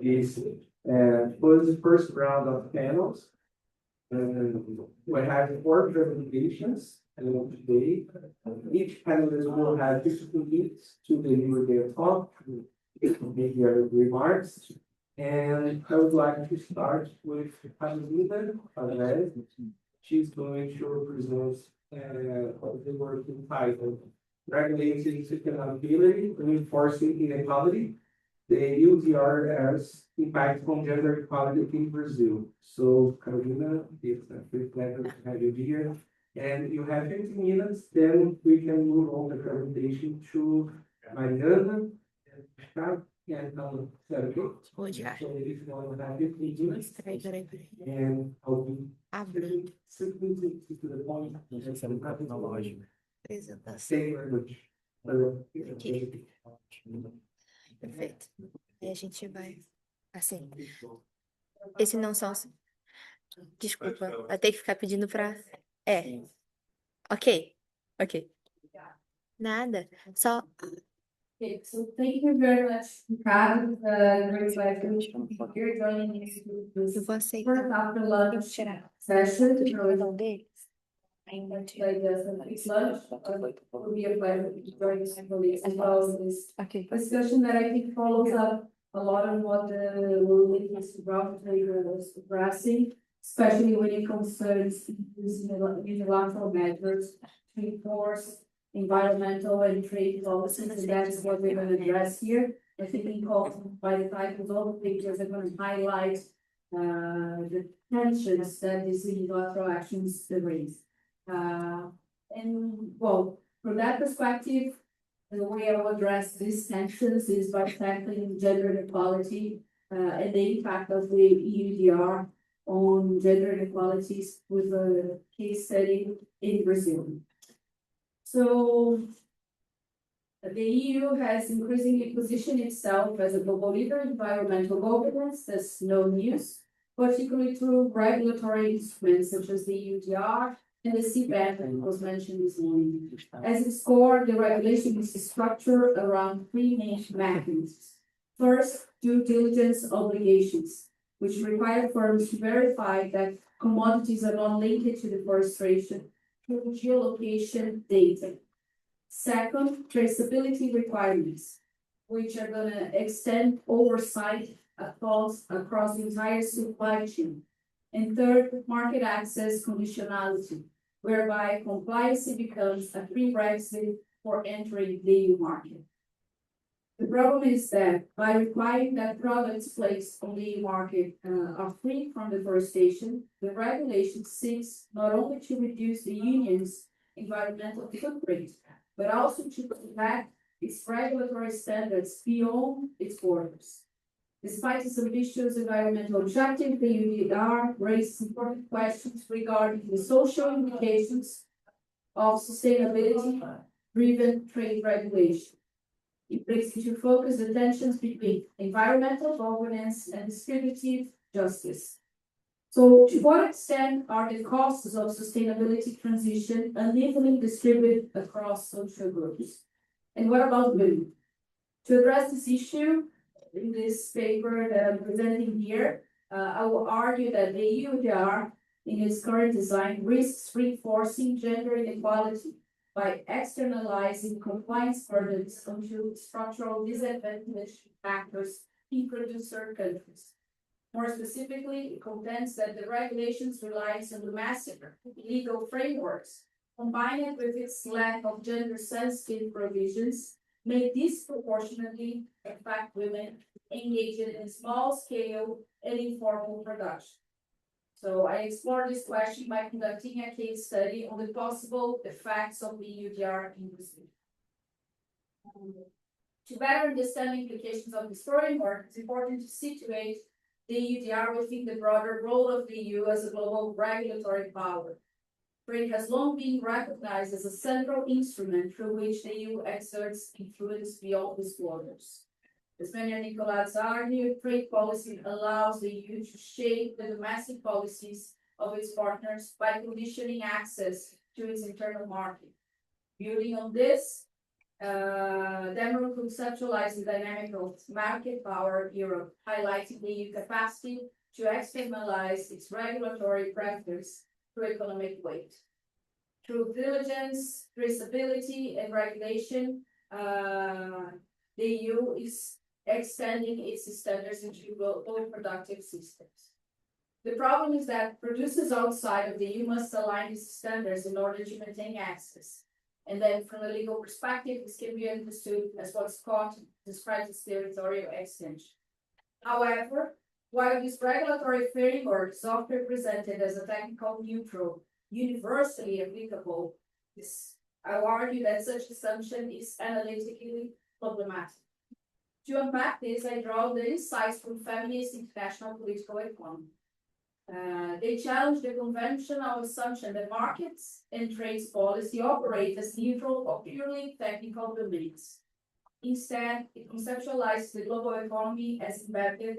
This was the first round of panels. We have 4 presentations today. Each panelist will have 15 minutes to deliver their talk, make their remarks. And I would like to start with Carolina Alvarez. She's going to present the work entitled Regulating Sustainability, Reinforcing Inequality, the EUDR's impact on gender equality in Brazil. So, Carolina, it's a great pleasure to have you here. And you have 15 minutes, then we can move on the presentation to Mariana and Odiar. So if you want to have 15 minutes, Peraí. and I'll be Abre. simply to the point. Apresentação. Say very much. Aqui. Perfeito. Aí a gente vai assim. Esses não são os... Desculpa, vai ter que ficar pedindo pra... Ok. Nada. Só... Okay, so thank you very much, Ricardo. Great pleasure here joining us to Eu this vou aceitar. first after Vou lunch tirar session. o nome deles. Like this lunch, will be a pleasure to join my colleagues as well as this Ok. discussion that I think follows up a lot on what the World Roundtable was addressing, especially when it concerns using unilateral measures to enforce environmental and trade policies, and that's what we're going to address here. I think by the titles, all the pictures are going to highlight the tensions that these unilateral actions raise. And well, from that perspective, the way I will address these tensions is by tackling gender inequality and the impact of the EUDR on gender inequalities with a case study in Brazil. So the EU has increasingly positioned itself as a global leader in environmental governance. That's no news, particularly through regulatory instruments such as the EUDR and the CBAM that was mentioned this morning. As its core, the regulation is structured around 3 main mechanisms. First, due diligence obligations, which require firms to verify that commodities are not linked to deforestation through geolocation data. Second, traceability requirements, which are going to extend oversight across the entire supply chain. And third, market access conditionality, whereby compliance becomes a prerequisite for entering the EU market. The problem is that by requiring that products placed on the EU market are free from deforestation, the regulation seeks not only to reduce the union's environmental footprint, but also to protect its regulatory standards beyond its borders. Despite its ambitious environmental objective, the EUDR raises important questions regarding the social implications of sustainability-driven trade regulation. It brings into focus the tensions between environmental governance and distributive justice. So, to what extent are the costs of sustainability transition unevenly distributed across social groups? And what about women? To address this issue, in this paper that I'm presenting here, I will argue that the EUDR, in its current design, risks reinforcing gender inequality by externalizing compliance burdens onto structural disadvantaged actors in producer countries. More specifically, it contends that the regulations relies on domestic legal frameworks, combined with its lack of gender-sensitive provisions, may disproportionately affect women engaged in small-scale and informal production. So I explored this question by conducting a case study on the possible effects of the EUDR in Brazil. To better understand the implications of this framework, it's important to situate the EUDR within the broader role of the EU as a global regulatory power. Trade has long been recognized as a central instrument through which the EU exerts influence beyond its borders. As many Nicolás argued, trade policy allows the EU to shape the domestic policies of its partners by conditioning access to its internal market. Building on this, Denver conceptualized the dynamic of market power in Europe, highlighting the EU capacity to externalize its regulatory practice through economic weight. Through diligence, traceability, and regulation, the EU is extending its standards into global productive systems. The problem is that producers outside of the EU must align these standards in order to maintain access. And then from a legal perspective, this can be understood as what Scott describes as territorial extension. However, while this regulatory framework is often presented as a technical neutral, universally applicable, I will argue that such assumption is analytically problematic. To unpack this, I draw the insights from feminist international political economy. They challenge the conventional assumption that markets and trade policy operate as neutral or purely technical domains. Instead, it conceptualizes the global economy as embedded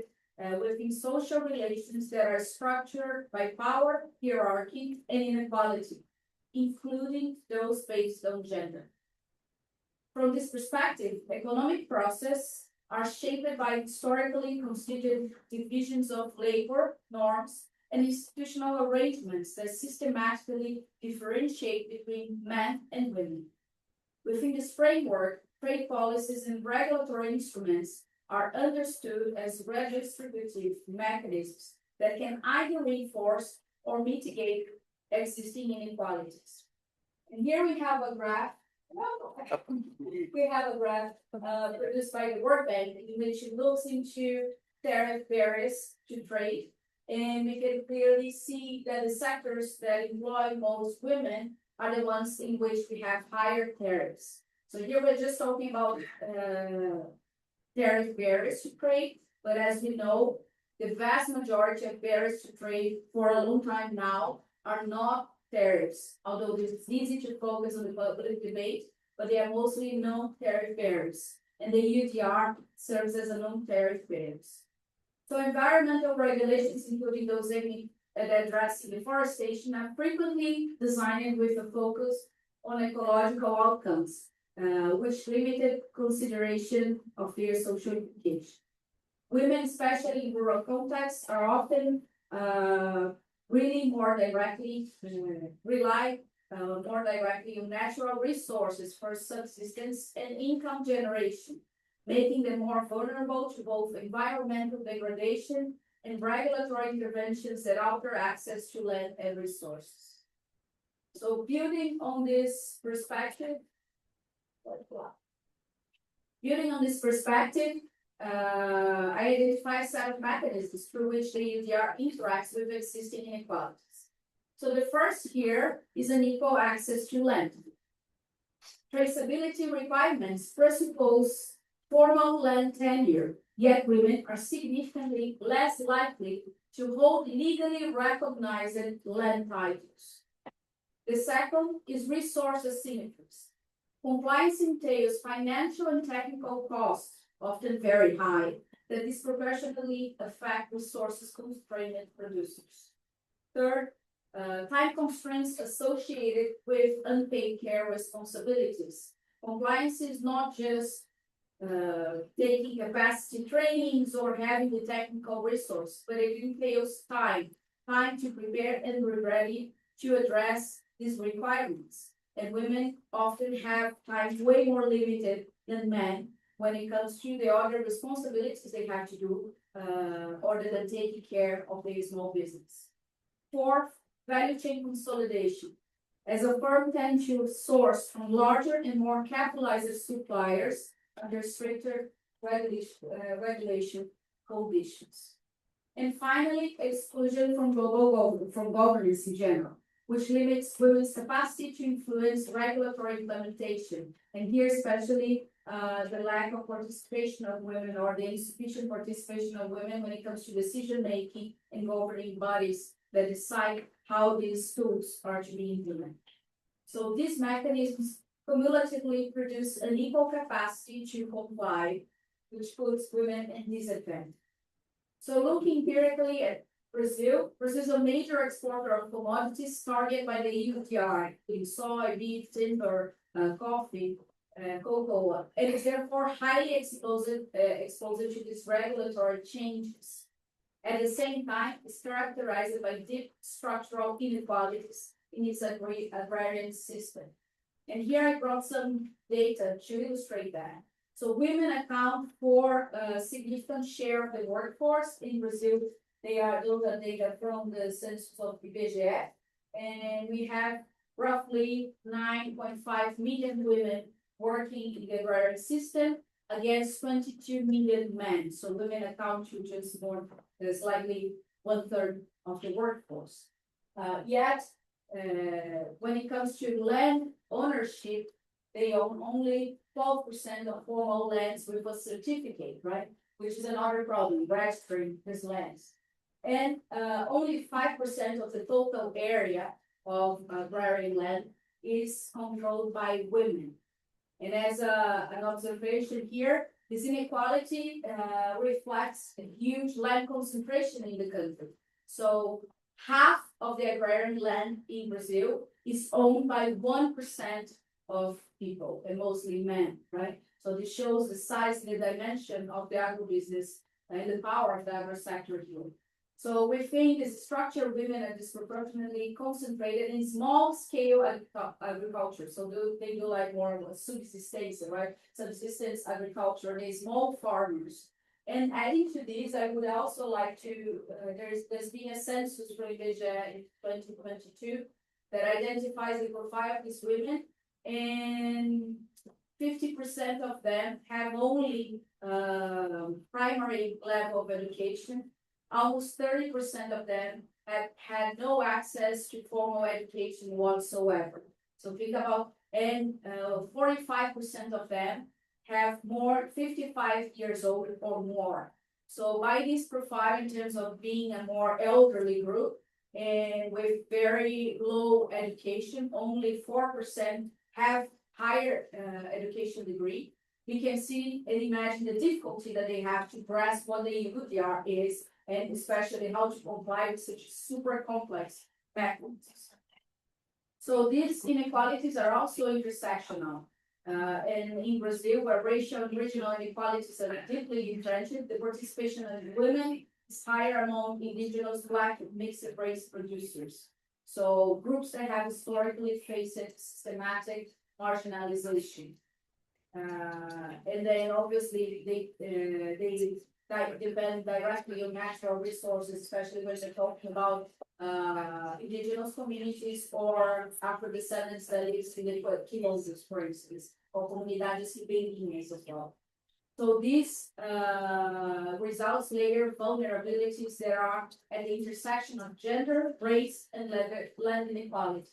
within social relations that are structured by power, hierarchy, and inequality, including those based on gender. From this perspective, economic processes are shaped by historically constituted divisions of labor, norms, and institutional arrangements that systematically differentiate between men and women. Within this framework, trade policies and regulatory instruments are understood as redistributive mechanisms that can either reinforce or mitigate existing inequalities. And here we have a graph. Produced by the World Bank in which it looks into tariff barriers to trade. And we can clearly see that the sectors that employ most women are the ones in which we have higher tariffs. So here we're just talking about tariff barriers to trade, but as we know, the vast majority of barriers to trade for a long time now are not tariffs, although it's easy to focus on the public debate, but they are mostly non-tariff barriers, and the EUDR serves as a non-tariff barriers. So environmental regulations, including those aiming at addressing deforestation, are frequently designed with a focus on ecological outcomes, which limited consideration of their social implication. Women, especially in rural contexts, are often really rely more directly on natural resources for subsistence and income generation, making them more vulnerable to both environmental degradation and regulatory interventions that alter access to land and resources. So building on this perspective, I identify a set of mechanisms through which the EUDR interacts with existing inequalities. So the first here is unequal access to land. Traceability requirements presuppose formal land tenure, yet women are significantly less likely to hold legally recognized land titles. The second is resource asymmetries. Compliance entails financial and technical costs, often very high, that disproportionately affect resources-constrained producers. Third, time constraints associated with unpaid care responsibilities. Compliance is not just taking capacity trainings or having the technical resource, but it entails time to prepare and be ready to address these requirements. And women often have time way more limited than men when it comes to the other responsibilities they have to do other than taking care of their small business. Fourth, value chain consolidation. As a firm tends to source from larger and more capitalized suppliers under stricter regulation conditions. And finally, exclusion from governance in general, which limits women's capacity to influence regulatory implementation. And here especially the lack of participation of women or the insufficient participation of women when it comes to decision-making and governing bodies that decide how these tools are to be implemented. So these mechanisms cumulatively produce an equal capacity to comply, which puts women in disadvantage. So looking empirically at Brazil is a major exporter of commodities targeted by the EUDR, including soy, beef, timber, coffee. cocoa, and is therefore highly exposed to these regulatory changes. At the same time, it's characterized by deep structural inequalities in its agrarian system. And here I brought some data to illustrate that. So women account for a significant share of the workforce in Brazil. Those are data from the census of IBGE, and we have roughly 9.5 million women working in the agrarian system against 22 million men. So women account to just more, slightly 1/3 of the workforce. Yet, when it comes to land ownership, they own only 12% of formal lands with a certificate, right? Which is another problem, registering these lands. And only 5% of the total area of agrarian land is controlled by women. And as an observation here, this inequality reflects a huge land concentration in the country. So half of the agrarian land in Brazil is owned by 1% of people, and mostly men, right? So this shows the size and the dimension of the agribusiness and the power of the agro sector here. So we think this structure, women are disproportionately concentrated in small scale agriculture. So they do like more subsistence, right? Subsistence agriculture, they small farmers. And adding to this, I would also like to, there's been a census from IBGE in 2022 that identifies the profile of these women, and 50% of them have only primary level of education. Almost 30% of them have had no access to formal education whatsoever. So think about, and 45% of them have more 55 years old or more. So by this profile, in terms of being a more elderly group and with very low education, only 4% have higher education degree. We can see and imagine the difficulty that they have to grasp what the EUDR is, and especially how to comply with such super complex backgrounds. So these inequalities are also intersectional. And in Brazil, where racial and regional inequalities are deeply entrenched, the participation of women is higher among indigenous, Black, and mixed race producers. So groups that have historically faced systematic marginalization. And then obviously they depend directly on natural resources, especially when they're talking about indigenous communities or Afro-descendants that live in the Quilombo's, for instance, or comunidades ribeirinhas as well. So these results layer vulnerabilities that are at the intersection of gender, race, and land inequality.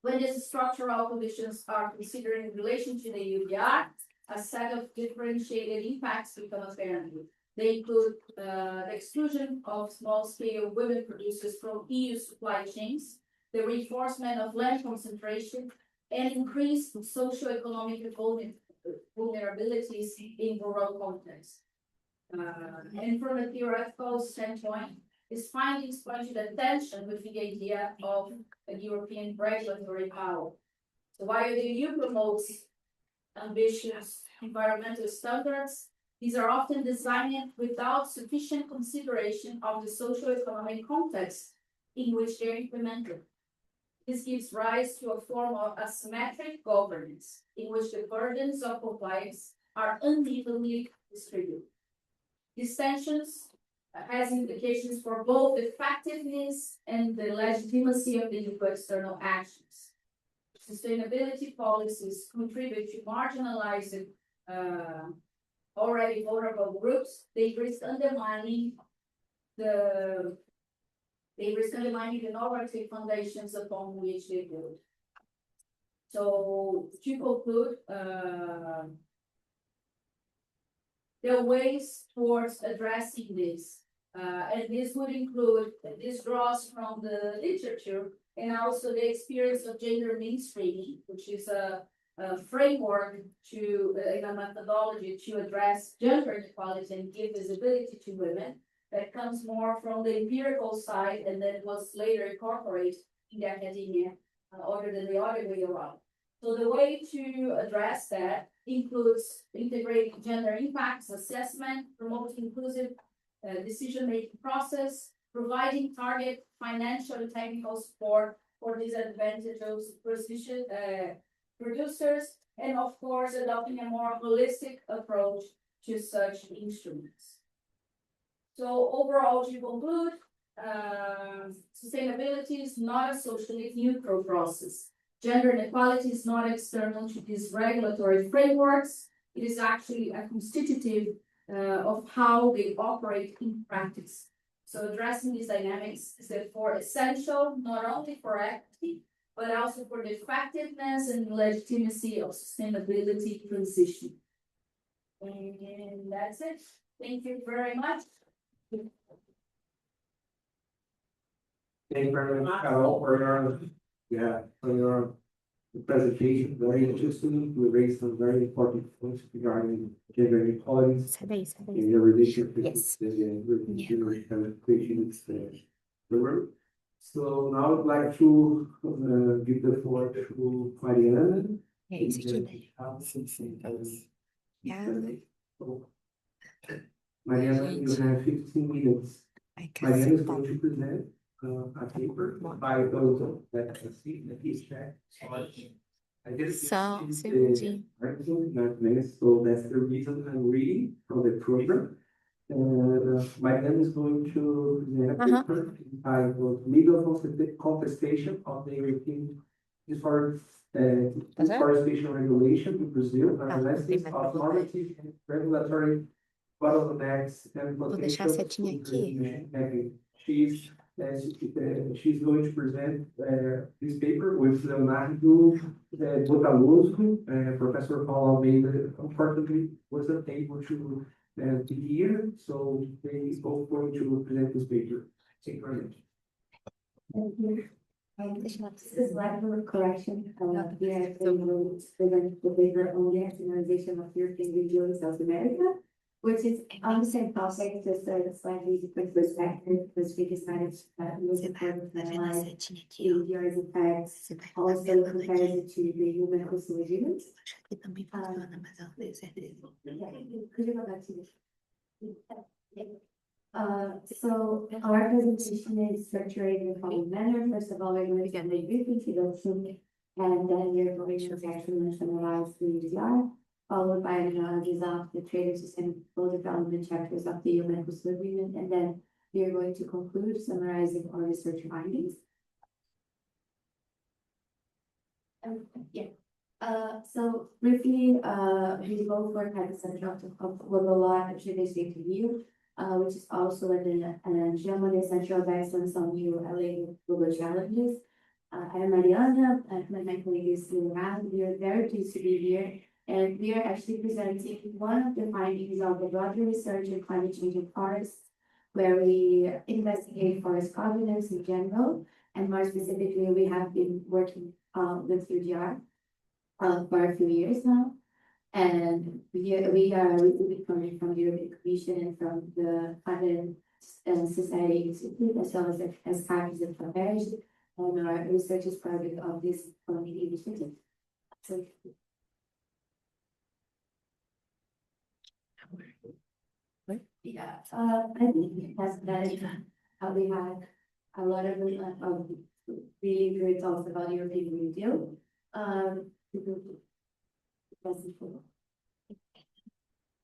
When these structural conditions are considered in relation to the EUDR, a set of differentiated impacts become apparent. They include the exclusion of small-scale women producers from EU supply chains, the reinforcement of land concentration, and increased socioeconomic vulnerabilities in rural contexts. And from a theoretical standpoint, these findings point to the tension with the idea of a European regulatory power. So while the EU promotes ambitious environmental standards, these are often designed without sufficient consideration of the socio-economic context in which they're implemented. This gives rise to a form of asymmetric governance, in which the burdens of compliance are unevenly distributed. These tensions has implications for both effectiveness and the legitimacy of the EU external actions. Sustainability policies contribute to marginalizing already vulnerable groups. They risk undermining the normative foundations upon which they build. So to conclude, there are ways towards addressing this. And this would include, this draws from the literature and also the experience of gender mainstreaming, which is a framework to, in a methodology to address gender inequality and give visibility to women. That comes more from the empirical side and then was later incorporated in the academia, other than the other way around. So the way to address that includes integrating gender impacts assessment, promoting inclusive decision-making process, providing target financial and technical support for disadvantaged producers, and of course, adopting a more holistic approach to such instruments. So overall, to conclude, sustainability is not a socially neutral process. Gender inequality is not external to these regulatory frameworks. It is actually a constitutive of how they operate in practice. So addressing these dynamics is therefore essential, not only for equity, but also for the effectiveness and legitimacy of sustainability transition. And that's it. Thank you very much. Thank you very much, Carol, for your presentation. Very interesting. We raised some very important points regarding gender inequalities Sai daí, sai daí. and the relationship Yes. with the work. So now I'd like to give the floor to Mariana. É isso aqui, né? Mariana, you have 15 minutes. Ai, Mariana is caceta. going to present a paper by those that can see the check. Só um segundinho. So that's the reason I'm reading from the program. Mariana is going to present a paper entitled Legal Contestation of the European Deforestation Regulation in Brazil, analysis of normative and regulatory bottlenecks and Vou deixar a setinha aqui. She's going to present this paper with Leonardo Botalosco. Professor Paulo Almeida unfortunately wasn't able to be here, so they both going to present this paper. Thank you very much. Thank you. Deixa eu This is level of correction. We are present the paper on the externalization of European region in South America, which is on the same topic, just a slightly different perspective, because we decided that it was important to analyze setinha aqui, ó. EUDR's effects, Você vai also vendo compare aqui. it to the human coastal agreement. Acho que também funciona, mas eu não tenho certeza. Could you go back to this? So our presentation is structured in the following manner. First of all, we're going to get a brief introduction, and then we're going to actually summarize the EUDR, followed by an analysis of the trade and sustainable development chapters of the human coastal agreement, and then we are going to conclude summarizing our research findings. So briefly, we both work at the Center of Global Law at PUC-Rio, which is also at the Jean Monnet Center of Excellence on EULAS Global Challenges. I'm Mariana, and my colleague is Leonardo. We are very pleased to be here, and we are actually presenting one of the findings of the broader research in climate change in forests, where we investigate forest governance in general, and more specifically, we have been working with EUDR for a few years now. And we are receiving funding from the European Commission and from the Climate and Society Institute, as well as Times of Fragmentation, and our research is part of this funding initiative. So, yeah, I think that's that. We had a lot of really good results about European Green Deal.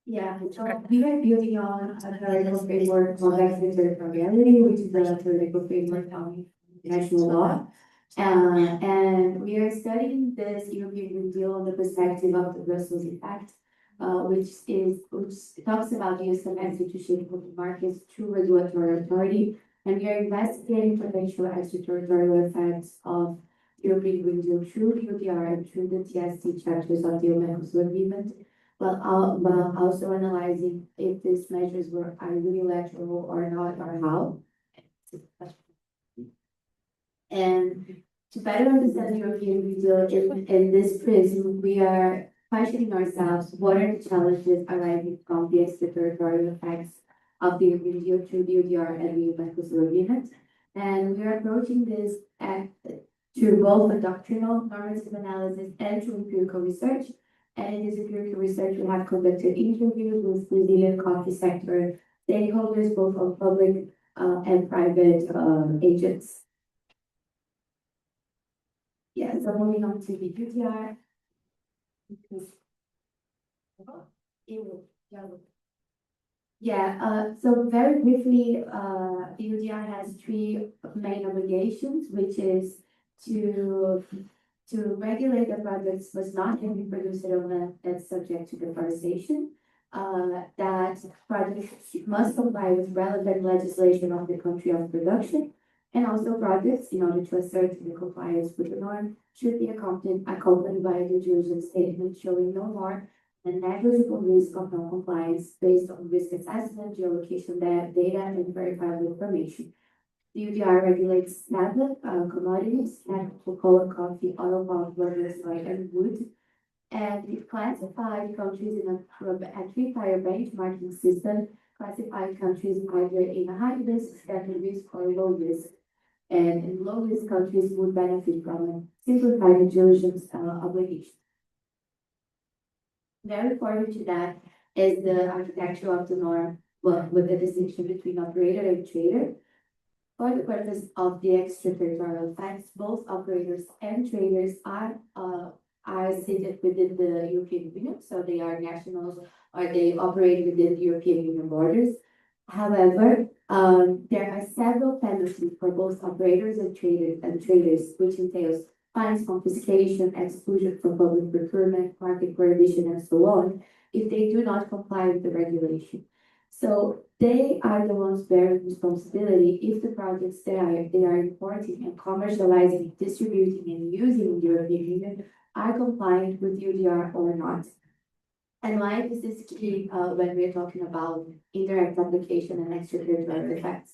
Yeah, so we are building on a theoretical framework of territoriality, which is a theoretical framework of national law. And we are studying this European Green Deal on the perspective of the Brussels effect, which talks about the use of to shape the markets through regulatory authority. And we are investigating potential extraterritorial effects of European Green Deal through EUDR and through the TST chapters of the America Agreement, but also analyzing if these measures were unilateral or not, or how. And to better understand the European Green Deal in this prism, we are questioning ourselves what are the challenges arising from the extraterritorial effects of the Green Deal through the EUDR and the America Agreement. And we are approaching this through both a doctrinal normative analysis and through empirical research. And in this empirical research, we have conducted interviews with Brazilian coffee sector stakeholders, both of public and private agents. Yeah, so moving on to the UDR. Yeah, so very briefly, EUDR has three main obligations, which is to regulate the projects was not heavily produced on land that's subject to deforestation. That projects must comply with relevant legislation of the country of production, and also projects, in order to assert the compliance with the norm, should be accompanied by a due diligence statement showing no more than negligible risk of non-compliance based on risk assessment, geolocation data, and verifiable information. The UDR regulates tablet commodities and cocoa, coffee, oil palm, rubber, soy, and wood. And it classified countries in a three-tier benchmarking system, classifying countries either in a high risk, standard risk, or low risk. And in low risk countries would benefit from a simplified due diligence obligation. Very important to that is the architecture of the norm, well, with the distinction between operator and trader. For the purpose of the extraterritorial effects, both operators and traders are seated within the European Union, so they are nationals or they operate within the European Union borders. However, there are several penalties for both operators and traders, which entails fines, confiscation, exclusion from public procurement, market prohibition, and so on, if they do not comply with the regulation. So they are the ones bearing responsibility if the projects they are importing and commercializing, distributing, and using in the European Union are compliant with UDR or not. And why this is key when we're talking about indirect application and extraterritorial effects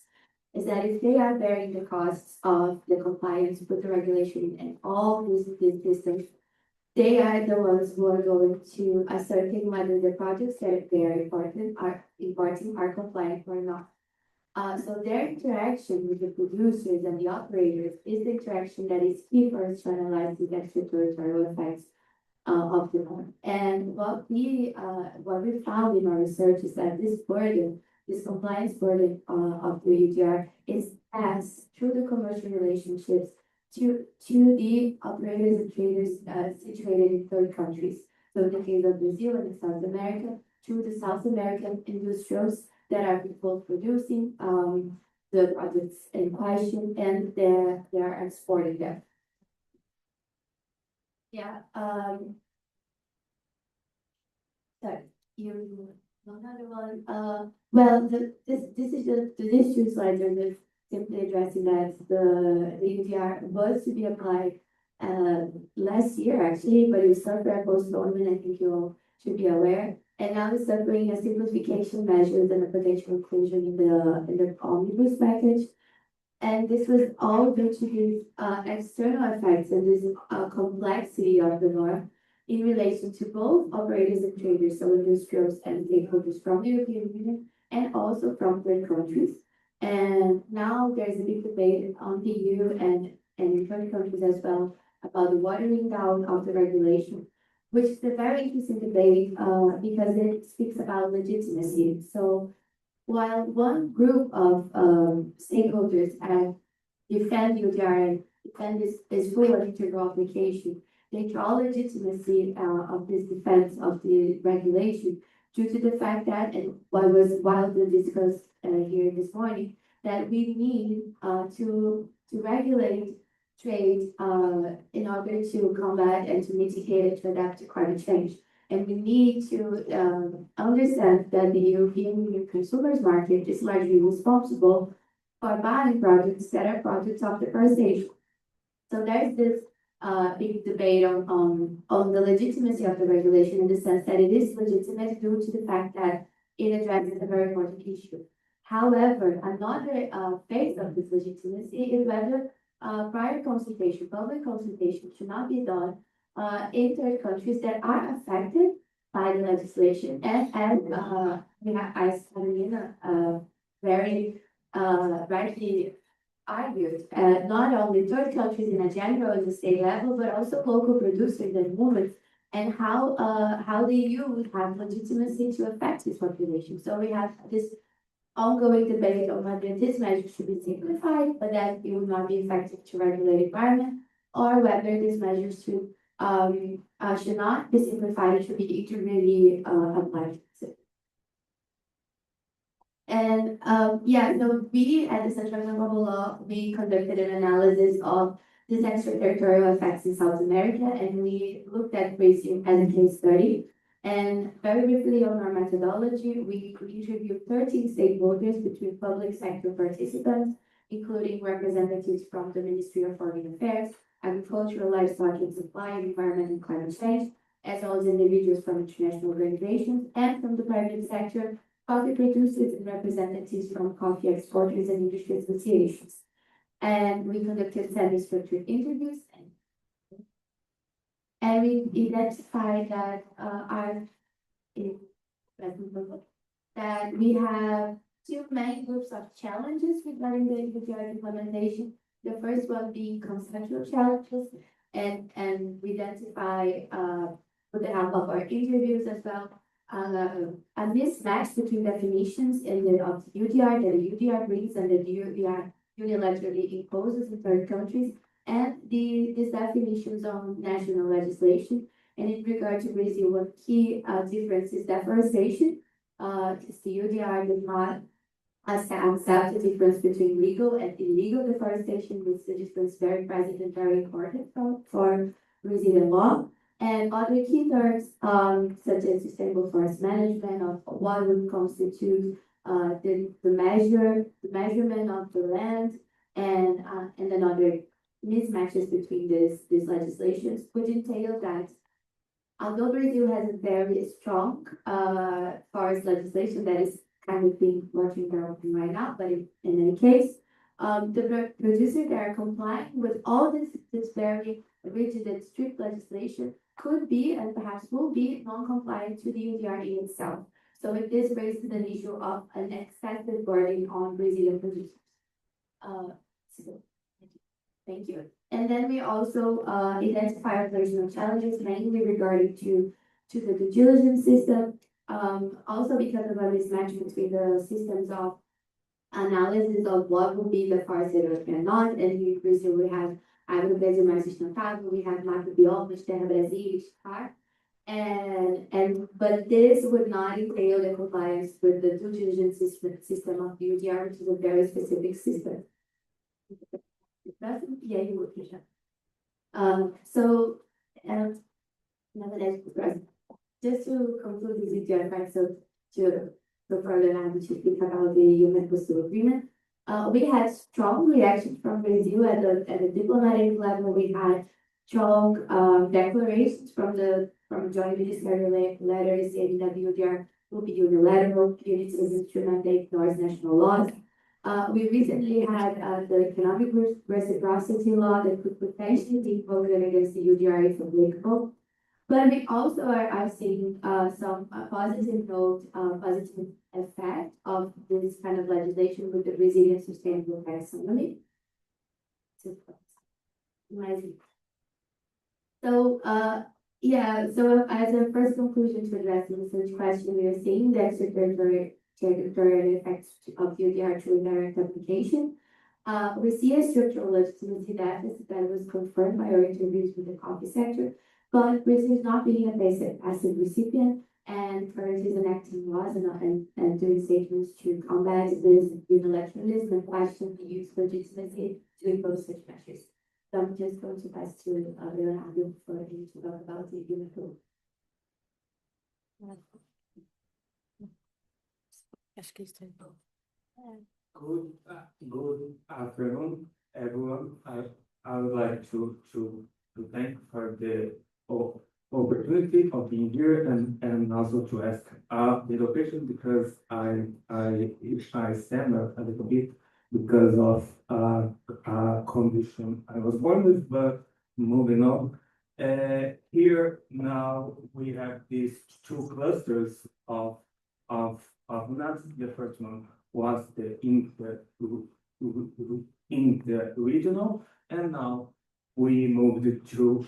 is that if they are bearing the costs of the compliance with the regulation and all these systems, they are the ones who are going to ascertain whether the projects that they are importing are compliant or not. So their interaction with the producers and the operators is the interaction that is key for us to analyze these extraterritorial effects of the norm. And what we found in our research is that this compliance burden of the UDR is passed through the commercial relationships to the operators and traders situated in third countries. So in the case of Brazil and South America, through the South American industrials that are both producing the products in question and they are exporting them. Yeah. Sorry, you another one. Well, this is just these two slides are just simply addressing that the UDR was to be applied last year actually, but it was suffered a postponement. I think you all should be aware. And now it's suffering a simplification measures and a potential inclusion in the omnibus package. And this was all due to these external effects and this complexity of the norm in relation to both operators and traders, so industrials and stakeholders from the European Union and also from third countries. And now there's a big debate on the EU and in third countries as well about the watering down of the regulation, which is a very interesting debate because it speaks about legitimacy. So while one group of stakeholders defend UDR and defend this full and integral application, they draw legitimacy of this defense of the regulation due to the fact that, and what was widely discussed here this morning, that we need to regulate trade in order to combat and to mitigate and to adapt to climate change. And we need to understand that the European Union consumers market is largely responsible for buying products that are products of deforestation. So there's this big debate on the legitimacy of the regulation in the sense that it is legitimate due to the fact that it addresses a very important issue. However, another phase of this legitimacy is whether prior consultation, public consultation should not be done in third countries that are affected by the legislation. And as Carolina very rightly argued, not only third countries in a general and the state level, but also local producers and movements, and how the EU would have legitimacy to affect this population. So we have this ongoing debate on whether this measure should be simplified, but that it would not be effective to regulate environment, or whether these measures should not be simplified, it should be integrally applied. And yeah, so we at the Center for Global Law, we conducted an analysis of these extraterritorial effects in South America, and we looked at Brazil as a case study. And very briefly on our methodology, we interviewed 13 stakeholders between public sector participants, including representatives from the Ministry of Foreign Affairs, Agriculture, Livestock and Supply, Environment and Climate Change, as well as individuals from international organizations and from the private sector, coffee producers and representatives from coffee exporters and industry associations. And we conducted semi-structured interviews, and we identified that that we have two main groups of challenges regarding the EUDR implementation. The first one being conceptual challenges, and we identify with the help of our interviews as well, a mismatch between definitions of the EUDR that the EUDR brings and that the EUDR unilaterally imposes in third countries, and these definitions on national legislation. And in regard to Brazil, one key difference is deforestation. The EUDR does not accept the difference between legal and illegal deforestation, which is a difference very present and very important for Brazilian law. And other key terms, such as sustainable forest management, of what would constitute the measurement of the land, and then other mismatches between these legislations, which entail that although Brazil has a very strong forest legislation that is kind of being working developing right now, but in any case, the producers that are complying with all this very rigid and strict legislation could be and perhaps will be non-compliant to the EUDR in itself. So if this raises an issue of an excessive burden on Brazilian producers. Thank you. And then we also identify operational challenges, mainly regarding to the due diligence system. Also because of a mismatch between the systems of analysis of what will be the forest area and not. And in Brazil, we have Agropecuária Mais Sustentável, we have Macrobioma, Terra Brasil, Par. But this would not entail the compliance with the due diligence system of the EUDR, which is a very specific system. Yeah, you would, Kisha. Just to conclude this EUDR part, so further now to speak about the EU-Mercosur agreement, we had strong reactions from Brazil at the diplomatic level. We had strong declarations from joint ministerial letters saying that the EUDR will be unilateral, units of instrument that ignores national laws. We recently had the economic reciprocity law that could potentially be invoked against the EUDR if applicable. But we also are seeing some positive effect of this kind of legislation with the Brazilian sustainable taxonomy. So as a first conclusion to address the research question, we are seeing the extraterritorial effects of EUDR through direct application. We see a structural legitimacy deficit that was confirmed by our interviews with the coffee sector, but Brazil is not being a passive recipient, and currently is enacting laws and doing statements to combat this unilateralism and question the use legitimacy to impose such measures. So I'm just going to pass to Leonardo for him to talk about the unilateral. Good afternoon, everyone. I would like to thank for the opportunity of being here and also to ask the location, because I stand up a little bit because of a condition I was born with, but moving on. Here now we have these two clusters of nuts. The first one was the interest to in the regional, and now we moved to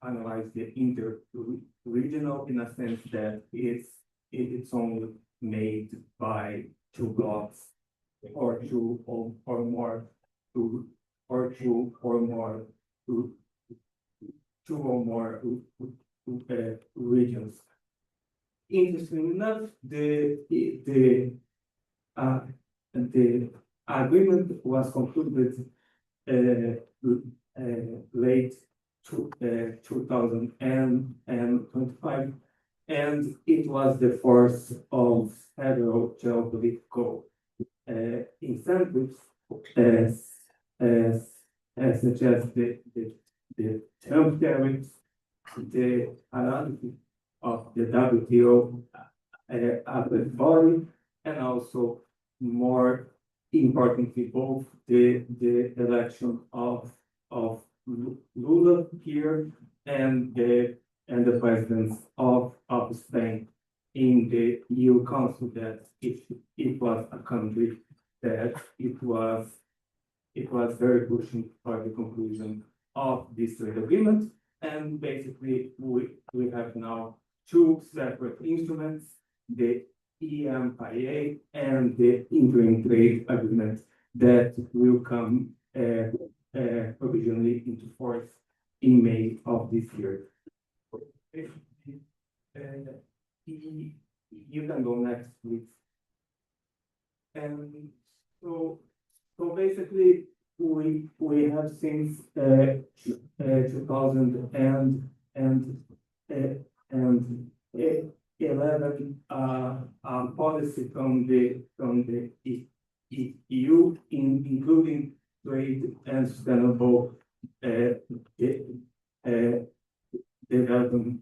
analyze the inter-regional in a sense that it's only made by two blocks or two or more regions. Interesting enough, the agreement was concluded late 2025, and it was the first of several geopolitical incentives such as the Trump tariffs, the analysis of the WTO appellate body, and also more importantly, both the election of Lula here and the presidents of Spain in the EU Council, that it was a country that it was very pushing for the conclusion of this trade agreement. And basically we have now two separate instruments, the EMIA and the interim trade agreement that will come provisionally into force in May of this year. You can go next, please. And so basically we have since 2011 policy from the EU, including trade and sustainable development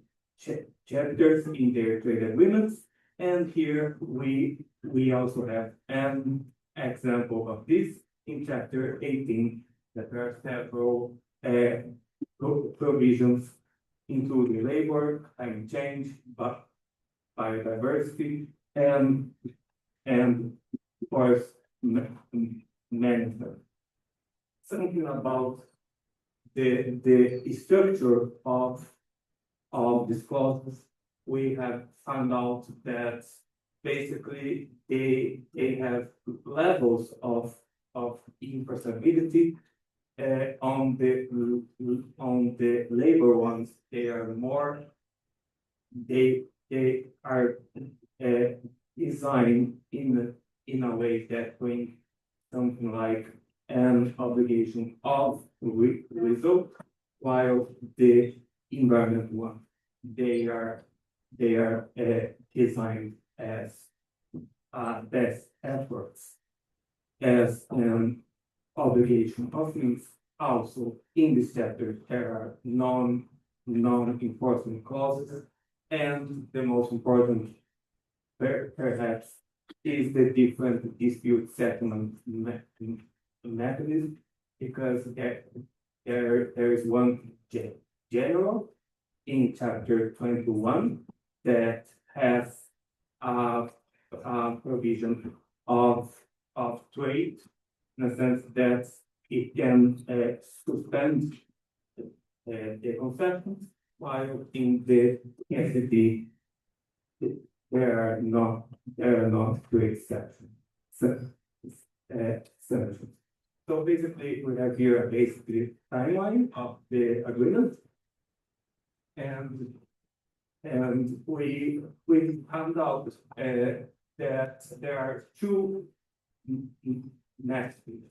chapters in their trade agreements. And here we also have an example of this in chapter 18, that there are several provisions including labor, climate change, biodiversity, and forest management. Something about the structure of these clauses, we have found out that basically they have levels of enforceability. On the labor ones, they are designed in a way that bring something like an obligation of result, while the environment one, they are designed as best efforts, as an obligation of things. Also in this chapter there are non-enforcement clauses, and the most important perhaps is the different dispute settlement mechanism, because there is one general in chapter 21 that has a provision of trade, in a sense that it can suspend the concessions, while in the entity there are not trade exceptions. So basically we have here a timeline of the agreement, and we found out that there are two messages.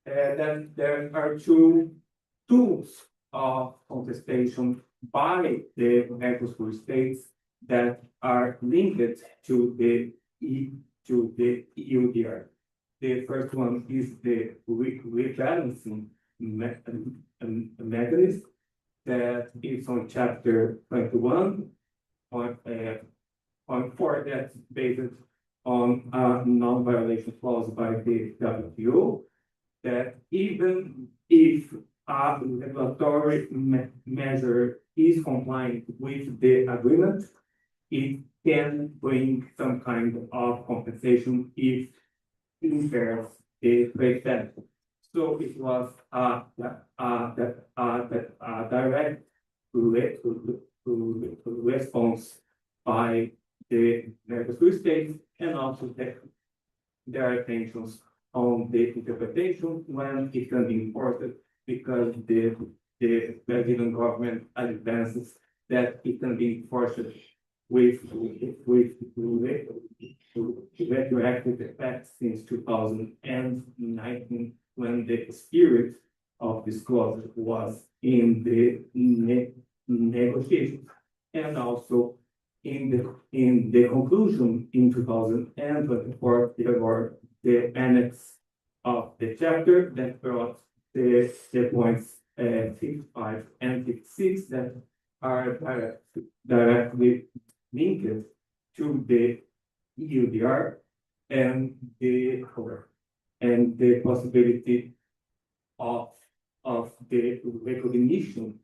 Then there are two tools of contestation by the Mercosur states that are linked to the EUDR. The first one is the rebalancing mechanism that is on chapter 21.4, that's based on a non-violation clause by the WTO, that even if a regulatory measure is compliant with the agreement, it can bring some kind of compensation if it impairs the trade center. So it was a direct response by the Mercosur states and also their attentions on the interpretation when it can be enforced because the Brazilian government advances that it can be enforced with retroactive effect since 2019 when the spirit of this clause was in the negotiations and also in the conclusion in 2024 there were the annex of the chapter that brought the points 55 and 56 that are directly linked to the EUDR and the possibility of the recognition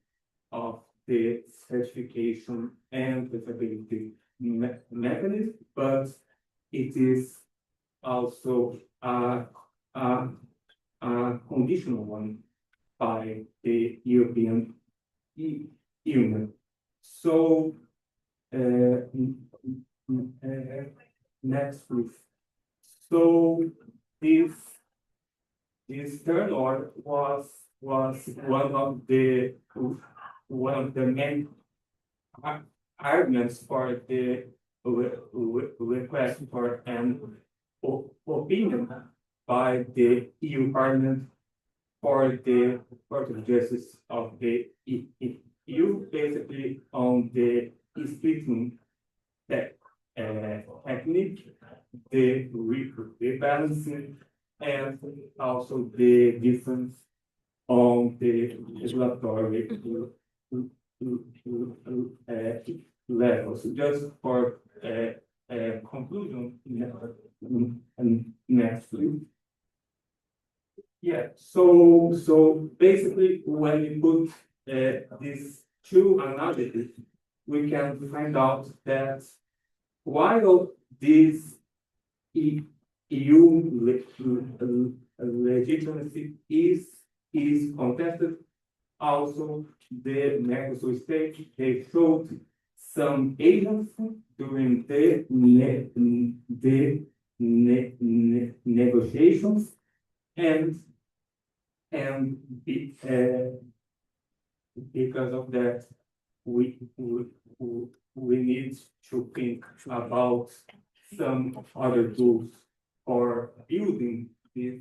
of the certification and traceability mechanism, but it is also a conditional one by the European Union. So next, please. So this third order was one of the main arguments for the request for an opinion by the EU Parliament for the Court of Justice of the EU, basically on the splitting technique, the rebalancing, and also the difference on the regulatory levels. Just for conclusion, next week. Yeah, so basically when we put these two analyses, we can find out that while this EU legitimacy is contested, also the Mercosur states they showed some agency during the negotiations and because of that we need to think about some other tools for building this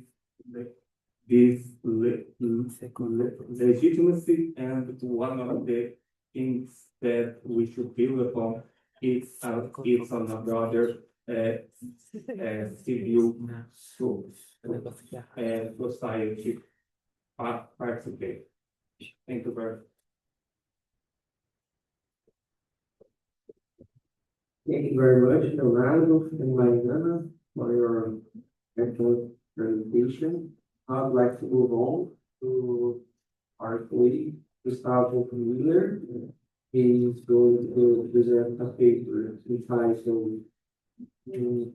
legitimacy, and one of the things that we should build upon is another civil society participate. Thank you very much. Thank you very much, Leonardo and Mariana, for your excellent presentation. I'd like to move on to our colleague, Gustavo Miller. He's going to present a paper entitled to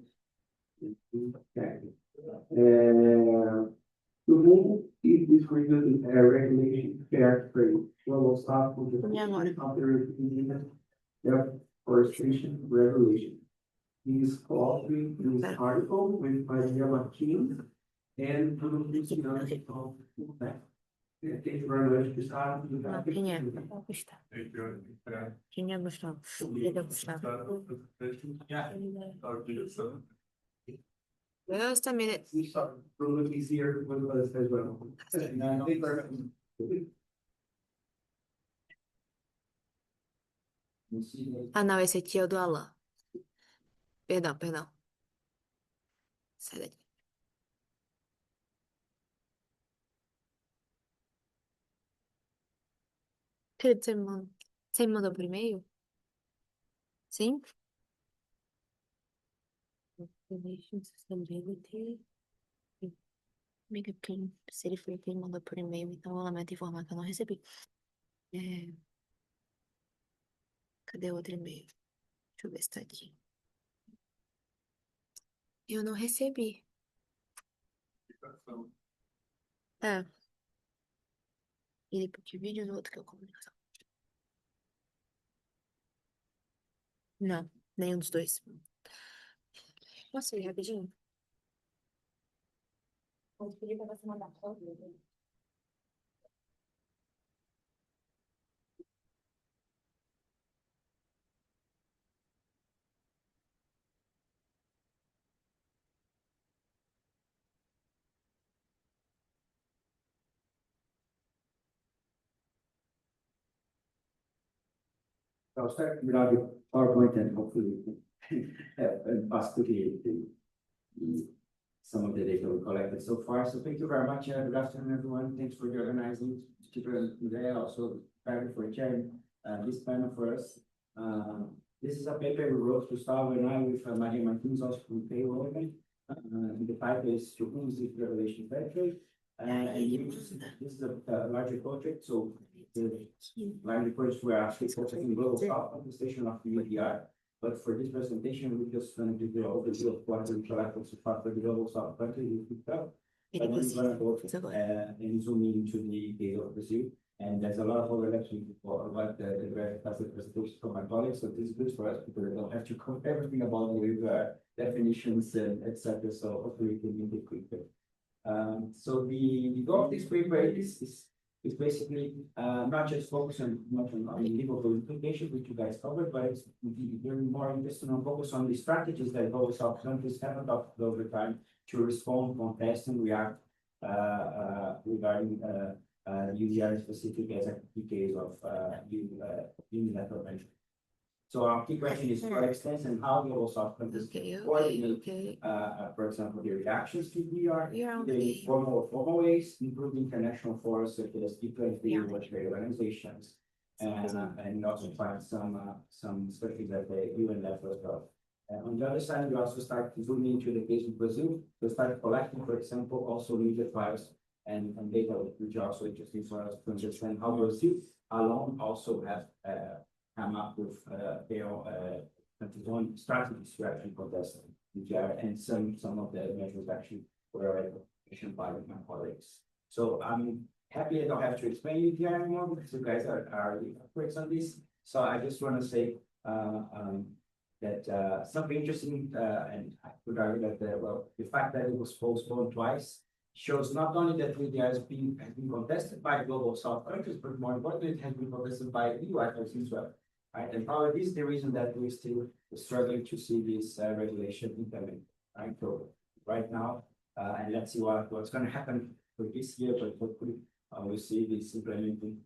whom is this regulation fair trade? Well, we'll start with the Deforestation Regulation. He's authoring this article with Maria Martins and thank you very much, Gustavo. Quem é? Gustavo. Quem é Gustavo? Ele é Gustavo. Just a minute. Bruno is here with us as well. Ah, não, esse aqui é o do Alan. Perdão. Sai daqui. Querido, você me mandou por e-mail? Sim? Sustainability. Amiga, se ele foi quem mandou por e-mail, então eu lamento informar que eu não recebi. Cadê o outro e-mail? Deixa eu ver se tá aqui. Eu não recebi. É. Ele PUC-Rio no outro que é o comunicação. Não, nenhum dos dois. Posso ir rapidinho? Vou pedir pra você mandar foto. I'll start without the PowerPoint and hopefully pass to some of the data we collected so far. So thank you very much. Good afternoon, everyone. Thanks for the organizing today. Also, thank you for sharing this panel for us. This is a paper we wrote, Gustavo and I, with Maria Martins, also from payroll. The title is to whom is this revelation factory? This is a larger project, so the larger projects were actually focusing global south contestation of the EUDR. But for this presentation, we're just going to do the overview of what we collected so far for the global south country we picked up. And then we're going to go and zoom into the data of Brazil. And there's a lot of overlaps with what the very presentation from my colleagues. So this is good for us because we don't have to cover everything about the definitions and etc. So hopefully we can make it quicker. So the goal of this paper is basically not just focus on legal implications, which you guys covered, but it's very more interested in focus on the strategies that global south countries have adopted over time to respond, contest, and react regarding EUDR specific as a key case of unilateral measure. So our key question is what extent and how global south countries coordinate, for example, their reactions to EUDR, the formal or formal ways, including international forums such as different trade organizations, and also find some specifics at the UN level as well. On the other side, we also start zooming into the case of Brazil. We start collecting, for example, also media files and data, which are also interesting for us to understand how Brazil alone also have come up with their own strategies to actually contest EUDR, and some of the measures actually were mentioned by my colleagues. So I'm happy I don't have to explain EUDR anymore because you guys are the experts on this. So I just want to say that something interesting, and I could argue that the fact that it was postponed twice shows not only that EUDR has been contested by global south countries, but more importantly, it has been contested by EU actors as well. Right, and probably this is the reason that we're still struggling to see this regulation implemented. Right, so right now, and let's see what's going to happen for this year, but hopefully we'll see this implemented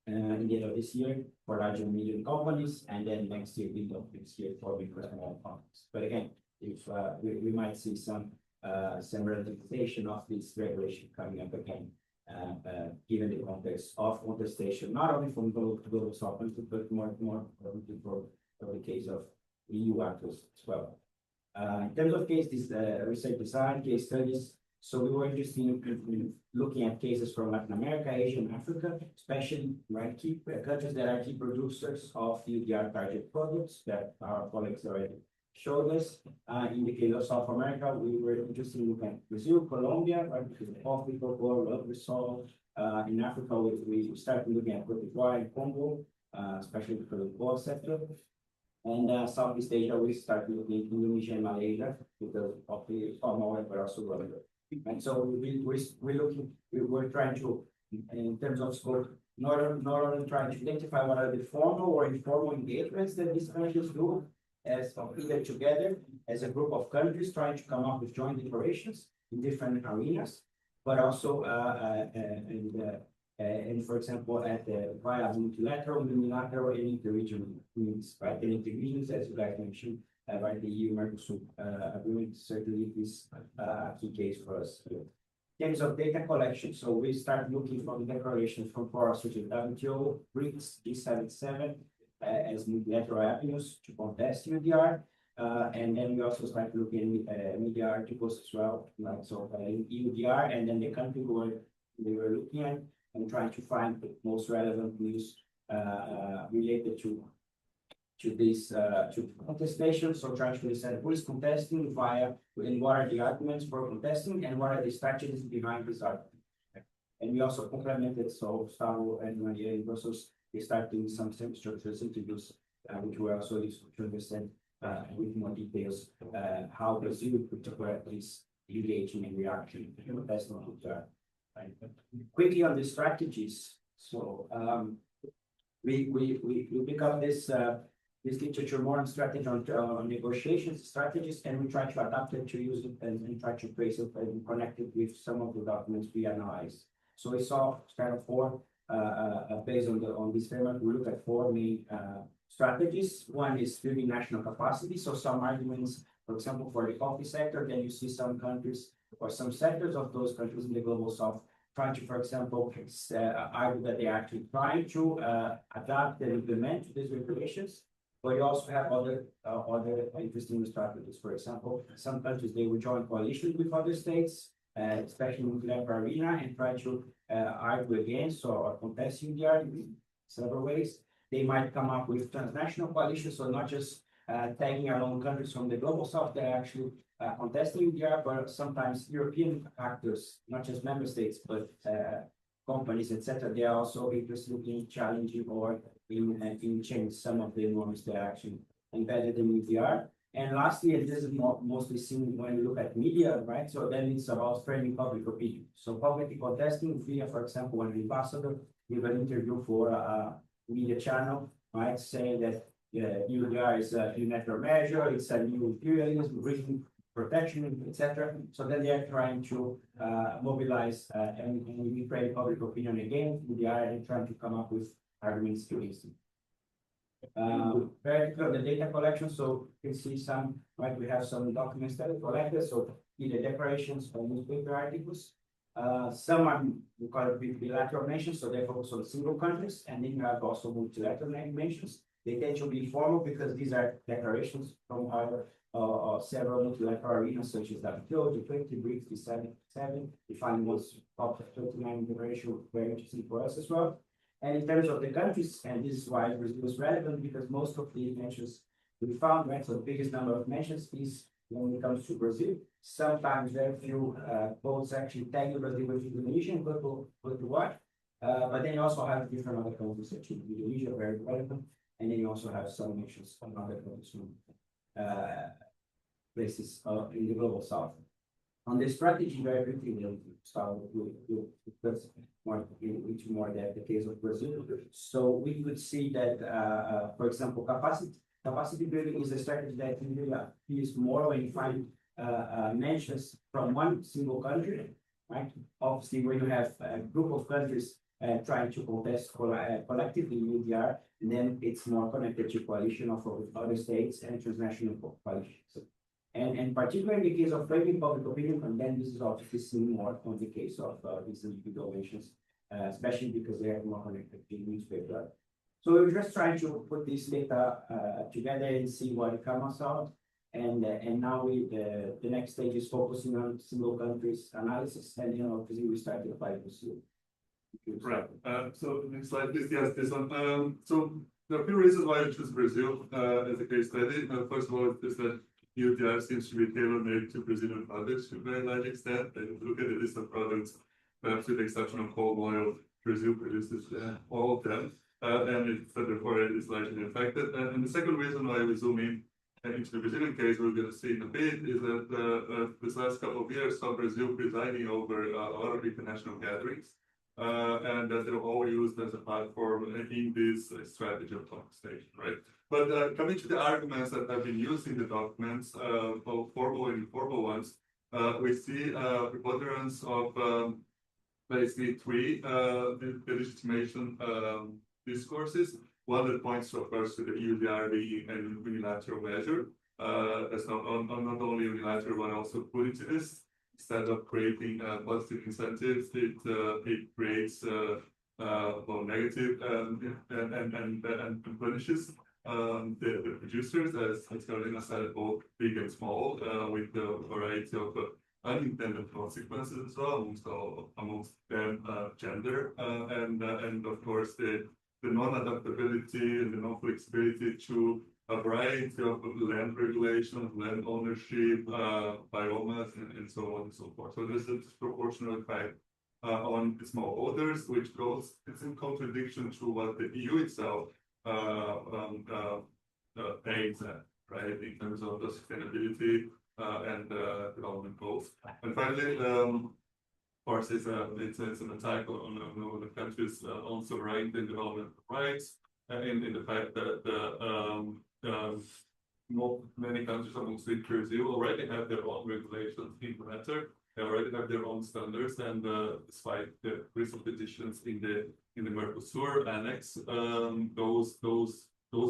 in the end of this year for large and medium companies, and then next year, end of next year for big small companies. But again, if we might see some ratification of this regulation coming up again. Given the context of contestation, not only from global south countries, but more for the case of EU actors as well. In terms of case research design, case studies, so we were interested in looking at cases from Latin America, Asia, and Africa, especially key countries that are key producers of EUDR target products that our colleagues already showed us. In the case of South America, we were interested in looking at Brazil, Colombia, right, because of Pontifical, what we saw. In Africa, we started looking at Cote d'Ivoire and Congo, especially because of the gold sector. And Southeast Asia, we started looking at Indonesia and Malaysia because of the palm oil, but also rubber. And so we're trying to, in terms of scope, not only trying to identify what are the formal or informal engagements that these countries do, as either together as a group of countries trying to come up with joint declarations in different arenas, but also and for example at via multilateral, unilateral, and interregional means, right? And interregionals, as you guys mentioned, right? The EU-Mercosur agreement certainly is a key case for us. In terms of data collection, so we start looking from the declarations from forums such as WTO, BRICS, G77, as multilateral avenues to contest EUDR, and then we also start looking at media articles as well, like so EUDR, and then the country we were looking at and trying to find the most relevant news related to this to contestation. So trying to understand who is contesting via and what are the arguments for contesting and what are the strategies behind this argument. And we also complemented, so Gustavo and Maria in Brussels, they start doing some structures interviews, which were also useful to understand with more details how Brazil in particular is engaging and reacting. That's not right. Quickly on the strategies. So we pick up this literature more on strategy on negotiations strategies, and we try to adapt it to use it and try to trace it and connect it with some of the documents we analyze. So we saw kind of four based on this framework. We look at four main strategies. One is building national capacity. So some arguments, for example, for the coffee sector, then you see some countries or some sectors of those countries in the global south trying to, for example, argue that they are actually trying to adapt and implement these regulations. But you also have other interesting strategies. For example, some countries, they will join coalitions with other states, especially in the multilateral arena, and try to argue against or contest EUDR in several ways. They might come up with transnational coalitions, so not just tagging along countries from the global south that are actually contesting EUDR, but sometimes European actors, not just member states, but companies, etc. They are also interested in challenging or in change some of the norms that are actually embedded in EUDR. And lastly, and this is mostly seen when you look at media, right? So then it's about framing public opinion. So publicly contesting via, for example, an ambassador give an interview for a media channel, right? Saying that EUDR is a unilateral measure, it's a new imperialism, bringing protection, etc. So then they are trying to mobilize and reframe public opinion against EUDR and trying to come up with arguments against it. Very clear the data collection. So you can see some, right? We have some documents that are collected. So either declarations or newspaper articles. Some are we call it bilateral mentions, so they focus on single countries, and then you have also multilateral mentions. They tend to be formal because these are declarations from other several multilateral arenas such as WTO, G20, BRICS, G7, defining what's up to 39 declaration, very interesting for us as well. And in terms of the countries, and this is why Brazil is relevant, because most of the mentions we found, right? So the biggest number of mentions is when it comes to Brazil. Sometimes very few votes actually tag Brazil with Indonesia, but to what? But then you also have different other countries such as Indonesia, very relevant, and then you also have some mentions on other countries, places in the global south. On the strategy, very quickly, we'll start with more into more the case of Brazil. So we could see that, for example, capacity building is a strategy that really appears more when you find mentions from one single country, right? Obviously, when you have a group of countries trying to contest collectively EUDR, then it's more connected to coalition of other states and transnational coalitions. And particularly in the case of framing public opinion, and then this is obviously seen more on the case of these individual mentions, especially because they are more connected to the newspaper. So we're just trying to put this data together and see what comes out. And now the next stage is focusing on single countries analysis, and obviously we start to apply this year. Right. So next slide, please. Yes, this one. So there are a few reasons why I choose Brazil as a case study. First of all, is that EUDR seems to be tailor-made to Brazilian products to a very large extent. And look at the list of products, perhaps with the exception of coal oil, Brazil produces all of them, and therefore it is largely affected. And the second reason why we zoom in into the Brazilian case, we're going to see in a bit, is that this last couple of years saw Brazil presiding over a lot of international gatherings. And that they're all used as a platform in this strategy of contestation, right? But coming to the arguments that have been used in the documents, both formal and informal ones, we see preponderance of basically three legitimation discourses. One that points, of course, to the EUDR being an unilateral measure. That's not only unilateral, but also punitivist. Instead of creating positive incentives, it creates negative and punishes the producers, as Carolina said, both big and small, with a variety of unintended consequences as well, amongst them gender, and of course the non-adaptability and the non-flexibility to a variety of land regulations, land ownership, biomass, and so on and so forth. So there's a disproportionate effect on small orders, which goes, it's in contradiction to what the EU itself aims at, right, in terms of the sustainability and development goals. And finally, of course, it's an attack on the country's own sovereignty and development rights, in the fact that many countries, mostly Brazil, already have their own regulations in the matter. They already have their own standards, and despite the recent petitions in the Mercosur annex, those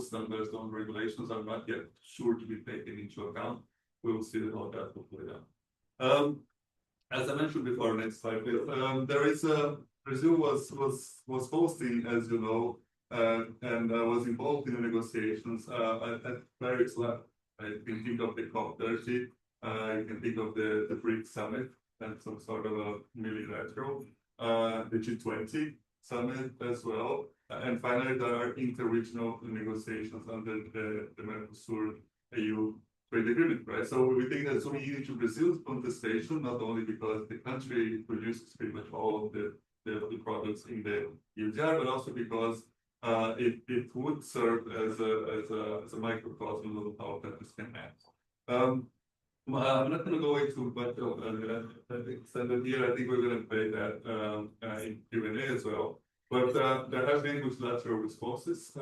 standards and regulations are not yet sure to be taken into account. We will see how that will play out. As I mentioned before, next slide, please. There is Brazil was hosting, as you know, and was involved in the negotiations at various levels. Right? You can think of the COP30, you can think of the BRICS summit and some sort of a multilateral, the G20 summit as well, and finally there are interregional negotiations under the Mercosur EU trade agreement, right? So we think that's only easy to Brazil's contestation, not only because the country produces pretty much all of the products in the EUDR, but also because it would serve as a microcosm of how countries can act. I'm not going to go into much extended here. I think we're going to play that in Q&A as well. But there have been multilateral responses to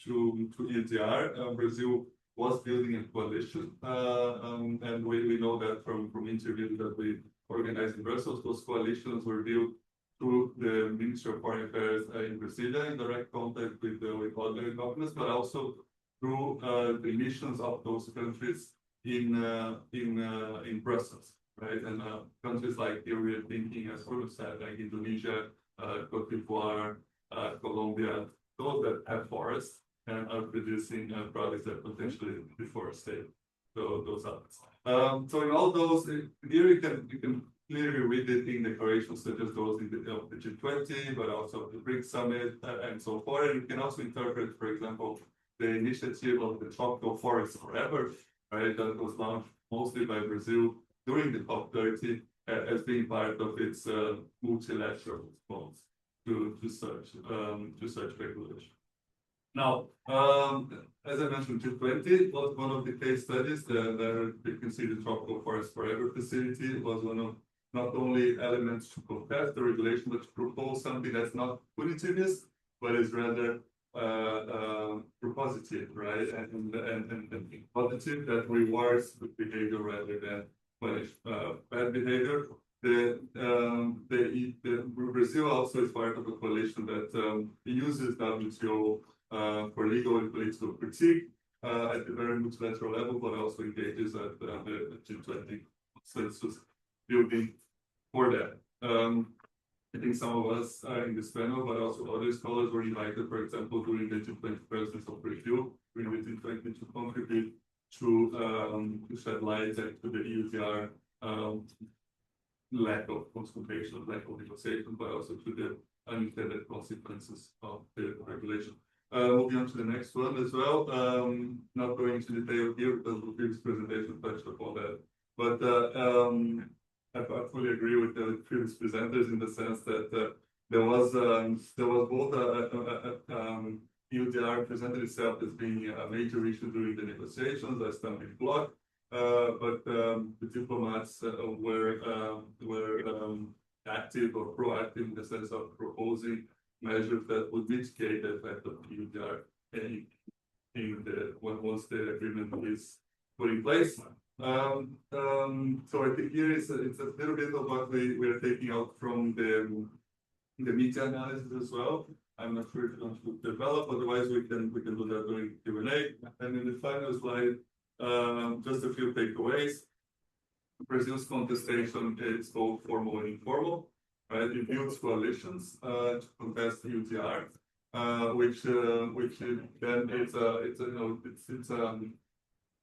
EUDR. Brazil was building a coalition, and we know that from interviews that we organized in Brussels. Those coalitions were built through the Ministry of Foreign Affairs in Brasilia, in direct contact with other governments, but also through the missions of those countries in Brussels, right? And countries like here we are thinking, as Bruno said, like Indonesia, Cote d'Ivoire, Colombia, those that have forests and are producing products that potentially deforestate those others. So in all those, here you can clearly read it in declarations such as those in the G20, but also the BRICS summit and so forth. And you can also interpret, for example, the initiative of the Tropical Forest Forever, right, that was launched mostly by Brazil during the COP30 as being part of its multilateral response to such regulation. Now, as I mentioned, G20 was one of the case studies that you can see the Tropical Forest Forever facility was one of not only elements to contest the regulation, but to propose something that's not punitivist, but is rather propositive, right? And positive that rewards good behavior rather than punish bad behavior. Brazil also is part of a coalition that uses WTO for legal and political critique at the very multilateral level, but also engages at the G20 consensus building for that. I think some of us in this panel, but also other scholars were invited, for example, during the G20 presence of Brazil, during the G20 to contribute to shed light to the EUDR lack of consultation, lack of negotiation, but also to the unintended consequences of the regulation. Moving on to the next one as well. Not going into detail here because the previous presentation touched upon that. But I fully agree with the previous presenters in the sense that there was both EUDR presented itself as being a major issue during the negotiations, a stumbling block, but the diplomats were active or proactive in the sense of proposing measures that would mitigate the effect of EUDR once the agreement is put in place. So I think here it's a little bit of what we are taking out from the media analysis as well. I'm not sure if you want to develop, otherwise we can do that during Q&A. And in the final slide, just a few takeaways. Brazil's contestation is both formal and informal, right? It builds coalitions to contest EUDR, which then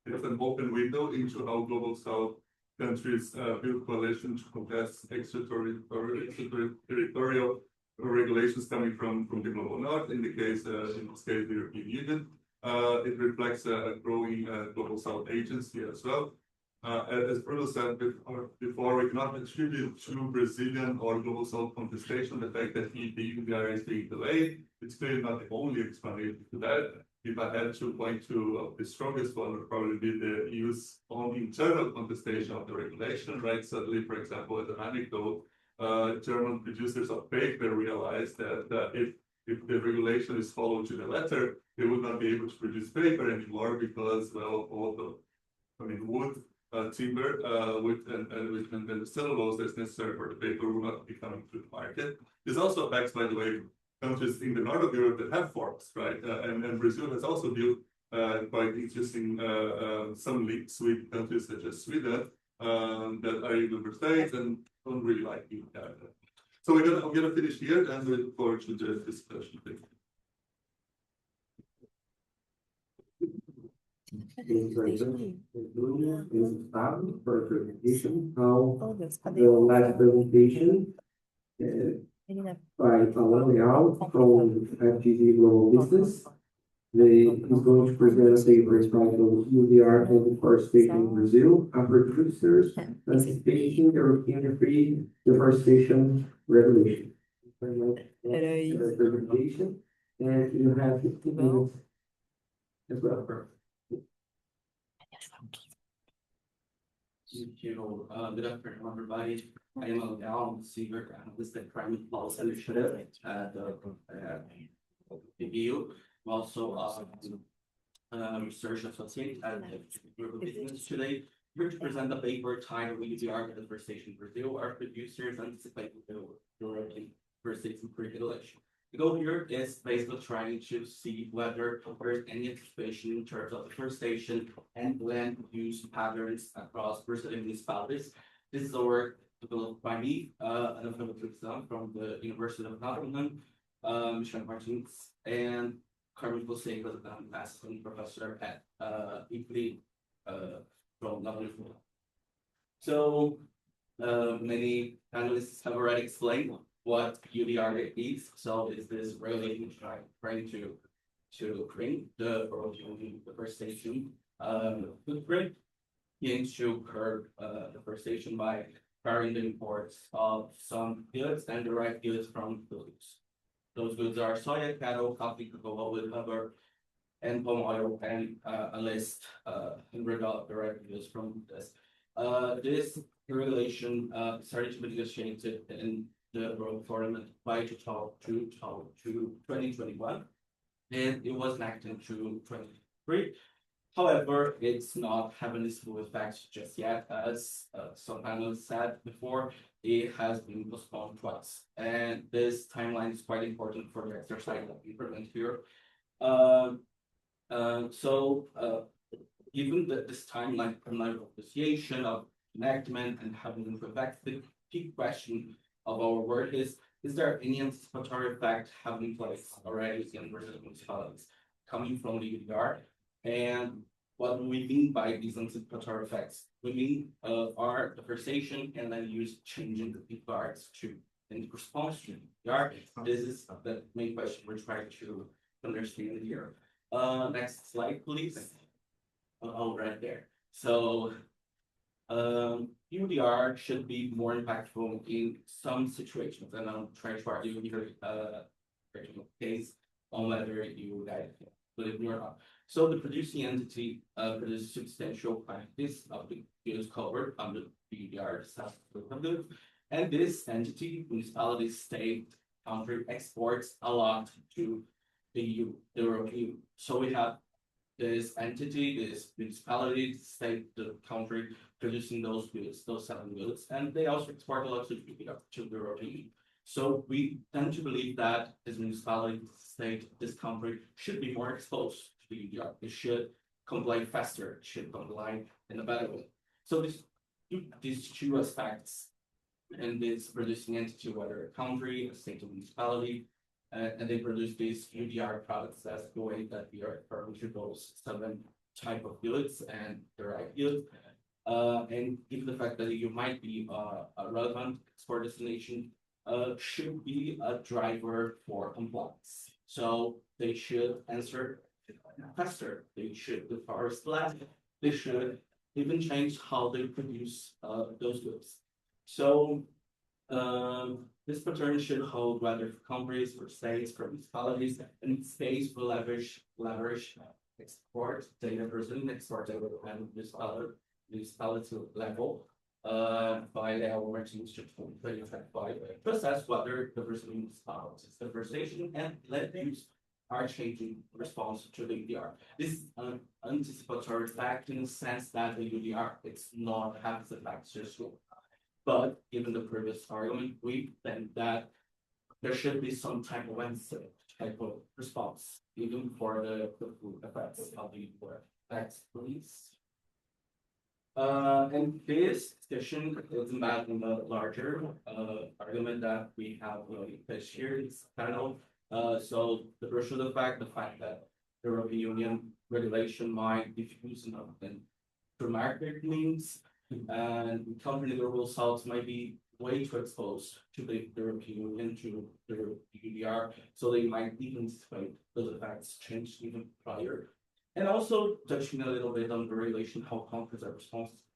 it's an open window into how global South countries build coalitions to contest extraterritorial regulations coming from the global north. In this case, the European Union. It reflects a growing global South agency as well. As Bruno said before, we cannot attribute to Brazilian or global south contestation the fact that the EUDR is being delayed. It's clearly not the only explanation to that. If I had to point to the strongest one, would probably be the use on internal contestation of the regulation, right? Suddenly, for example, as an anecdote, German producers of paper realized that if the regulation is followed to the letter, they would not be able to produce paper anymore because, well, all the, wood, timber, and the cellulose that's necessary for the paper will not be coming to the market. This also affects, by the way, countries in the north of Europe that have forests, right? And Brazil has also built quite interesting some sweet countries such as Sweden that are in member states and don't really like it. So I'm gonna finish here and we look forward to the discussion. For presentation, how Oh, Deus, cadê? the last presentation Ele não. by Alan Leal from FGD Global Business. He's going to present a paper entitled EUDR and Deforestation in Brazil, a producers anticipating the European free deforestation regulation. Peraí. Presentation, and you have 15 minutes as well. Thank you. Good afternoon, everybody. I am Al Senior Analyst at Climate Policy Initiative at the EU. I'm also research associate at the Group of Business today. Here to present the paper titled EUDR Deforestation in Brazil. Our producers anticipate the European deforestation regulation. The goal here is basically trying to see whether there's any anticipation in terms of deforestation and land use patterns across Brazilian municipalities. This is a work developed by me, and from the University of Nottingham, Jean Monnet, and Carmen Jose was an assistant professor at EULAS from Nottingham. So many panelists have already explained what EUDR is. So is this regulation trying to bring the deforestation footprint into curb deforestation by barring the imports of some goods and derived goods from goods. Those goods are soya, cattle, coffee, cocoa, wood, rubber, and palm oil, and a list in regard derived goods from this. This regulation started to be negotiated in the World Forum by 2021, and it was enacted to 2023. However, it's not having this full effect just yet, as some panelists said before. It has been postponed twice, and this timeline is quite important for the exercise that we present here. Given that this timeline of negotiation, of enactment, and having an effect, the key question of our work is there any anticipatory effect having place already in Brazilian municipalities coming from the EUDR? And what we mean by these anticipatory effects? We mean our deforestation and then use changing the regards to in response to EUDR. This is the main question we're trying to understand here. Next slide, please. Oh, right there. So EUDR should be more impactful in some situations, and I'm trying to argue here case on whether you guys believe me or not. So the producing entity produces substantial quantities of the goods covered under the EUDR, and this entity, municipality, state, country, exports a lot to the EU, the European. So we have this entity, this municipality, state, the country producing those goods, those selling goods, and they also export a lot to the European. So we tend to believe that this municipality, state, this country should be more exposed to the EUDR. It should comply faster, it should comply in a better way. So these two aspects in this producing entity, whether a country, a state, or municipality, and they produce these EUDR products. That's the way that we are referring to those 7 type of goods and derived goods. And given the fact that you might be a relevant export destination, should be a driver for compliance. So they should answer faster. They should deforest less. They should even change how they produce those goods. So this pattern should hold whether for countries, for states, for municipalities, and states will leverage export data, Brazilian export data and municipality level by the emerging to 2025 to assess whether the Brazilian municipalities, the deforestation and land use are changing in response to the EUDR. This is an anticipatory fact in the sense that the EUDR it's not having the facts just yet. But given the previous argument, we think that there should be some type of response, even for the food effects of the EUDR. Next, please. And this discussion is about in the larger argument that we have pitched here in this panel. So the virtue of the fact that the European Union regulation might diffuse enough through market means, and company global south might be way too exposed to the European Union, to the EUDR, so they might even anticipate those effects change even prior. And also touching a little bit on the regulation, how countries are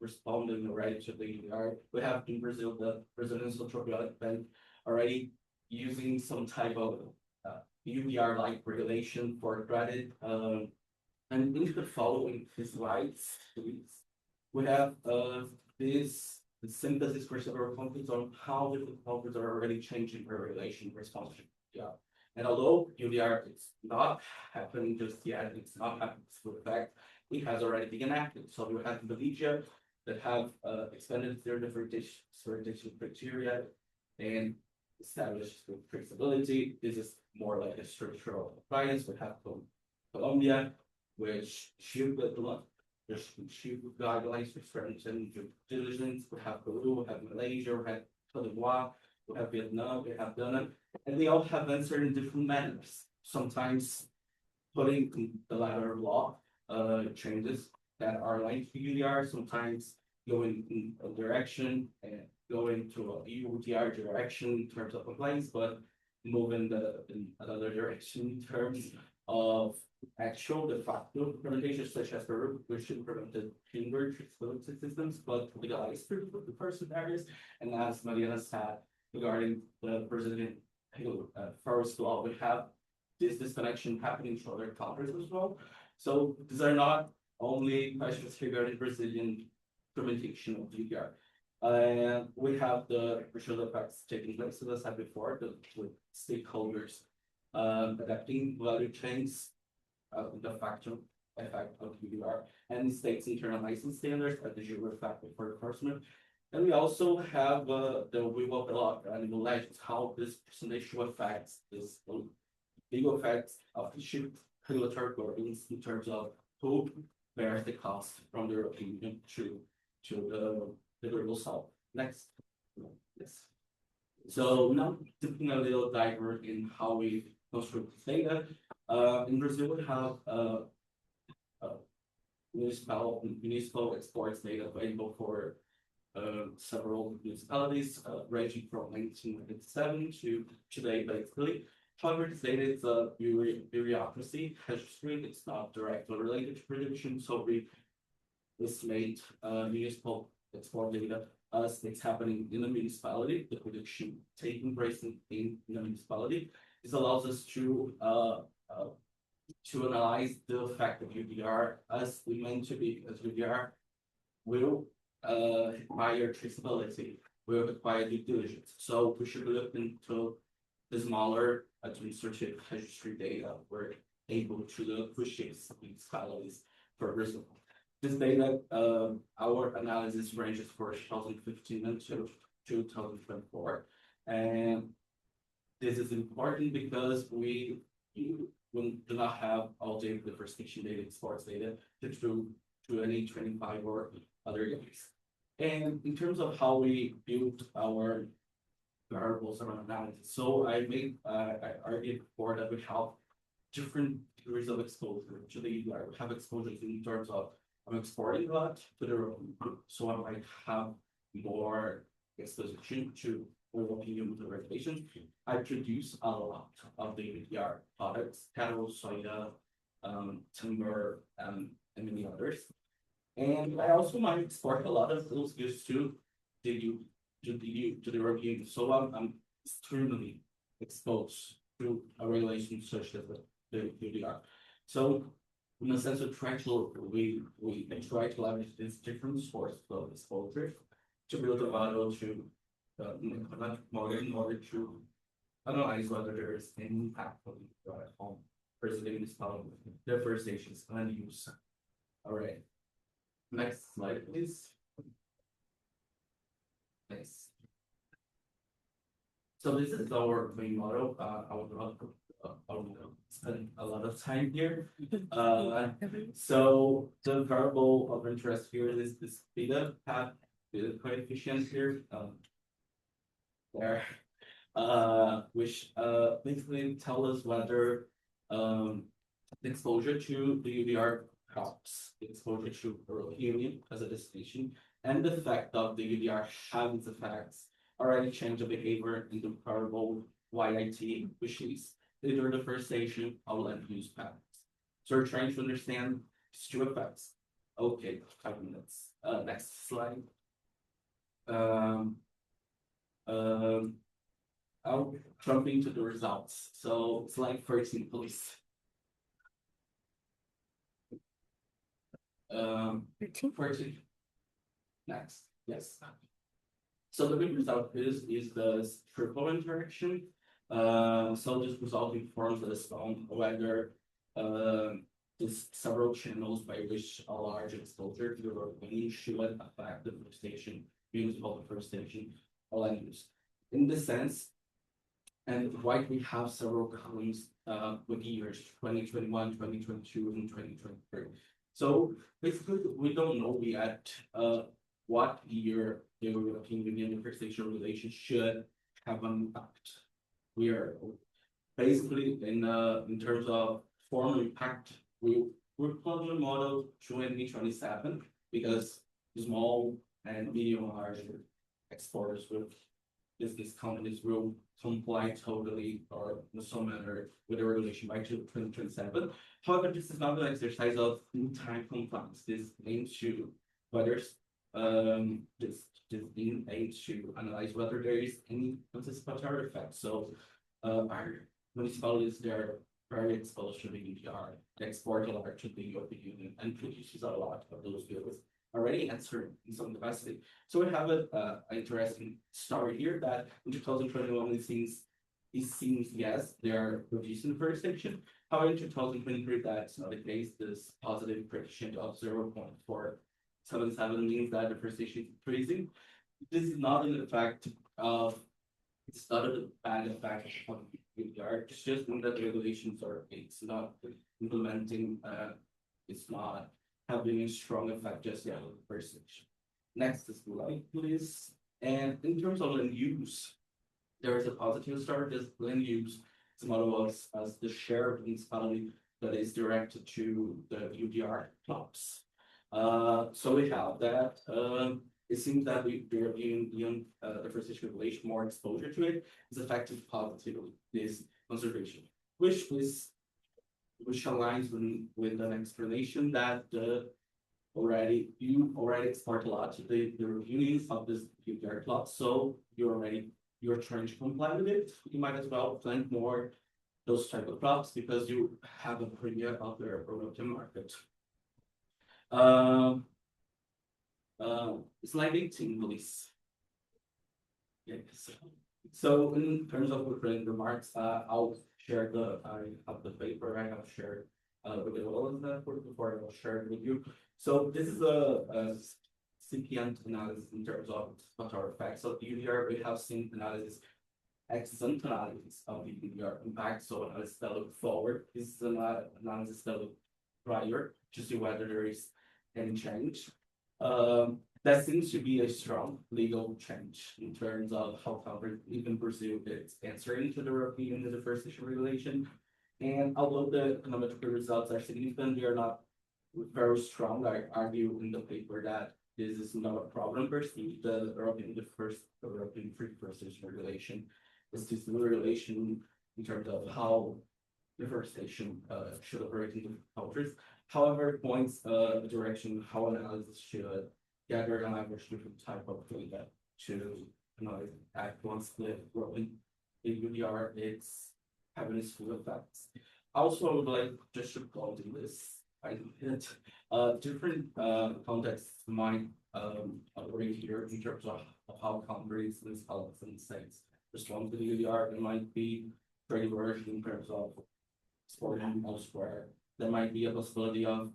responding already to the EUDR. We have in Brazil, the Brazilian Central Bank already using some type of EUDR-like regulation for credit. And in the following slides, we have this synthesis for several countries on how different countries are already changing their regulation response to EUDR. And although EUDR is not happening just yet, it's not happening full effect, it has already been enacted. So we have Indonesia that have expanded their differentiation criteria and established traceability. This is more like a structural compliance. We have Colombia, which should guidelines for strengthen due diligence. We have Peru, we have Malaysia, we have Cote d'Ivoire, we have Vietnam, we have Ghana, and they all have answered in different manners. Sometimes putting the ladder of law changes that are like EUDR, sometimes going in a direction and going to a EUDR direction in terms of compliance, but moving in another direction in terms of actual de facto implementation, such as Peru, which implemented timber traceability systems, but legalized for the first areas. And as Mariana said, regarding the Brazilian forest law, we have this disconnection happening to other countries as well. So these are not only questions regarding Brazilian implementation of EUDR. We have the virtual effects taking place, as I said before, with stakeholders adapting value chains, the factor effect of EUDR, and states' internal license standards at the zero effect for enforcement. And we also have we work a lot on EULAS, how this percentage affects this legal effects of the regulatory burdens in terms of who bears the cost from the European Union to the global south. Next. Yes. So now dipping a little diver in how we construct this data. In Brazil, we have municipal exports data available for several municipalities, ranging from 1997 to today, basically. However, this data is a bureaucracy registry. It's not directly related to production, so we estimate municipal export data as it's happening in the municipality, the production taking place in the municipality. This allows us to analyze the effect of EUDR as we meant to be, because EUDR will require traceability, will require due diligence. So we should look into the smaller administrative registry data. We're able to look for shapes of municipalities for Brazil. This data, our analysis ranges for 2015 until 2024. And this is important because we do not have all the deforestation data, sports data through 2025 or other years. And in terms of how we built our variables around analysis, so I argued before that we have different degrees of exposure to the EUDR. We have exposures in terms of I'm exporting a lot to the European group, so I might have more exposure to European Union regulations. I produce a lot of the EUDR products, cattle, soya, timber, and many others. And I also might export a lot of those skills to the European Union. So I'm extremely exposed to a regulation such as the EUDR. So in a sense of we try to leverage these different sources of exposure to build a model to model in order to analyze whether there is any impact on preserving this problem, deforestation and use. All right. Next slide, please. Thanks. So this is our main model. I would not spend a lot of time here. So the variable of interest here is this beta path, the coefficient here. There, which basically tell us whether the exposure to the UDR helps the exposure to rural union as a destination, and the fact of the UDR having its effects already change the behavior in the variable YIT, which is either the deforestation or land use patterns. So we're trying to understand these two effects. Okay, 5 minutes. Next slide. I'll jump into the results. So slide 13, please. 14. Next, yes. So the big result is the triple interaction. So this result informs us on whether there's several channels by which a large exposure to the urban should affect the deforestation, municipal deforestation, or land use. In this sense, and why we have several columns with years 2021, 2022, and 2023. So basically, we don't know yet what year the European Union deforestation regulation should have an impact. We are basically in terms of formal impact, we're calling the model 2027 because small and medium large exporters with business companies will comply totally or in some manner with the regulation by 2027. However, this is not an exercise of time compliance. This aims to whether this aims to analyze whether there is any anticipatory effect. So our municipalities, they're very exposed to the EUDR, they export a lot to the European Union and produces a lot of those goods already answered in some capacity. So we have an interesting story here that in 2021 it seems yes, they are reducing deforestation. However, in 2023 that's not the case. This positive coefficient of 0.477 means that deforestation is increasing. This is not an effect of it's not a bad effect of EUDR. It's just when the regulations are it's not implementing it's not having a strong effect just yet on the first section. Next slide, please. And in terms of land use, there is a positive start. This land use is modeled as the share of municipality that is directed to the EUDR plots. So we have that. It seems that the European Union deforestation regulation, more exposure to it, is affected positively this conservation, which aligns with an explanation that you already export a lot to the European Union of this EUDR plot, so you're trying to comply with it. You might as well plant more those type of crops because you have a premium of the European market. Slide 18, please. Yes. So in terms of opening remarks, I'll share I have the paper I have shared with the EULAS network before I will share it with you. So this is a CPN analysis in terms of our effects of the EUDR. We have seen analysis, excellent analysis of the EUDR impact. So analysis that look forward. This is an analysis that look prior to see whether there is any change. That seems to be a strong legal change in terms of how even Brazil is answering to the European deforestation regulation. And although the econometric results are significant, they are not very strong. I argue in the paper that this is not a problem per se. The European deforestation regulation is just a regulation in terms of how deforestation should operate in the countries. however, points a direction how analysis should gather and average different type of data to analyze at one split growing. In UDR, it's having its full effects. Also, I would like just to go to this. I hit different contexts might operate here in terms of how countries, municipalities, and states respond to the UDR. There might be trade version in terms of exporting elsewhere. There might be a possibility of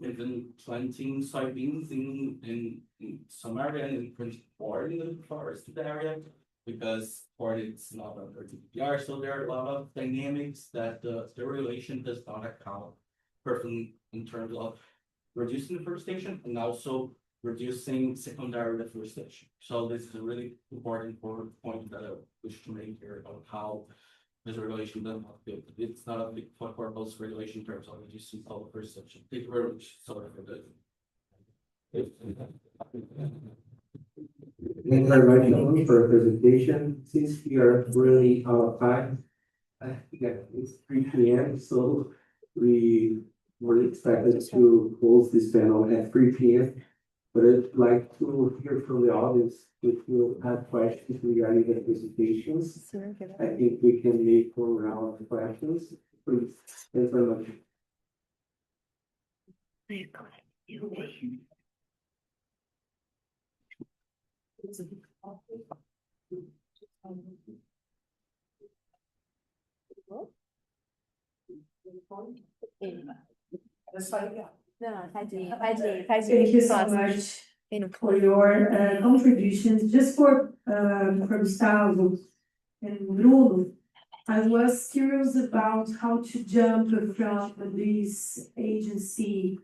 even planting soybeans in some area and putting corn in the forest area, because corn is not under GDPR. So there are a lot of dynamics that the regulation does not account perfectly in terms of reducing deforestation and also reducing secondary deforestation. So this is a really important point that I wish to make here about how this regulation does not good. It's not a big for purpose regulation in terms of reducing all deforestation. Thank you very much. Sorry for that. Thank you very much, Jean, for the presentation. Since we are really out of time, yeah, it's 3 p.m. So we were expected to close this panel at 3 p.m. But I'd like to hear from the audience if you have questions regarding the presentations. I think we can make one round of questions. Please, thanks very much. Thank you so much for your contributions. Just for Gustavo and Bruno, I was curious about how to jump from this agency,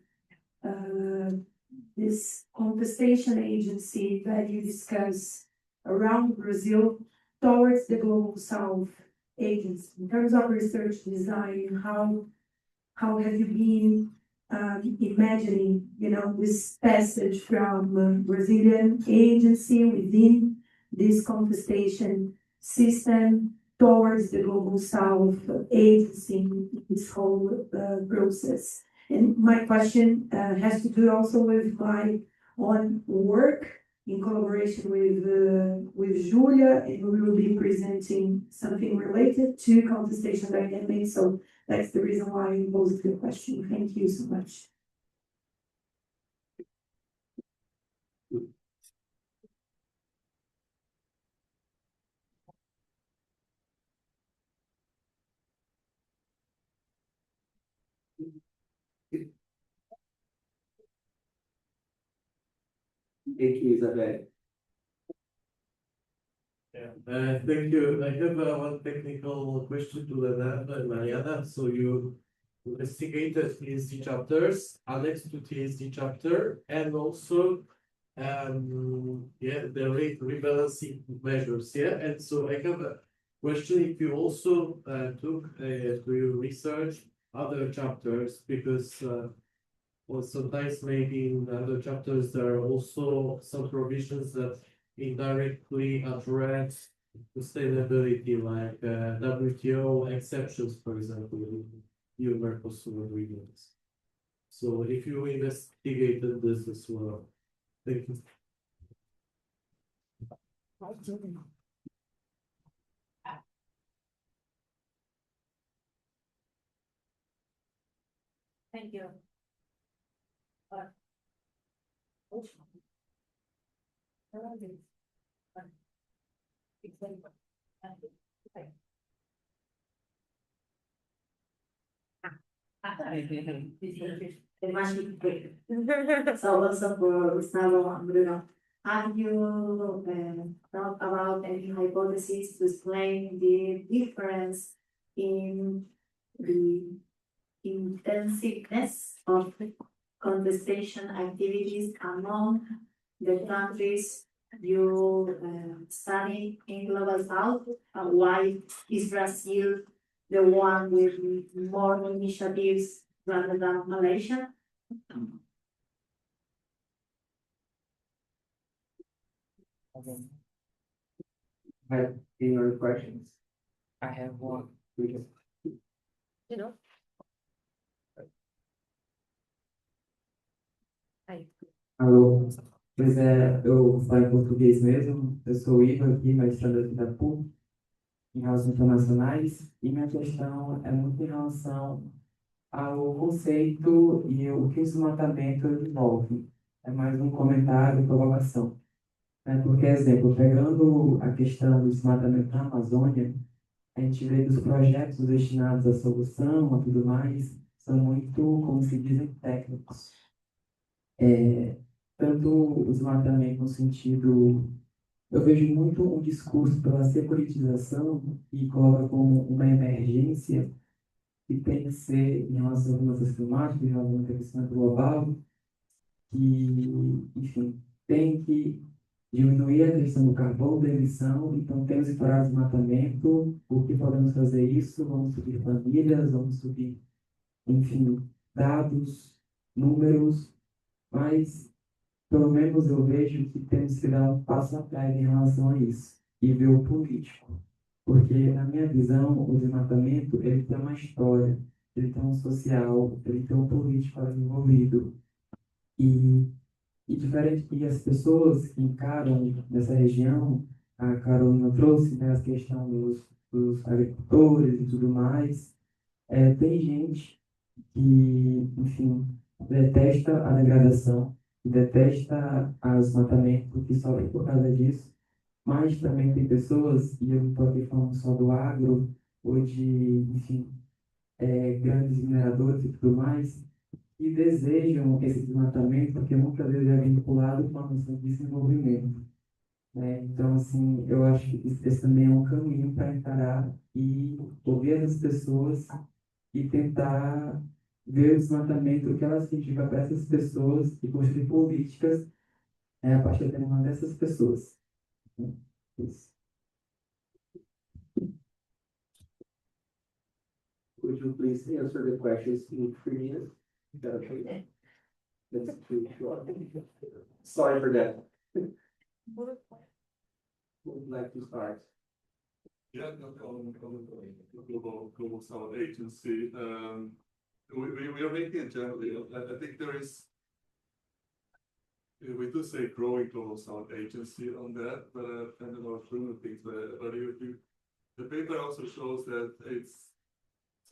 this contestation agency that you discuss around Brazil towards the Global South agency. In terms of research design, how have you been imagining, this passage from Brazilian agency within this contestation system towards the Global South agency, this whole process? And my question has to do also with my own work in collaboration with Julia, and we will be presenting something related to contestation dynamics. So that's the reason why I posed the question. Thank you so much. Thank you, Isabel. Thank you. I have one technical question to Mariana. So you investigated TSD chapters, annexed to TSD chapter, and also the rebalancing measures. Yeah, and so I have a question if you also took to your research other chapters, because well, sometimes maybe in other chapters there are also some provisions that indirectly address sustainability, like WTO exceptions, for example, in EU Mercosur agreements. So if you investigated this as well, thank you. Thank you. So also for Gustavo and Bruno, have you thought about any hypotheses to explain the difference in the intensiveness of contestation activities among the countries you study in Global South? Why is Brazil the one with more initiatives rather than Malaysia? Have any other questions? I have one. Please. Alô, pois é, eu falo em português mesmo, eu sou o Ivo aqui, mestrando aqui da PUC, em Relações Internacionais, e minha questão é muito em relação ao conceito e o que o desmatamento envolve. É mais um comentário e provocação. Porque, exemplo, pegando a questão do desmatamento na Amazônia, a gente vê que os projetos destinados à solução, a tudo mais, são muito, como se dizem, técnicos. Tanto o desmatamento no sentido. Eu vejo muito um discurso pela securitização e coloca como uma emergência que tem que ser em relação às mudanças climáticas, em relação ao aquecimento global, que, enfim, tem que diminuir a questão do carbono da emissão, então temos que parar o desmatamento, o que podemos fazer isso? Vamos subir famílias, vamos subir, enfim, dados, números, mas pelo menos eu vejo que temos que dar um passo atrás em relação a isso e ver o político. Porque, na minha visão, o desmatamento, ele tem uma história, ele tem um social, ele tem um político ali envolvido. E, e diferente que as pessoas que encaram nessa região, a Carolina trouxe, né, a questão dos agricultores e tudo mais, tem gente que, enfim, detesta a degradação, que detesta o desmatamento, que sofre por causa disso, mas também tem pessoas, e eu não estou aqui falando só do agro, ou de, enfim, grandes mineradores e tudo mais, que desejam esse desmatamento, porque muitas vezes é vinculado com a noção de desenvolvimento. Né? Então, assim, eu acho que esse também é um caminho para encarar e ouvir essas pessoas e tentar ver o desmatamento, o que ela significa para essas pessoas e construir políticas a partir da demanda dessas pessoas. Né? Isso. Would you please answer the questions in 3 minutes? Is that okay? That's too short. Sorry for that. Who would like to start? Yeah, on global South Agency, we are making a generally, I think there is, we do say growing global South Agency on that, but I don't know things, but the paper also shows that it's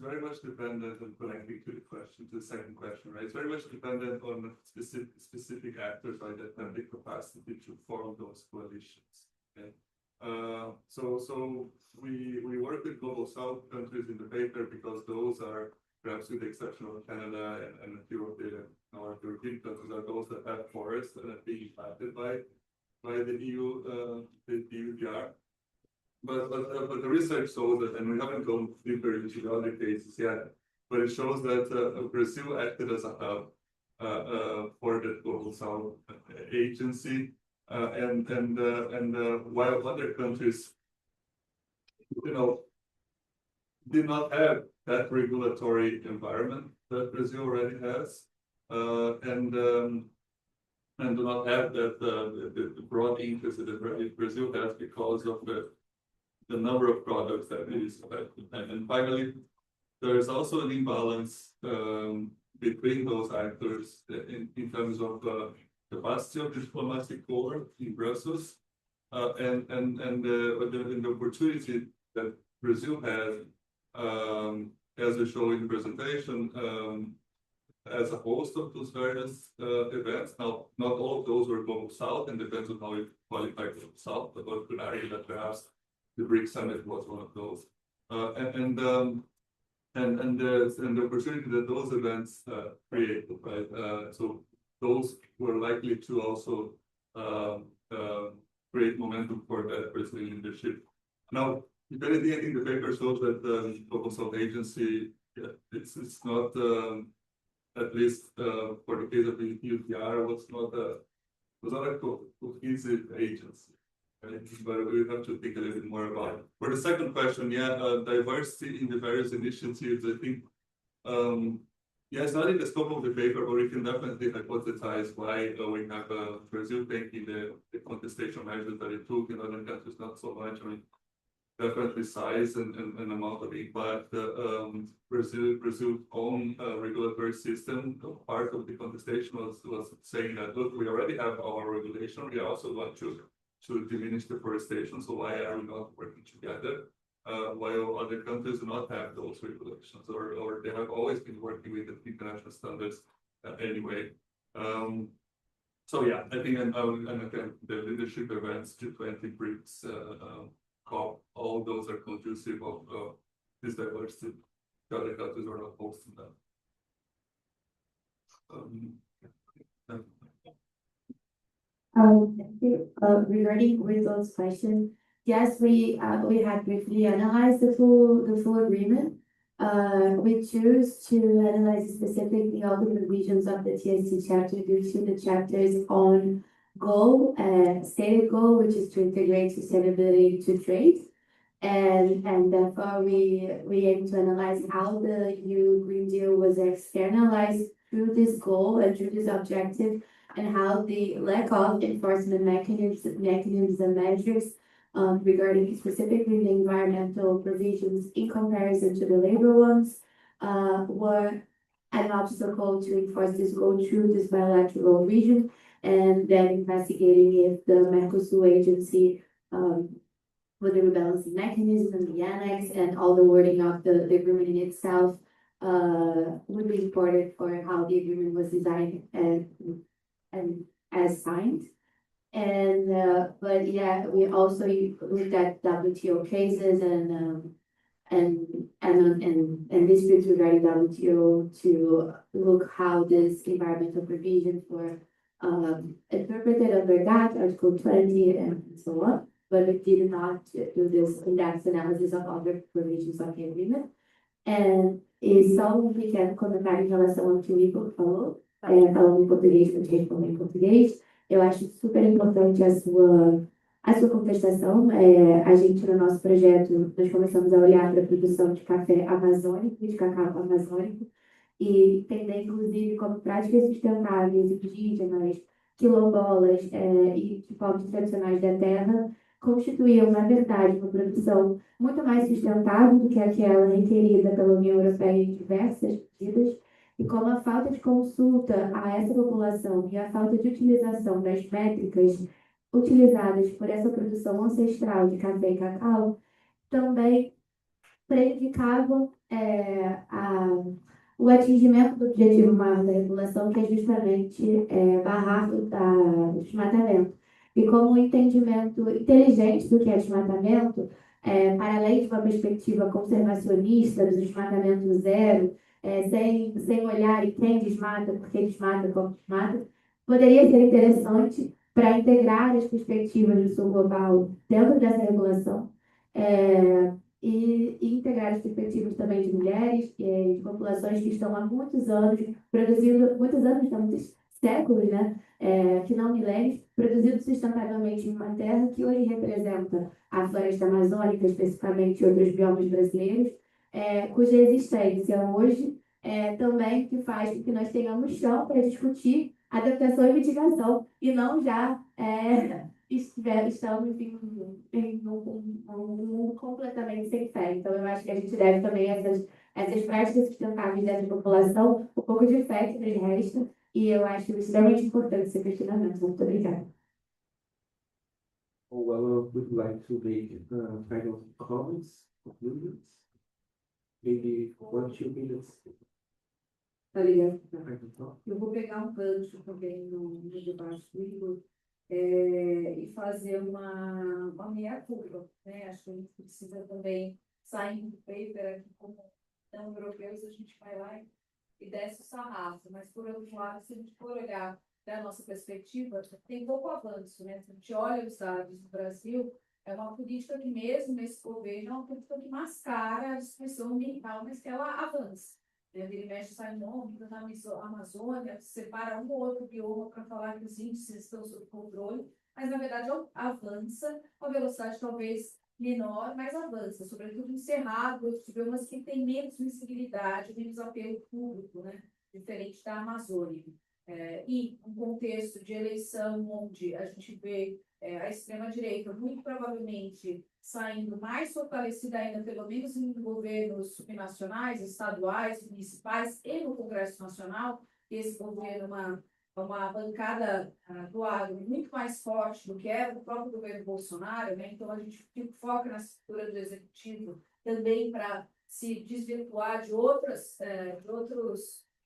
very much dependent on connecting to the question, to the second question, right? It's very much dependent on specific actors, right, that have the capacity to form those coalitions. Okay? So we work with global South countries in the paper because those are, perhaps with the exception of Canada and a few of the North European countries, are those that have forests and are being impacted by the EUDR. But the research shows that, and we haven't gone deeper into the other cases yet, but it shows that Brazil acted as a hub for the global South agency, and while other countries, did not have that regulatory environment that Brazil already has, and do not have that the broad interest that Brazil has because of the number of products that it is affected. And finally, there is also an imbalance between those actors in terms of capacity of diplomatic corps in Brussels, and the opportunity that Brazil had, as we show in the presentation, as a host of those various events. Now, not all of those were global South, and depends on how you qualify global South, but one could argue that perhaps the BRIC Summit was one of those. And the opportunity that those events created, right? So those were likely to also create momentum for that Brazilian leadership. Now, if anything, I think the paper shows that the global South agency, it's not, at least for the case of the EUDR, was not a cohesive agency. Right? But we have to think a little bit more about it. For the second question, diversity in the various initiatives, I think, it's not in the scope of the paper, but we can definitely hypothesize why we have Brazil taking the contestation measures that it took in other countries, not so much. I mean, definitely size and amount of impact. Brazil's own regulatory system, part of the contestation was saying that, look, we already have our regulation. We also want to diminish deforestation. So why are we not working together? While other countries do not have those regulations, or they have always been working with the international standards anyway. So yeah, I think and again, the leadership events, G20, BRICS, COP, all those are conducive of this diversity. The other countries are not hosting them. Thank you. Regarding Rizzo's question, yes, we had briefly analyzed the full agreement. We choose to analyze specifically all the provisions of the TSC chapter due to the chapter's own goal, stated goal, which is to integrate sustainability to trade. And therefore we aim to analyze how the EU Green Deal was externalized through this goal and through this objective, and how the lack of enforcement mechanisms and measures regarding specifically the environmental provisions in comparison to the labor ones were an obstacle to enforce this goal through this bilateral region, and then investigating if the Mercosur agency with the rebalancing mechanism and the annex and all the wording of the agreement in itself would be important for how the agreement was designed and as signed. And but yeah, we also looked at WTO cases and disputes regarding WTO to look how this environmental provisions were interpreted under that Article 20 and so on. But we did not do this in-depth analysis of other provisions of the agreement. E só um pequeno comentário em relação ao que o Igor falou, falando em português, porque ele falou em português. Eu acho super importante a sua contestação. A gente, no nosso projeto, nós começamos a olhar para a produção de café amazônico, de cacau amazônico, e entender, inclusive, como práticas sustentáveis indígenas, quilombolas e de povos tradicionais da terra constituíam, na verdade, uma produção muito mais sustentável do que aquela requerida pela União Europeia em diversas medidas, e como a falta de consulta a essa população e a falta de utilização das métricas utilizadas por essa produção ancestral de café e cacau também prejudicavam o atingimento do objetivo maior da regulação, que é justamente barrar o desmatamento. E como um entendimento inteligente do que é desmatamento, para além de uma perspectiva conservacionista do desmatamento zero, sem olhar em quem desmata, por que desmata, como desmata, poderia ser interessante para integrar as perspectivas do sul global dentro dessa regulação e integrar as perspectivas também de mulheres e de populações que estão há muitos anos produzindo, muitos séculos, né? Que não milênios, produzindo sustentavelmente em uma terra que hoje representa a floresta amazônica, especificamente outros biomas brasileiros, cuja existência hoje também que faz com que nós tenhamos chão para discutir adaptação e mitigação, e não já estamos em um mundo completamente sem fé. Então, eu acho que a gente deve também essas práticas sustentáveis dessa população um pouco de fé que nos resta, e eu acho extremamente importante esse questionamento. Muito obrigada. Well, would like to make final comments, conclusions? Maybe 1 or 2 minutes. Obrigada. Eu vou pegar um gancho também no debate do Igor e fazer uma meia-culpa, né? Acho que a gente precisa também sair do paper aqui como não europeus, a gente vai lá e desce o sarrafo, mas por outro lado, se a gente for olhar da nossa perspectiva, tem pouco avanço, né? Se a gente olha os dados do Brasil, é uma política que mesmo nesse governo é uma política que mascara a destruição ambiental, mas que ela avança. Ele mexe, sai nome na Amazônia, separa um ou outro bioma para falar que os índices estão sob controle, mas na verdade avança com a velocidade talvez menor, mas avança, sobretudo em Cerrado, outros biomas que têm menos visibilidade, menos apelo público, né? Diferente da Amazônia. e um contexto de eleição onde a gente vê a extrema-direita muito provavelmente saindo mais fortalecida ainda, pelo menos em governos subnacionais, estaduais, municipais e no Congresso Nacional, esse governo uma bancada do agro muito mais forte do que era o próprio governo Bolsonaro, né? Então a gente foca na estrutura do executivo também para se desvirtuar de outros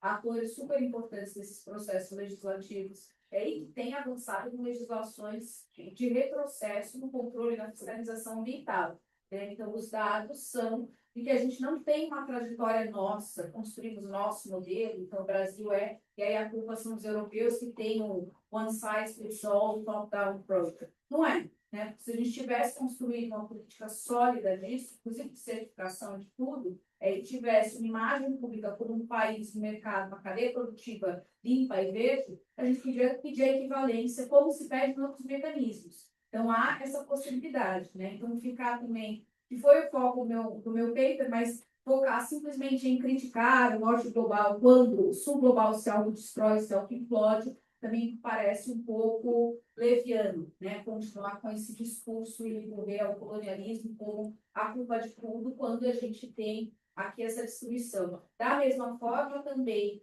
atores super importantes desses processos legislativos e que tem avançado em legislações de retrocesso no controle da fiscalização ambiental. Né? Então, os dados são de que a gente não tem uma trajetória nossa, construímos nosso modelo, então o Brasil e aí a culpa são os europeus que têm o one size fits all, top-down approach. Não é. Né? Se a gente tivesse construído uma política sólida nisso, inclusive de certificação de tudo, e tivesse uma imagem pública como um país, um mercado, uma cadeia produtiva limpa e verde, a gente podia pedir a equivalência como se pede em outros mecanismos. Então, há essa possibilidade. Né? Então, ficar também, que foi o foco do meu paper, mas focar simplesmente em criticar o norte global quando o sul global se autodestrói, se auto-implode, também parece um pouco leviano, né? Continuar com esse discurso e recorrer ao colonialismo como a culpa de tudo, quando a gente tem aqui essa destruição. Da mesma forma, também,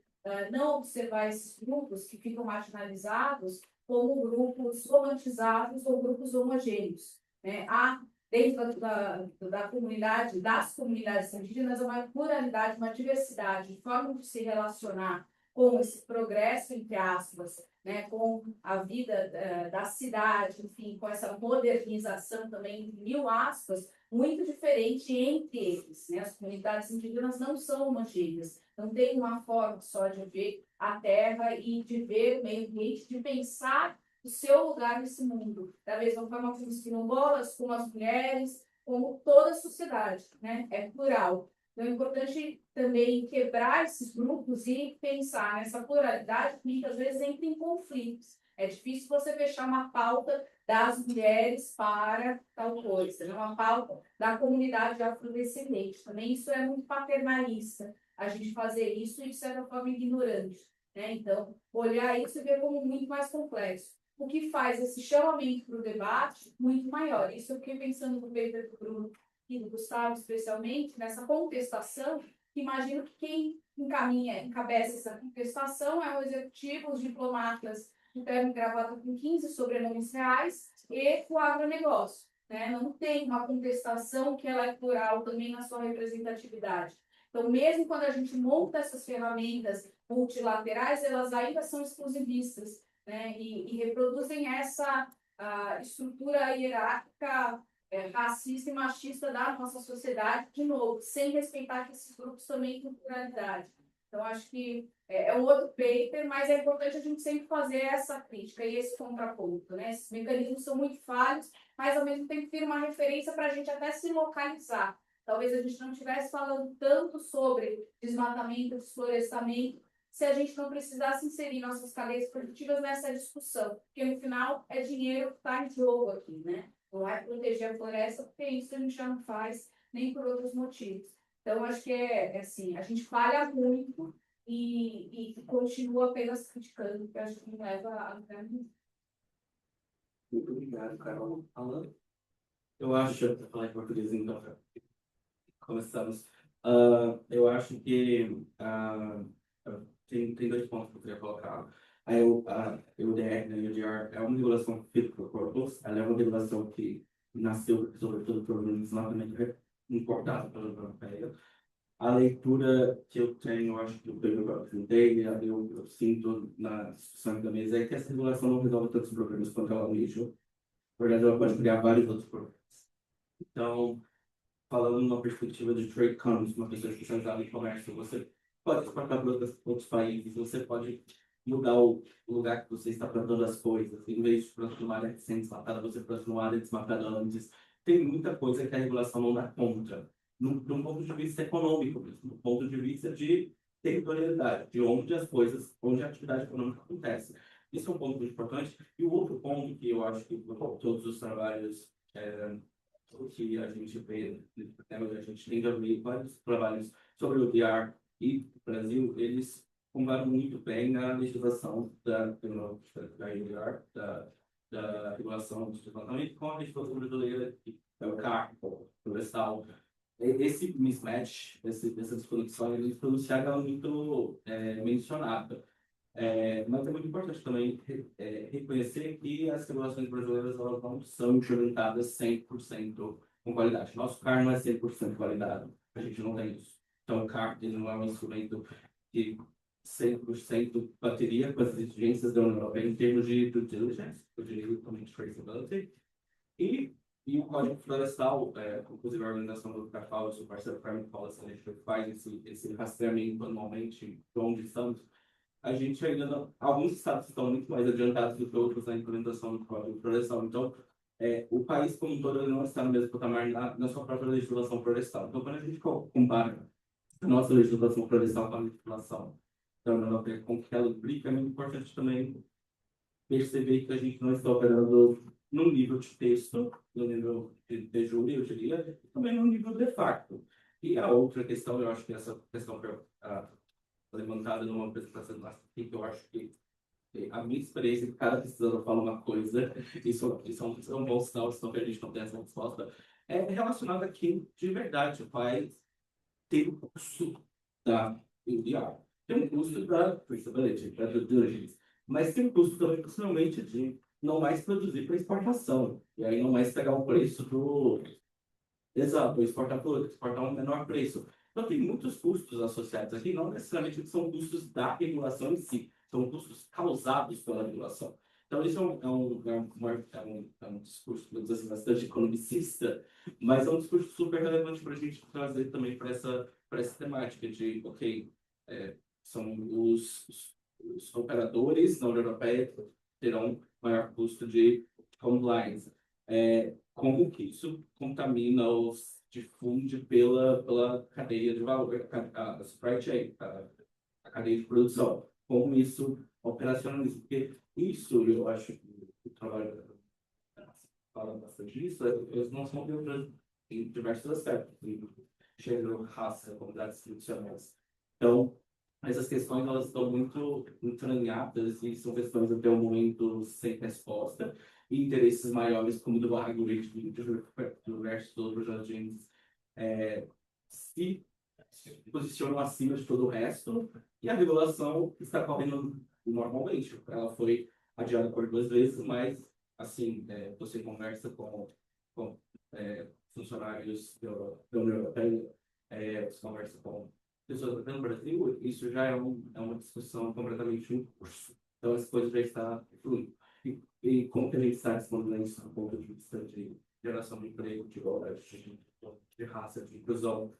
não observar esses grupos que ficam marginalizados como grupos romantizados ou grupos homogêneos. Né? Há, dentro da comunidade, das comunidades indígenas, uma pluralidade, uma diversidade de forma de se relacionar com esse progresso, entre aspas, né, com a vida da cidade, enfim, com essa modernização também, entre mil aspas, muito diferente entre eles. Né? As comunidades indígenas não são homogêneas, não tem uma forma só de ver a terra e de ver o meio ambiente, de pensar o seu lugar nesse mundo, da mesma forma como os quilombolas, como as mulheres, como toda a sociedade, né? É plural. Então, é importante também quebrar esses grupos e pensar nessa pluralidade que muitas vezes entra em conflitos. É difícil você fechar uma pauta das mulheres para tal coisa, né? Uma pauta da comunidade afrodescendente. Também isso é muito paternalista, a gente fazer isso e, de certa forma, ignorante. Né? Então, olhar isso e ver como muito mais complexo. O que faz esse chamamento para o debate muito maior. Isso eu fiquei pensando no paper do Bruno e do Gustavo, especialmente, nessa contestação. Imagino que quem encabeça essa contestação é o executivo, os diplomatas do terno e gravata com 15 sobrenomes reais e o agronegócio. Né? Não tem uma contestação que ela é plural também na sua representatividade. Então, mesmo quando a gente monta essas ferramentas multilaterais, elas ainda são exclusivistas, né? E reproduzem essa estrutura hierárquica racista e machista da nossa sociedade, de novo, sem respeitar que esses grupos também têm pluralidade. Então, acho que é um outro paper, mas é importante a gente sempre fazer essa crítica e esse contraponto. Né? Esses mecanismos são muito falhos, mas, ao mesmo tempo, vira uma referência para a gente até se localizar. Talvez a gente não estivesse falando tanto sobre desmatamento, desflorestamento, se a gente não precisasse inserir nossas cadeias produtivas nessa discussão, porque no final é dinheiro que está em jogo aqui, né? Não é proteger a floresta, porque isso a gente já não faz, nem por outros motivos. Então, acho que é assim, a gente falha muito e continua apenas criticando, que acho que não leva a lugar nenhum. Muito obrigado, Carol. Alan? Eu acho, eu vou falar em português então, começamos. Eu acho que tem dois pontos que eu queria colocar. A EUDR, né, EUDR é uma regulação fit for purpose, ela é uma regulação que nasceu, sobretudo, por um desmatamento importado pela União Europeia. A leitura que eu tenho, eu acho que eu apresentei, eu sinto na discussão da mesa, é que essa regulação não resolve tantos problemas quanto ela mesma. Na verdade, ela pode criar vários outros problemas. Então, falando numa perspectiva de trade commerce, uma pessoa especializada em comércio, você pode exportar para outros países, você pode mudar o lugar que você está plantando as coisas. Em vez de plantar numa área sem desmatada, você planta numa área desmatada antes. Tem muita coisa que a regulação não dá conta. De um ponto de vista econômico, do ponto de vista de territorialidade, de onde as coisas, onde a atividade econômica acontece. Isso é um ponto muito importante. E o outro ponto que eu acho que todos os trabalhos o que a gente vê, a gente tem já visto vários trabalhos sobre o EUDR e o Brasil, eles combate muito bem a legislação da EUDR, da regulação do desmatamento com a legislação brasileira, que é o CARPO, florestal. Esse mismatch, essa desconexão, ele é muito mencionada. Mas é muito importante também reconhecer que as regulações brasileiras elas não são implementadas 100% com qualidade. Nosso CAR não é 100% qualidade, a gente não tem isso. Então, o CAR ele não é um instrumento que 100% bateria com as exigências da União Europeia em termos de due diligence, eu diria também de traceability, e o Código Florestal, inclusive a organização do CAFAO, o parceiro Climate Policy, a gente faz esse rastreamento anualmente, onde estamos. A gente ainda não, alguns estados estão muito mais adiantados do que outros na implementação do Código Florestal. Então, o país como um todo ele não está no mesmo patamar na sua própria legislação florestal. Então, quando a gente compara a nossa legislação florestal com a legislação da União Europeia, com o que ela implica, é muito importante também perceber que a gente não está operando no nível de texto, no nível de júri, eu diria, e também no nível de facto. E a outra questão, eu acho que essa questão que levantada numa apresentação que eu acho que a minha experiência que cada pesquisador fala uma coisa, isso é um bom sinal, senão que a gente não tem essa resposta, é relacionado aqui de verdade, vai ter o custo da EUDR, tem um custo da traceability, da due diligence, mas tem um custo também, possivelmente, de não mais produzir para exportação, e aí não mais pegar o preço do... Exato, exportar um menor preço. Então, tem muitos custos associados aqui, não necessariamente são custos da regulação em si, são custos causados pela regulação. Então, isso é um discurso, vou dizer assim, bastante economicista, mas é um discurso super relevante para a gente trazer também para essa temática de, ok, são os operadores na União Europeia terão maior custo de compliance. Como que isso contamina ou se difunde pela cadeia de valor, a supply chain, a cadeia de produção. Como isso operacionaliza. Porque isso, eu acho que o trabalho fala bastante disso, eles não são neutros em diversos aspectos, gênero, raça, comunidades institucionais. Então, essas questões elas estão muito entranhadas e são questões até o momento sem resposta. E interesses maiores, como do barraco de diversos outros jardins, se posicionam acima de todo o resto, e a regulação está correndo normalmente. Ela foi adiada por 2 vezes, mas, assim, você conversa com funcionários da União Europeia, você conversa com pessoas no Brasil, isso já é uma discussão completamente em curso. Então, essa coisa já está fluindo. E como que a gente está respondendo isso do ponto de vista de geração de emprego, de raça, de inclusão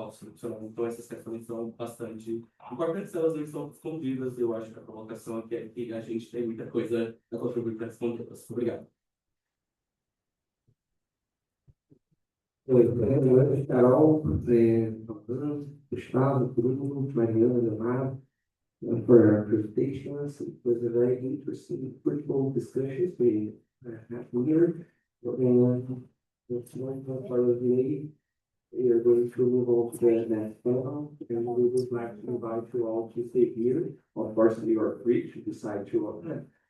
institucional. Então, essas questões são bastante importantes, elas não estão escondidas. Eu acho que a provocação aqui é que a gente tem muita coisa a contribuir para respondê-las. Obrigado. Oi, Carol, Gustavo, Bruno, Mariana, Leonardo, for our presentations. It was a very interesting, fruitful discussions we had here. And it's one part of the day. We are going to move on to the next panel, and we would like to invite you all to stay here. Of course, you are free to decide to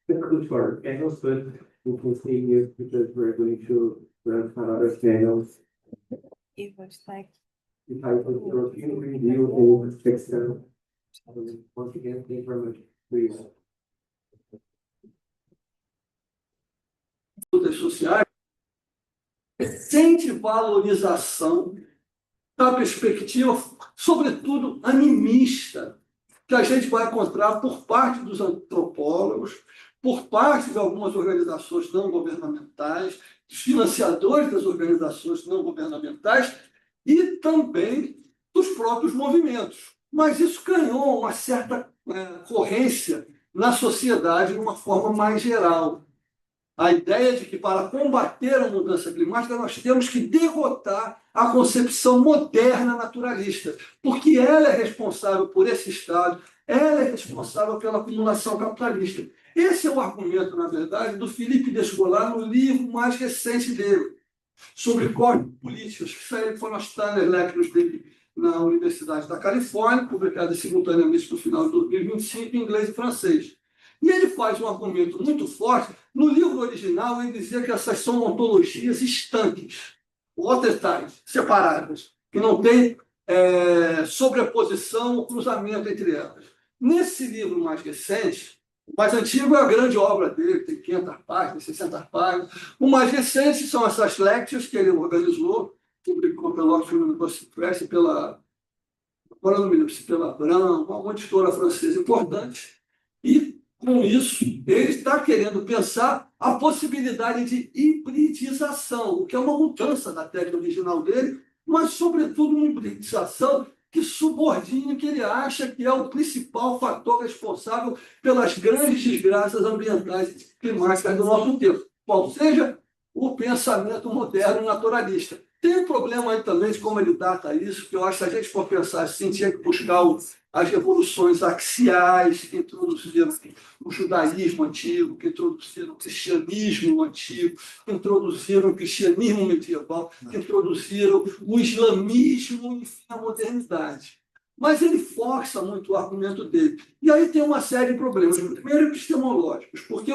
go to our panels, but you can stay here because we're going to run another panels. E vou destaque. The type of European review and external. Once again, thank you very much. Please. Sociais, recente valorização da perspectiva, sobretudo animista, que a gente vai encontrar por parte dos antropólogos, por parte de algumas organizações não governamentais, dos financiadores das organizações não governamentais e também dos próprios movimentos. Mas isso ganhou uma certa corrência na sociedade de uma forma mais geral. A ideia de que para combater a mudança climática nós temos que derrotar a concepção moderna naturalista, porque ela é responsável por esse estado, ela é responsável pela acumulação capitalista. Esse é o argumento, na verdade, do Philippe Descola no livro mais recente dele, sobre códigos políticos, que foram as Tanner Lectures dele na Universidade da Califórnia, publicada simultaneamente no final de 2025, em inglês e francês. E ele faz um argumento muito forte. No livro original, ele dizia que essas são ontologias estanques, watertight, separadas, que não tem sobreposição ou cruzamento entre elas. Nesse livro mais recente, o mais antigo é a grande obra dele, tem 500 páginas, 60 páginas. O mais recente são essas lectures que ele organizou, publicou pela Oxford University Press e pela Brown, uma editora francesa importante. E, com isso, ele está querendo pensar a possibilidade de hibridização, o que é uma mudança da técnica original dele, mas, sobretudo, uma hibridização que subordine o que ele acha que é o principal fator responsável pelas grandes desgraças ambientais e climáticas do nosso tempo, qual seja o pensamento moderno naturalista. Tem um problema aí também de como ele data isso, que eu acho que se a gente for pensar assim, tinha que buscar as revoluções axiais que introduziram o judaísmo antigo, que introduziram o cristianismo antigo, que introduziram o cristianismo medieval, que introduziram o islamismo, enfim, a modernidade. Mas ele força muito o argumento dele. E aí tem uma série de problemas. Primeiro, epistemológicos, porque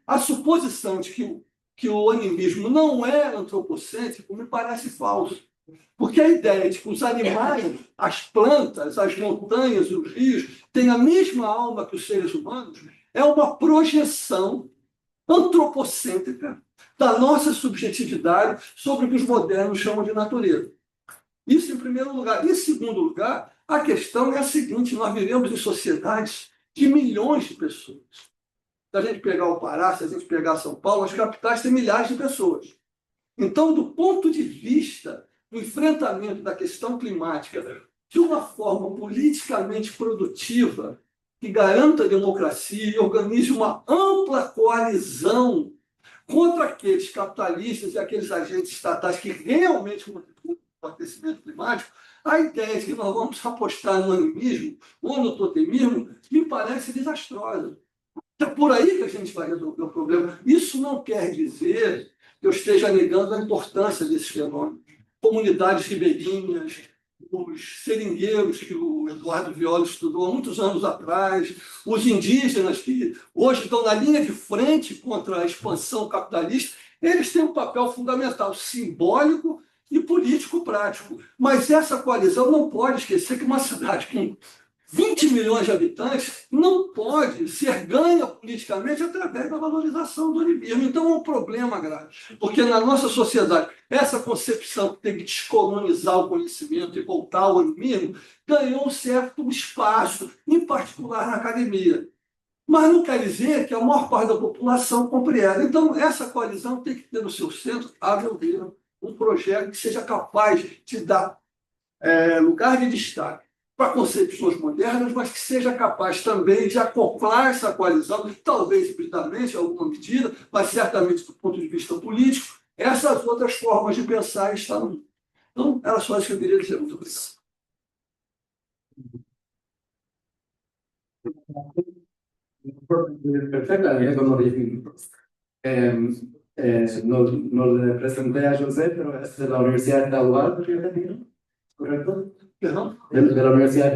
a suposição de que o animismo não é antropocêntrico me parece falso. Porque a ideia de que os animais, as plantas, as montanhas e os rios têm a mesma alma que os seres humanos é uma projeção antropocêntrica da nossa subjetividade sobre o que os modernos chamam de natureza. Isso em primeiro lugar. Em segundo lugar, a questão é a seguinte: nós vivemos em sociedades de milhões de pessoas. Se a gente pegar o Pará, se a gente pegar São Paulo, as capitais têm milhares de pessoas. Então, do ponto de vista do enfrentamento da questão climática de uma forma politicamente produtiva, que garanta a democracia e organize uma ampla coalizão contra aqueles capitalistas e aqueles agentes estatais que realmente contribuem para o aquecimento climático, a ideia de que nós vamos apostar no animismo ou no totemismo me parece desastrosa. É por aí que a gente vai resolver o problema. Isso não quer dizer que eu esteja negando a importância desses fenômenos. Comunidades ribeirinhas, os seringueiros que o Eduardo Viola estudou há muitos anos atrás, os indígenas que hoje estão na linha de frente contra a expansão capitalista, eles têm um papel fundamental, simbólico e político prático. Mas essa coalizão não pode esquecer que uma cidade com 20 milhões de habitantes não pode ser ganha politicamente através da valorização do animismo. Então é um problema grave, porque na nossa sociedade, essa concepção que tem que descolonizar o conhecimento e voltar ao animismo ganhou um certo espaço, em particular na academia. Mas não quer dizer que a maior parte da população compreenda. Então, essa coalizão tem que ter no seu centro, a meu ver, um projeto que seja capaz de dar lugar de destaque para concepções modernas, mas que seja capaz também de acoplar essa coalizão, talvez hibridamente, em alguma medida, mas certamente do ponto de vista político, essas outras formas de pensar e estar no mundo. Então, era só isso que eu queria dizer. Muito obrigado. Perfecto, había como 10 minutos. No presenté a José, pero es de la Universidad Estadual de Río de Janeiro, ¿correcto? Perdão? De la Universidad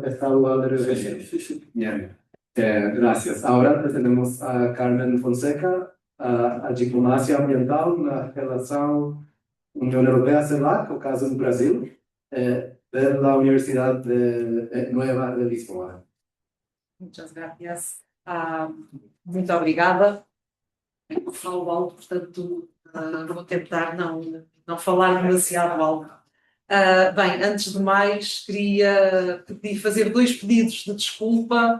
Estadual de Río de Sim, Janeiro. sim, sim. Bien. Gracias. Ahora tenemos a Carmen Fonseca, a diplomacia ambiental na relação União Europeia-CELAC, o caso no Brasil, de la Universidad Nueva de Lisboa. Muchas gracias. Muito obrigada. Eu falo alto, portanto, vou tentar não falar demasiado alto. Bem, antes de mais, queria fazer 2 pedidos de desculpa.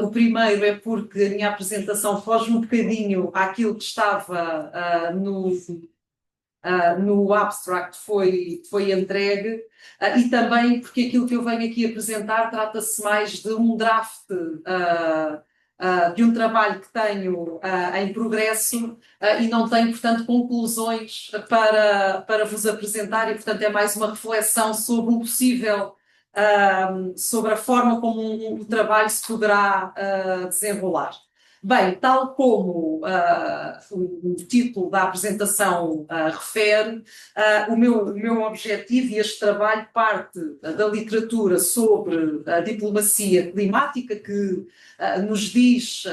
O primeiro é porque a minha apresentação foge um bocadinho àquilo que estava no abstract foi entregue, e também porque aquilo que eu venho aqui apresentar trata-se mais de um draft de um trabalho que tenho em progresso, e não tenho, portanto, conclusões para vos apresentar, e, portanto, é mais uma reflexão sobre um possível, sobre a forma como o trabalho se poderá desenrolar. Bem, tal como o título da apresentação refere, o meu objetivo e este trabalho parte da literatura sobre a diplomacia climática, que nos diz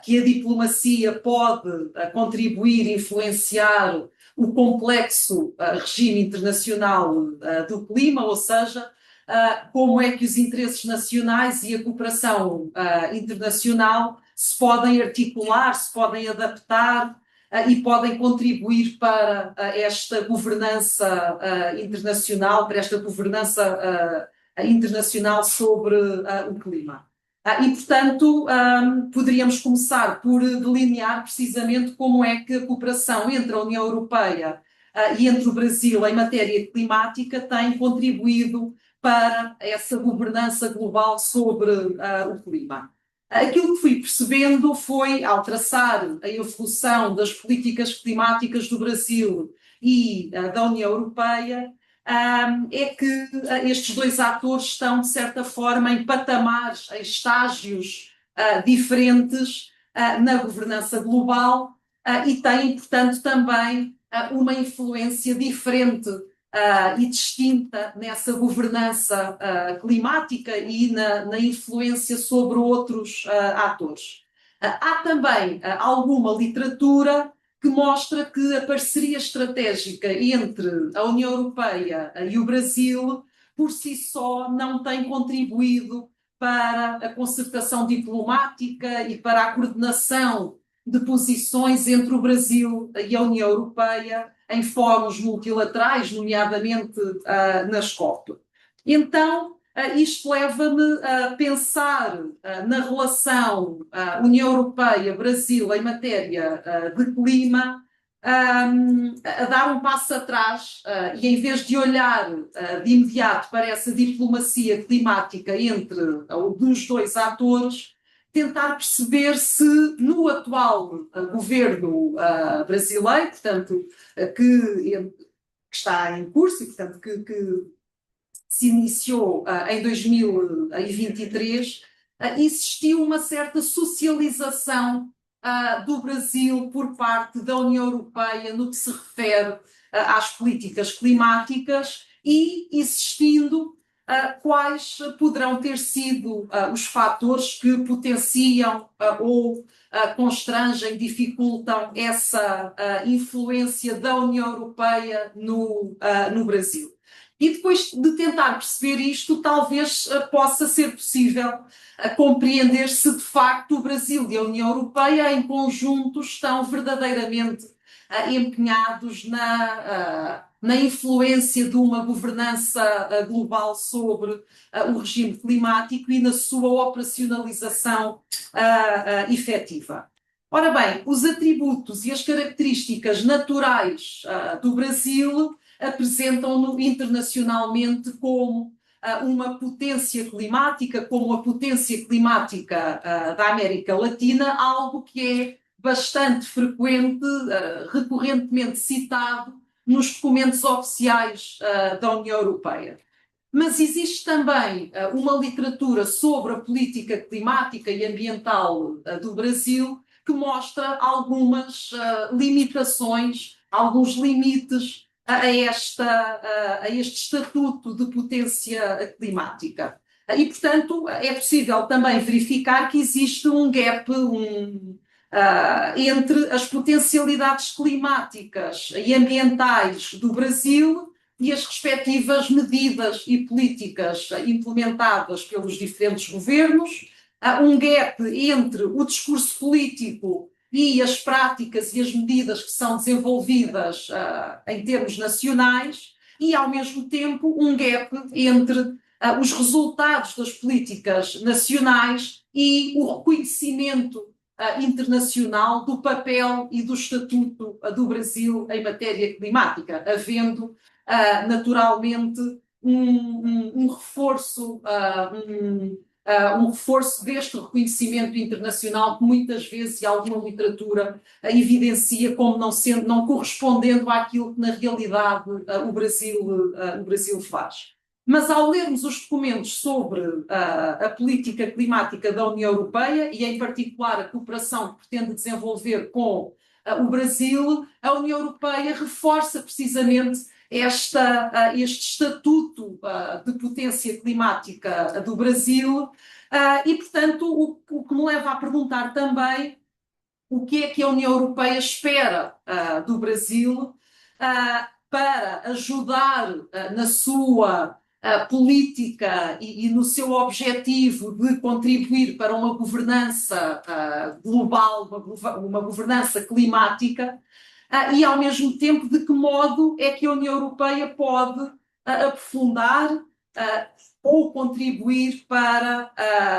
que a diplomacia pode contribuir e influenciar o complexo regime internacional do clima, ou seja, como é que os interesses nacionais e a cooperação internacional se podem articular, se podem adaptar e podem contribuir para esta governança internacional, para esta governança internacional sobre o clima. E, portanto, poderíamos começar por delinear precisamente como é que a cooperação entre a União Europeia e entre o Brasil em matéria climática tem contribuído para essa governança global sobre o clima. Aquilo que fui percebendo foi, ao traçar a evolução das políticas climáticas do Brasil e da União Europeia, é que estes dois atores estão, de certa forma, em patamares, em estágios diferentes na governança global e têm, portanto, também uma influência diferente e distinta nessa governança climática e na influência sobre outros atores. Há também alguma literatura que mostra que a parceria estratégica entre a União Europeia e o Brasil, por si só, não tem contribuído para a concertação diplomática e para a coordenação de posições entre o Brasil e a União Europeia em fóruns multilaterais, nomeadamente na COP. Então, isto leva-me a pensar na relação União Europeia-Brasil em matéria de clima, a dar um passo atrás e em vez de olhar de imediato para essa diplomacia climática entre os dois atores, tentar perceber se no atual governo brasileiro, portanto, que está em curso e, portanto, que se iniciou em 2023, existiu uma certa socialização do Brasil por parte da União Europeia no que se refere às políticas climáticas e existindo quais poderão ter sido os fatores que potenciam ou constrangem, dificultam essa influência da União Europeia no Brasil. E depois de tentar perceber isto, talvez possa ser possível compreender se de facto o Brasil e a União Europeia em conjunto estão verdadeiramente empenhados na influência de uma governança global sobre o regime climático e na sua operacionalização efetiva. Ora bem, os atributos e as características naturais do Brasil apresentam-no internacionalmente como uma potência climática, como a potência climática da América Latina, algo que é bastante frequente, recorrentemente citado nos documentos oficiais da União Europeia. Mas existe também uma literatura sobre a política climática e ambiental do Brasil que mostra algumas limitações, alguns limites a este estatuto de potência climática. E, portanto, é possível também verificar que existe um gap entre as potencialidades climáticas e ambientais do Brasil e as respectivas medidas e políticas implementadas pelos diferentes governos, um gap entre o discurso político e as práticas e as medidas que são desenvolvidas em termos nacionais e, ao mesmo tempo, um gap entre os resultados das políticas nacionais e o reconhecimento internacional do papel e do estatuto do Brasil em matéria climática, havendo naturalmente um reforço deste reconhecimento internacional que muitas vezes e alguma literatura evidencia como não correspondendo àquilo que na realidade o Brasil faz. Mas ao lermos os documentos sobre a política climática da União Europeia, e em particular a cooperação que pretende desenvolver com o Brasil, a União Europeia reforça precisamente este estatuto de potência climática do Brasil, e, portanto, o que me leva a perguntar também o que é que a União Europeia espera do Brasil para ajudar na sua política e no seu objetivo de contribuir para uma governança global, uma governança climática, e ao mesmo tempo de que modo é que a União Europeia pode aprofundar ou contribuir para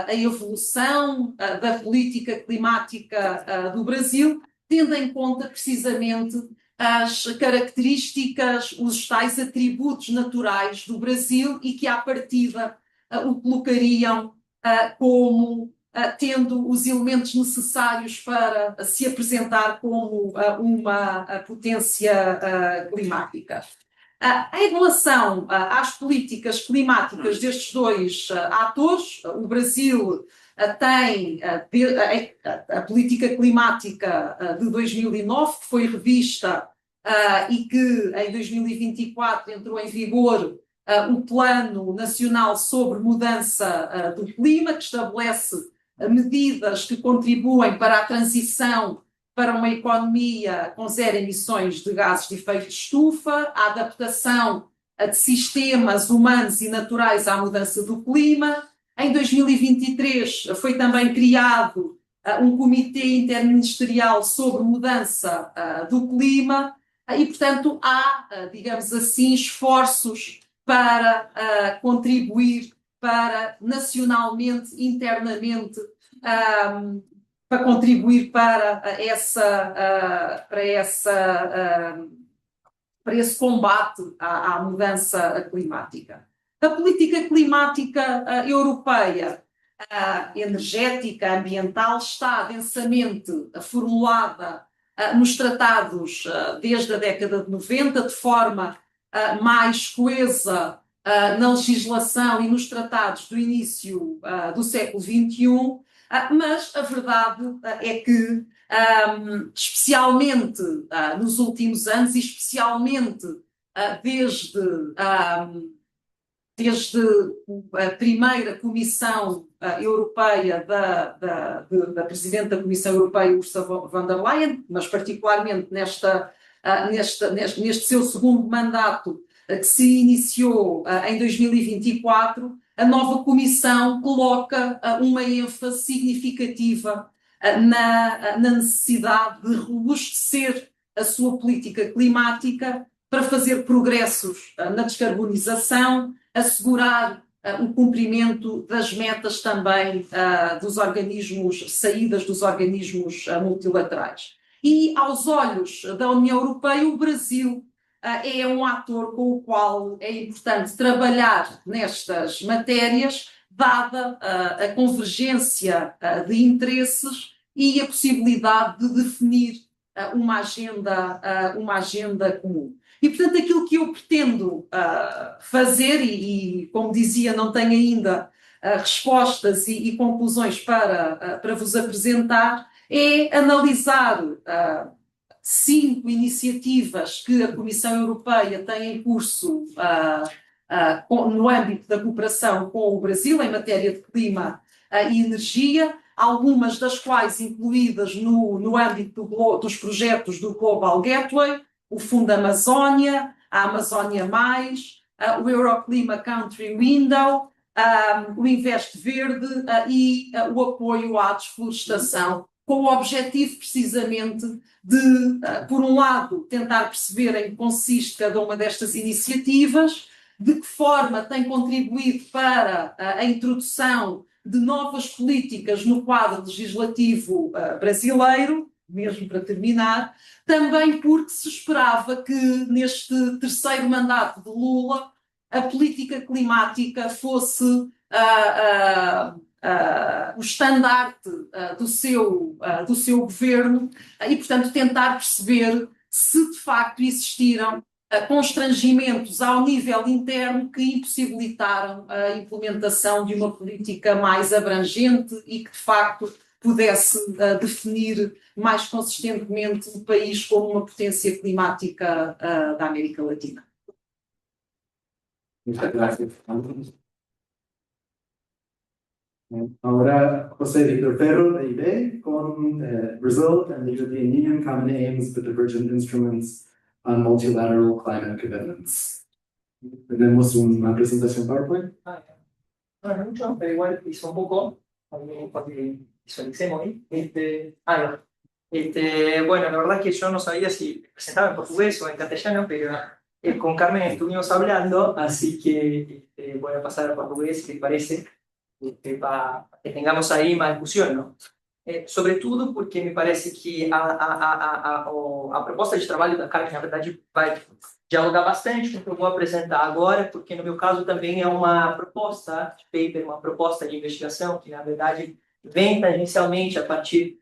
a evolução da política climática do Brasil, tendo em conta precisamente as características, os tais atributos naturais do Brasil e que, à partida, o colocariam como tendo os elementos necessários para se apresentar como uma potência climática. Em relação às políticas climáticas destes dois atores, o Brasil tem a política climática de 2009, que foi revista e que em 2024 entrou em vigor o Plano Nacional sobre Mudança do Clima, que estabelece medidas que contribuem para a transição para uma economia com zero emissões de gases de efeito de estufa, a adaptação de sistemas humanos e naturais à mudança do clima. Em 2023 foi também criado um comitê interministerial sobre mudança do clima e, portanto, há, digamos assim, esforços para contribuir para nacionalmente, internamente, para contribuir para esse combate à mudança climática. A política climática europeia, energética, ambiental, está densamente formulada nos tratados desde a década de 90, de forma mais coesa na legislação e nos tratados do início do século XXI, mas a verdade é que, especialmente nos últimos anos, e especialmente desde a primeira Comissão Europeia da Presidente da Comissão Europeia, Ursula von der Leyen, mas particularmente neste seu segundo mandato, que se iniciou em 2024, a nova Comissão coloca uma ênfase significativa na necessidade de robustecer a sua política climática para fazer progressos na descarbonização, assegurar o cumprimento das metas também dos organismos, saídas dos organismos multilaterais. E, aos olhos da União Europeia, o Brasil é um ator com o qual é importante trabalhar nestas matérias, dada a convergência de interesses e a possibilidade de definir uma agenda comum. E, portanto, aquilo que eu pretendo fazer, e como dizia, não tenho ainda respostas e conclusões para vos apresentar, é analisar 5 iniciativas que a Comissão Europeia tem em curso no âmbito da cooperação com o Brasil em matéria de clima e energia, algumas das quais incluídas no âmbito dos projetos do Global Gateway, o Fundo Amazónia, a Amazónia Mais, o Euroclima Country Window, o Investe Verde e o apoio à desflorestação, com o objetivo precisamente de, por um lado, tentar perceber em que consiste cada uma destas iniciativas, de que forma tem contribuído para a introdução de novas políticas no quadro legislativo brasileiro, mesmo para terminar, também porque se esperava que neste terceiro mandato de Lula a política climática fosse o estandarte do seu governo e, portanto, tentar perceber se de facto existiram constrangimentos ao nível interno que impossibilitaram a implementação de uma política mais abrangente e que, de facto, pudesse definir mais consistentemente o país como uma potência climática da América Latina. Muchas gracias. Ahora, José Víctor Ferro, de IB, con Brazil and the European Union Common Aims with Divergent Instruments on Multilateral Climate Commitments. Tenemos una presentación PowerPoint. No es mucho, pero igual hizo un poco, para que visualicemos ahí. Bueno, la verdad es que yo no sabía si presentaba en portugués o en castellano, pero con Carmen estuvimos hablando, así que voy a pasar a portugués, si les parece, para que tengamos aí uma discussão, não? Sobretudo porque me parece que a proposta de trabalho da Carmen, na verdade, vai dialogar bastante com o que eu vou apresentar agora, porque no meu caso também é uma proposta de paper, uma proposta de investigação, que na verdade vem tangencialmente a partir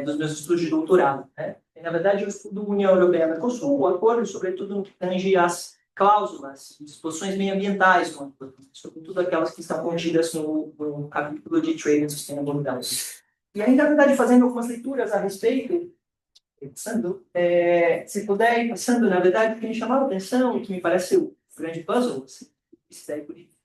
dos meus estudos de doutorado, né? E, na verdade, eu estudo União Europeia-Mercosul, o acordo, sobretudo no que tange as cláusulas, disposições meioambientais, sobretudo aquelas que estão contidas no capítulo de Trade and Sustainable Development. E aí, na verdade, fazendo algumas leituras a respeito, pensando, se puder ir passando, na verdade, o que me chamava a atenção, e que me parece o grande puzzle, assim,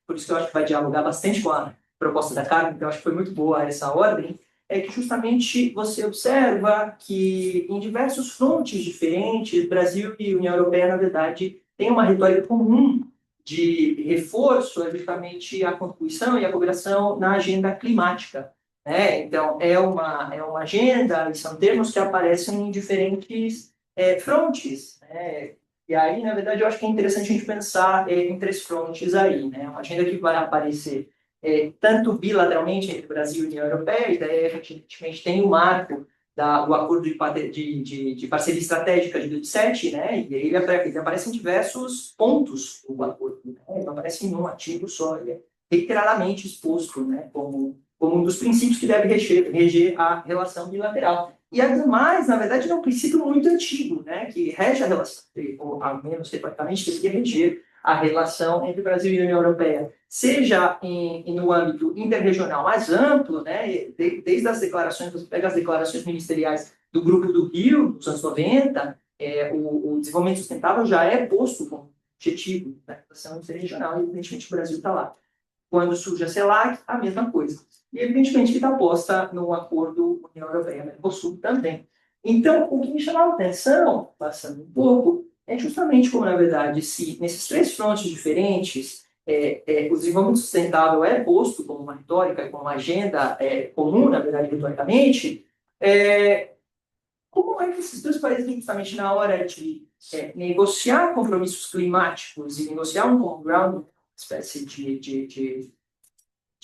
por isso que eu acho que vai dialogar bastante com a proposta da Carmen, então eu acho que foi muito boa essa ordem, é que justamente você observa que em diversos frontes diferentes, Brasil e União Europeia, na verdade, tem uma retórica comum de reforço, justamente a contribuição e a cooperação na agenda climática, né? Então, é uma agenda, e são termos que aparecem em diferentes frontes, né? E aí, na verdade, eu acho que é interessante a gente pensar em três frontes aí, né? Uma agenda que vai aparecer tanto bilateralmente entre Brasil e União Europeia, e daí, evidentemente, tem o marco do acordo de parceria estratégica de 2007, né? E ele aparece em diversos pontos do acordo, né? Ele aparece em um artigo só, ele é reiteradamente exposto, né? Como um dos princípios que deve reger a relação bilateral. E, ademais, na verdade, é um princípio muito antigo, né? Que rege a relação, ou ao menos, teoricamente, deveria reger a relação entre Brasil e União Europeia, seja no âmbito interregional mais amplo, né? Desde as declarações, você pega as declarações ministeriais do Grupo do Rio, dos anos 90, o desenvolvimento sustentável já é posto como objetivo da relação interregional, e, evidentemente, o Brasil está lá. Quando surge a CELAC, a mesma coisa. E, evidentemente, que está posta no acordo União Europeia-Mercosul também. Então, o que me chamava a atenção, passando um pouco, é justamente como, na verdade, se nesses três frontes diferentes, o desenvolvimento sustentável é posto como uma retórica e como uma agenda comum, na verdade, retoricamente, como é que esses dois países, justamente na hora de negociar compromissos climáticos e negociar um common ground, uma espécie de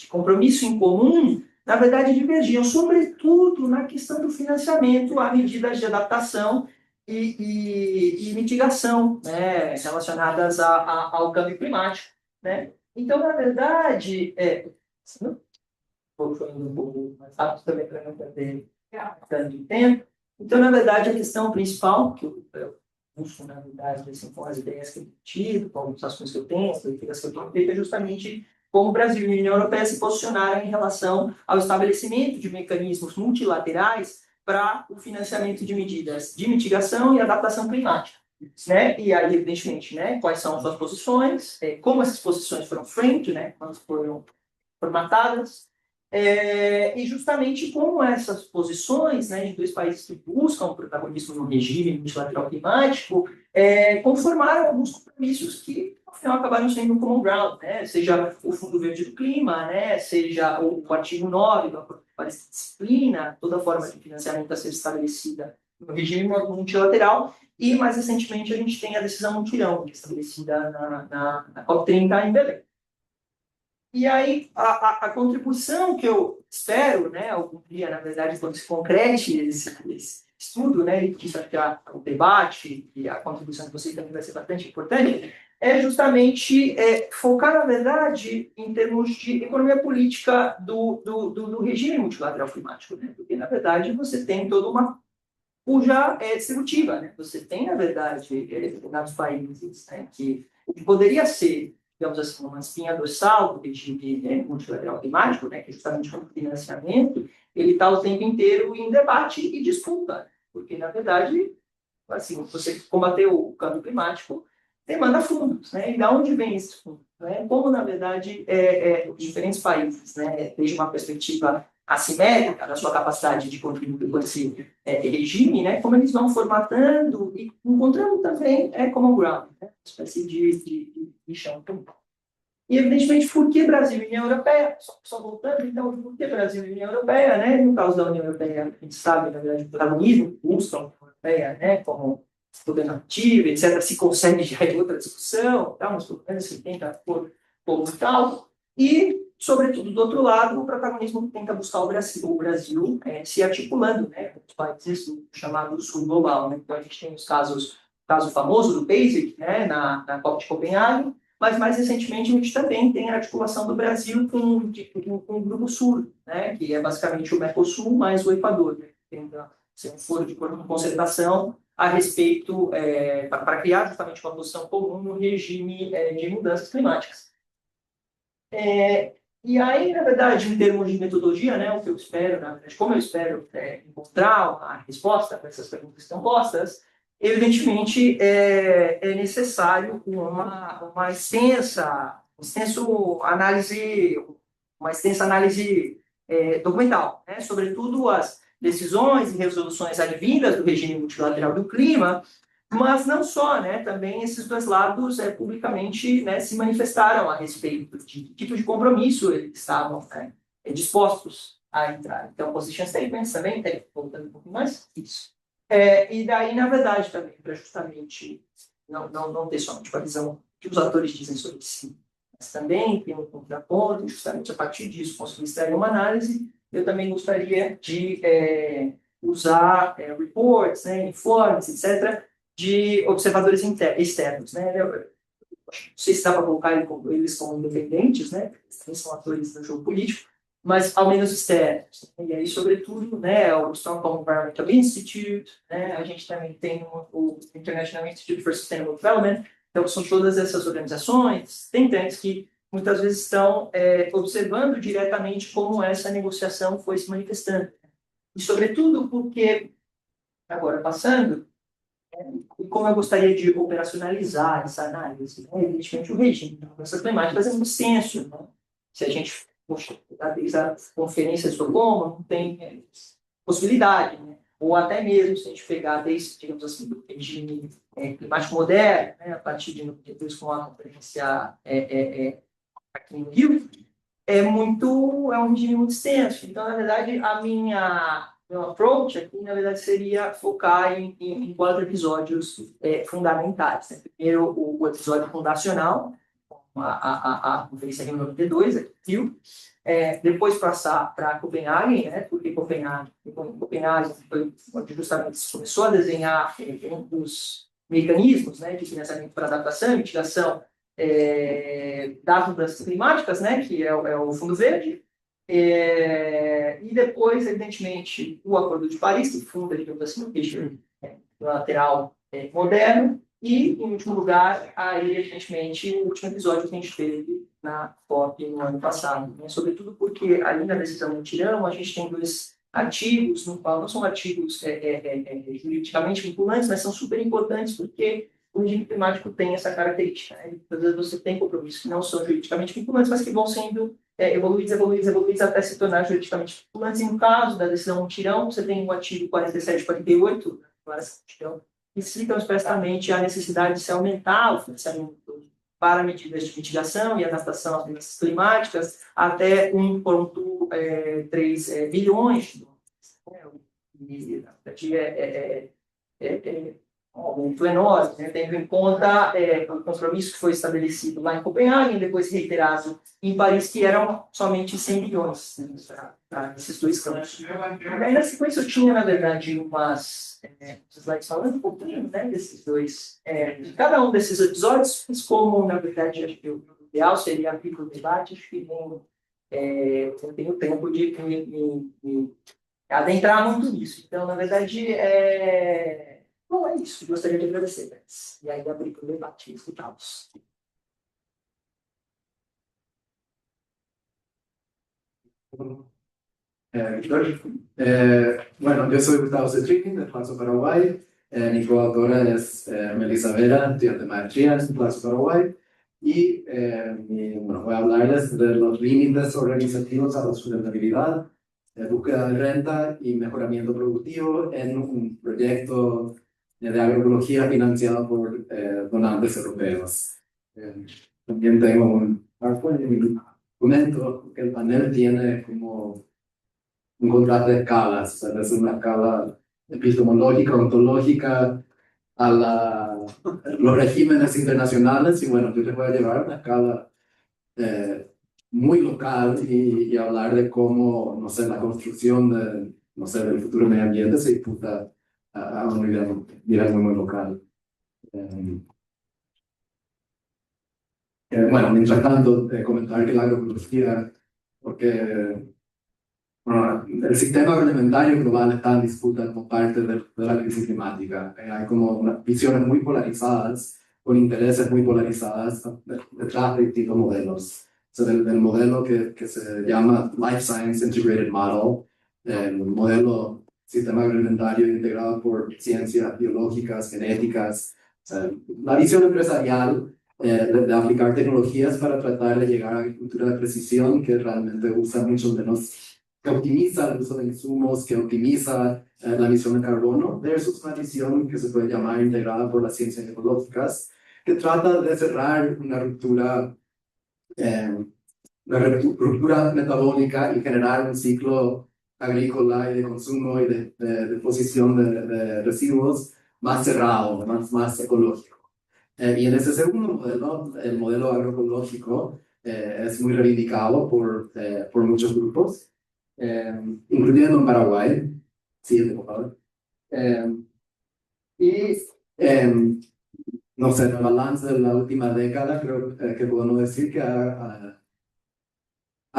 compromisso em comum, na verdade, divergiam, sobretudo na questão do financiamento a medidas de adaptação e mitigação, né, relacionadas ao câmbio climático, né? Então, na verdade, vou falando um pouco mais rápido também para não perder tanto tempo. Então, na verdade, a questão principal que eu busco, na verdade, assim, com as ideias que eu tive, com as ações que eu tenho, as políticas que eu tenho feito, é justamente como o Brasil e a União Europeia se posicionaram em relação ao estabelecimento de mecanismos multilaterais para o financiamento de medidas de mitigação e adaptação climática, né? E aí, evidentemente, né, quais são as suas posições, como essas posições foram framed, né, quando foram formatadas, e justamente como essas posições, né, de dois países que buscam o protagonismo no regime multilateral climático conformaram alguns compromissos que, ao final, acabaram sendo um common ground, né? Seja o Fundo Verde do Clima, né? Seja o artigo 9 do Acordo de Paris, que disciplina toda forma de financiamento a ser estabelecida no regime multilateral, e, mais recentemente, a gente tem a decisão mutirão, que é estabelecida na COP30 em Belém. E aí, a contribuição que eu espero, né, algum dia, na verdade, quando se concrete esse estudo, né, e que isso o debate e a contribuição de vocês também vai ser bastante importante, é justamente focar, na verdade, em termos de economia política do regime multilateral climático, né? Porque, na verdade, você tem toda uma cuja é distributiva, né? Você tem, na verdade, determinados países, né, que o que poderia ser, digamos assim, uma espinha dorsal do regime, né, multilateral climático, né, que é justamente o financiamento, ele está o tempo inteiro em debate e disputa, porque, na verdade, assim, você combater o câmbio climático demanda fundos, né? E de onde vem esse fundo? Né? Como, na verdade, os diferentes países, né, desde uma perspectiva assimétrica da sua capacidade de contribuir com esse regime, né, como eles vão formatando e encontrando também common ground, né, uma espécie de chão comum. E, evidentemente, por que Brasil e União Europeia? Só voltando, então, por que Brasil e União Europeia? Né? No caso da União Europeia, a gente sabe, na verdade, o protagonismo que busca a União Europeia, né, como poder nativo, etc., se consegue já em outra discussão, tá? Mas pelo menos se tenta pôr como tal. E, sobretudo, do outro lado, o protagonismo que tenta buscar o Brasil se articulando, né, com os países do chamado Sul Global. Né? Então, a gente tem os caso famoso do BASIC, né, na COP de Copenhague, mas mais recentemente a gente também tem a articulação do Brasil com o Grupo Sul, né, que é basicamente o Mercosul mais o Equador, né, que tem um foro de concertação a respeito, para criar justamente uma posição comum no regime de mudanças climáticas. E aí, na verdade, em termos de metodologia, né, o que eu espero, na verdade, como eu espero encontrar a resposta para essas perguntas que estão postas, evidentemente é necessário uma extensa análise documental, né, sobretudo as decisões e resoluções advindas do regime multilateral do clima, mas não só, né, também esses dois lados publicamente, né, se manifestaram a respeito de que tipo de compromisso eles estavam, né, dispostos a entrar. Então, position statements também, voltando um pouquinho mais, isso. E daí, na verdade, também, para justamente não ter somente uma visão que os atores dizem sobre si, mas também tem um contraponto, justamente a partir disso conseguir extrair uma análise. Eu também gostaria de usar reports, né, informes, etc., de observadores externos, né? Eu não sei se dá para colocar eles como independentes, né? Eles são atores do jogo político, mas ao menos externos. E aí, sobretudo, né, o Stockholm Environmental Institute, né? A gente também tem o International Institute for Sustainable Development. Então, são todas essas organizações, tentantes que muitas vezes estão observando diretamente como essa negociação foi se manifestando. E, sobretudo, porque, agora passando, e como eu gostaria de operacionalizar essa análise, né? Evidentemente, o regime de mudanças climáticas é muito extenso. Né? Se a gente, desde a conferência de Estocolmo, não tem possibilidade. Né? Ou até mesmo, se a gente pegar desde, digamos assim, do regime climático moderno, né? A partir de depois com a conferência aqui no Rio, é um regime muito extenso. Então, na verdade, meu approach aqui, na verdade, seria focar em 4 episódios fundamentais. Né? Primeiro, o episódio fundacional, a Conferência Rio 92, aqui no Rio. Depois passar para Copenhague, né? Porque Copenhague foi onde justamente se começou a desenhar um dos mecanismos, né, de financiamento para adaptação e mitigação das mudanças climáticas, né, que é o Fundo Verde. E depois, evidentemente, o Acordo de Paris, que funda, digamos assim, o regime lateral moderno. E, em último lugar, aí, evidentemente, o último episódio que a gente teve na COP no ano passado. Né? Sobretudo porque, ali na decisão do mutirão, a gente tem 2 artigos, no qual não são artigos juridicamente vinculantes, mas são super importantes porque o regime climático tem essa característica. Né? Às vezes você tem compromissos que não são juridicamente vinculantes, mas que vão sendo evoluídos até se tornar juridicamente vinculantes. E no caso da decisão mutirão, você tem o artigo 47 e 48 da declaração mutirão, que citam expressamente a necessidade de se aumentar o financiamento para medidas de mitigação e adaptação às mudanças climáticas até 1,3 bilhões de dólares. E, na verdade, um aumento enorme, né? Tendo em conta o compromisso que foi estabelecido lá em Copenhague, depois reiterado em Paris, que eram somente 100 bilhões, né, para esses 2 campos. E aí, na sequência, eu tinha, na verdade, umas slides falando um pouquinho, né, desses 2, de cada um desses episódios, mas como, na verdade, acho que o ideal seria abrir para o debate, acho que não tenho tempo de me adentrar muito nisso. Então, na verdade, bom, é isso. Gostaria de agradecer, Pérez. E aí, abrir para o debate e escutá-los. Bueno, yo soy Gustavo Cetrini, de Plaza Paraguay. Mi coautora es Melissa Vera, estudiante de maestría en Plaza Paraguay. Bueno, voy a hablarles de los límites organizativos a la sustentabilidad, búsqueda de renta y mejoramiento productivo en un proyecto de agroecología financiado por donantes europeos. También tengo un PowerPoint en mi documento que el panel tiene como encontrar de escalas, o sea, es una escala epistemológica, ontológica, los regímenes internacionales, y bueno, yo les voy a llevar a una escala muy local y hablar de cómo, no sé, la construcción de, no sé, del futuro medio ambiente se disputa a un nivel muy local. Bueno, mientras tanto, comentar que la agroecología, porque bueno, el sistema agroalimentario global está en disputa como parte de la crisis climática. Hay como visiones muy polarizadas, con intereses muy polarizadas detrás de distintos modelos. O sea, del modelo que se llama Life Science Integrated Model, el modelo sistema agroalimentario integrado por ciencias biológicas, genéticas, o sea, la visión empresarial de aplicar tecnologías para tratar de llegar a agricultura de precisión que realmente usa mucho menos, que optimiza el uso de insumos, que optimiza la emisión de carbono, versus una visión que se puede llamar integrada por las ciencias ecológicas, que trata de cerrar una ruptura metabólica y generar un ciclo agrícola y de consumo y de disposición de residuos más cerrado, más ecológico. Y en ese segundo modelo, el modelo agroecológico, es muy reivindicado por muchos grupos, incluyendo en Paraguay. Siguiente, por favor. No sé, el balance de la última década, creo que podemos decir que ha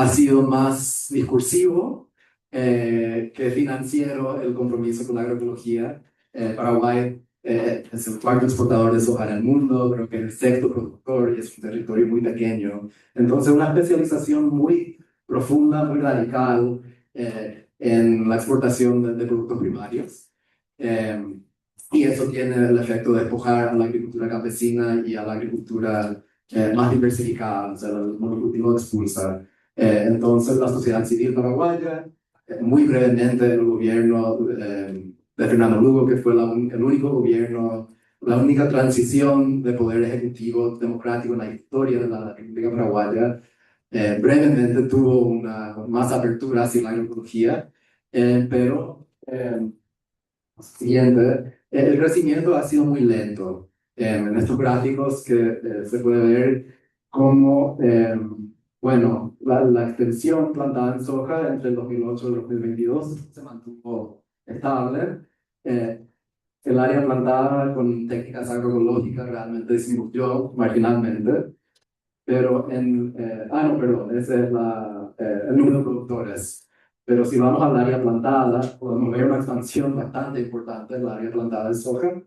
sido más discursivo que financiero el compromiso con la agroecología. Paraguay es el cuarto exportador de soja en el mundo, creo que el sexto productor y es un territorio muy pequeño. Entonces, una especialización muy profunda, muy radical en la exportación de productos primarios. Y eso tiene el efecto de despojar a la agricultura campesina y a la agricultura más diversificada, o sea, el monocultivo expulsa. Entonces, la sociedad civil paraguaya, muy brevemente el gobierno de Fernando Lugo, que fue el único gobierno, la única transición de poder ejecutivo democrático en la historia de la República Paraguaya, brevemente tuvo una más apertura hacia la agroecología, pero siguiente, el crecimiento ha sido muy lento. En estos gráficos que se puede ver cómo, bueno, la extensión plantada en soja entre el 2008 y el 2022 se mantuvo estable. El área plantada con técnicas agroecológicas realmente disminuyó marginalmente, pero no, perdón, ese es el número de productores. Pero si vamos al área plantada, podemos ver una expansión bastante importante en el área plantada de soja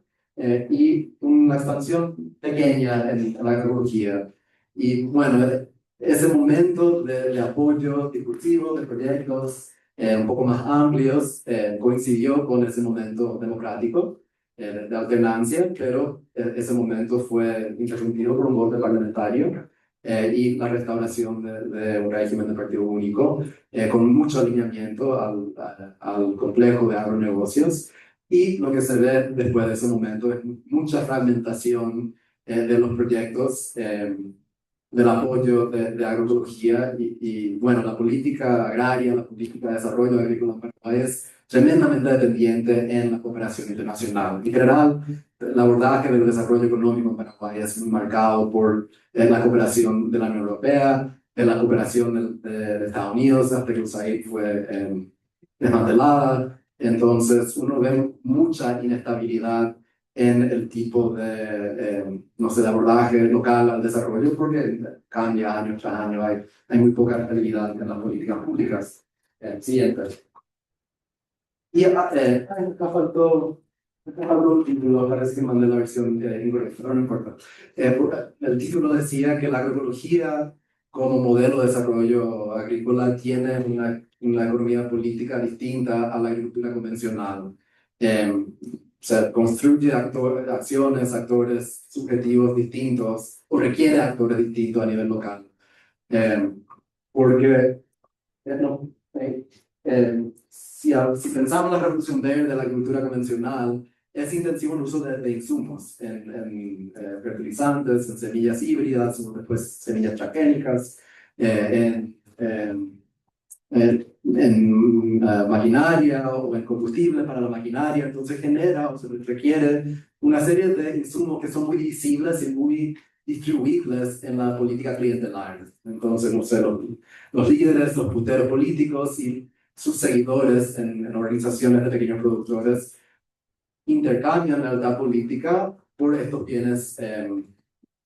y una expansión pequeña en la agroecología. Y bueno, ese momento de apoyo discursivo de proyectos un poco más amplios coincidió con ese momento democrático de alternancia, pero ese momento fue interrumpido por un golpe parlamentario y la restauración de un régimen de partido único con mucho alineamiento al complejo de agronegocios. Y lo que se ve después de ese momento es mucha fragmentación de los proyectos del apoyo de agroecología y bueno, la política agraria, la política de desarrollo agrícola en Paraguay es tremendamente dependiente en la cooperación internacional. En general, el abordaje del desarrollo económico en Paraguay es muy marcado por la cooperación de la Unión Europea, la cooperación de Estados Unidos, hasta que USAID fue desmantelada. Entonces, uno ve mucha inestabilidad en el tipo de, no sé, de abordaje local al desarrollo, porque cambia año tras año, hay muy poca estabilidad en las políticas públicas. Siguiente. Y me faltó el título, parece que mandé la versión incorrecta, pero no importa. El título decía que la agroecología como modelo de desarrollo agrícola tiene una economía política distinta a la agricultura convencional. O sea, construye acciones, actores subjetivos distintos, o requiere actores distintos a nivel local. Porque no, si pensamos en la revolución verde, la agricultura convencional, es intensivo el uso de insumos en fertilizantes, en semillas híbridas, o después semillas transgénicas, en maquinaria o en combustible para la maquinaria. Entonces genera o se requiere una serie de insumos que son muy visibles y muy distribuibles en la política clientelar. Entonces, no sé, los líderes, los punteros políticos y sus seguidores en organizaciones de pequeños productores intercambian lealtad política por estos bienes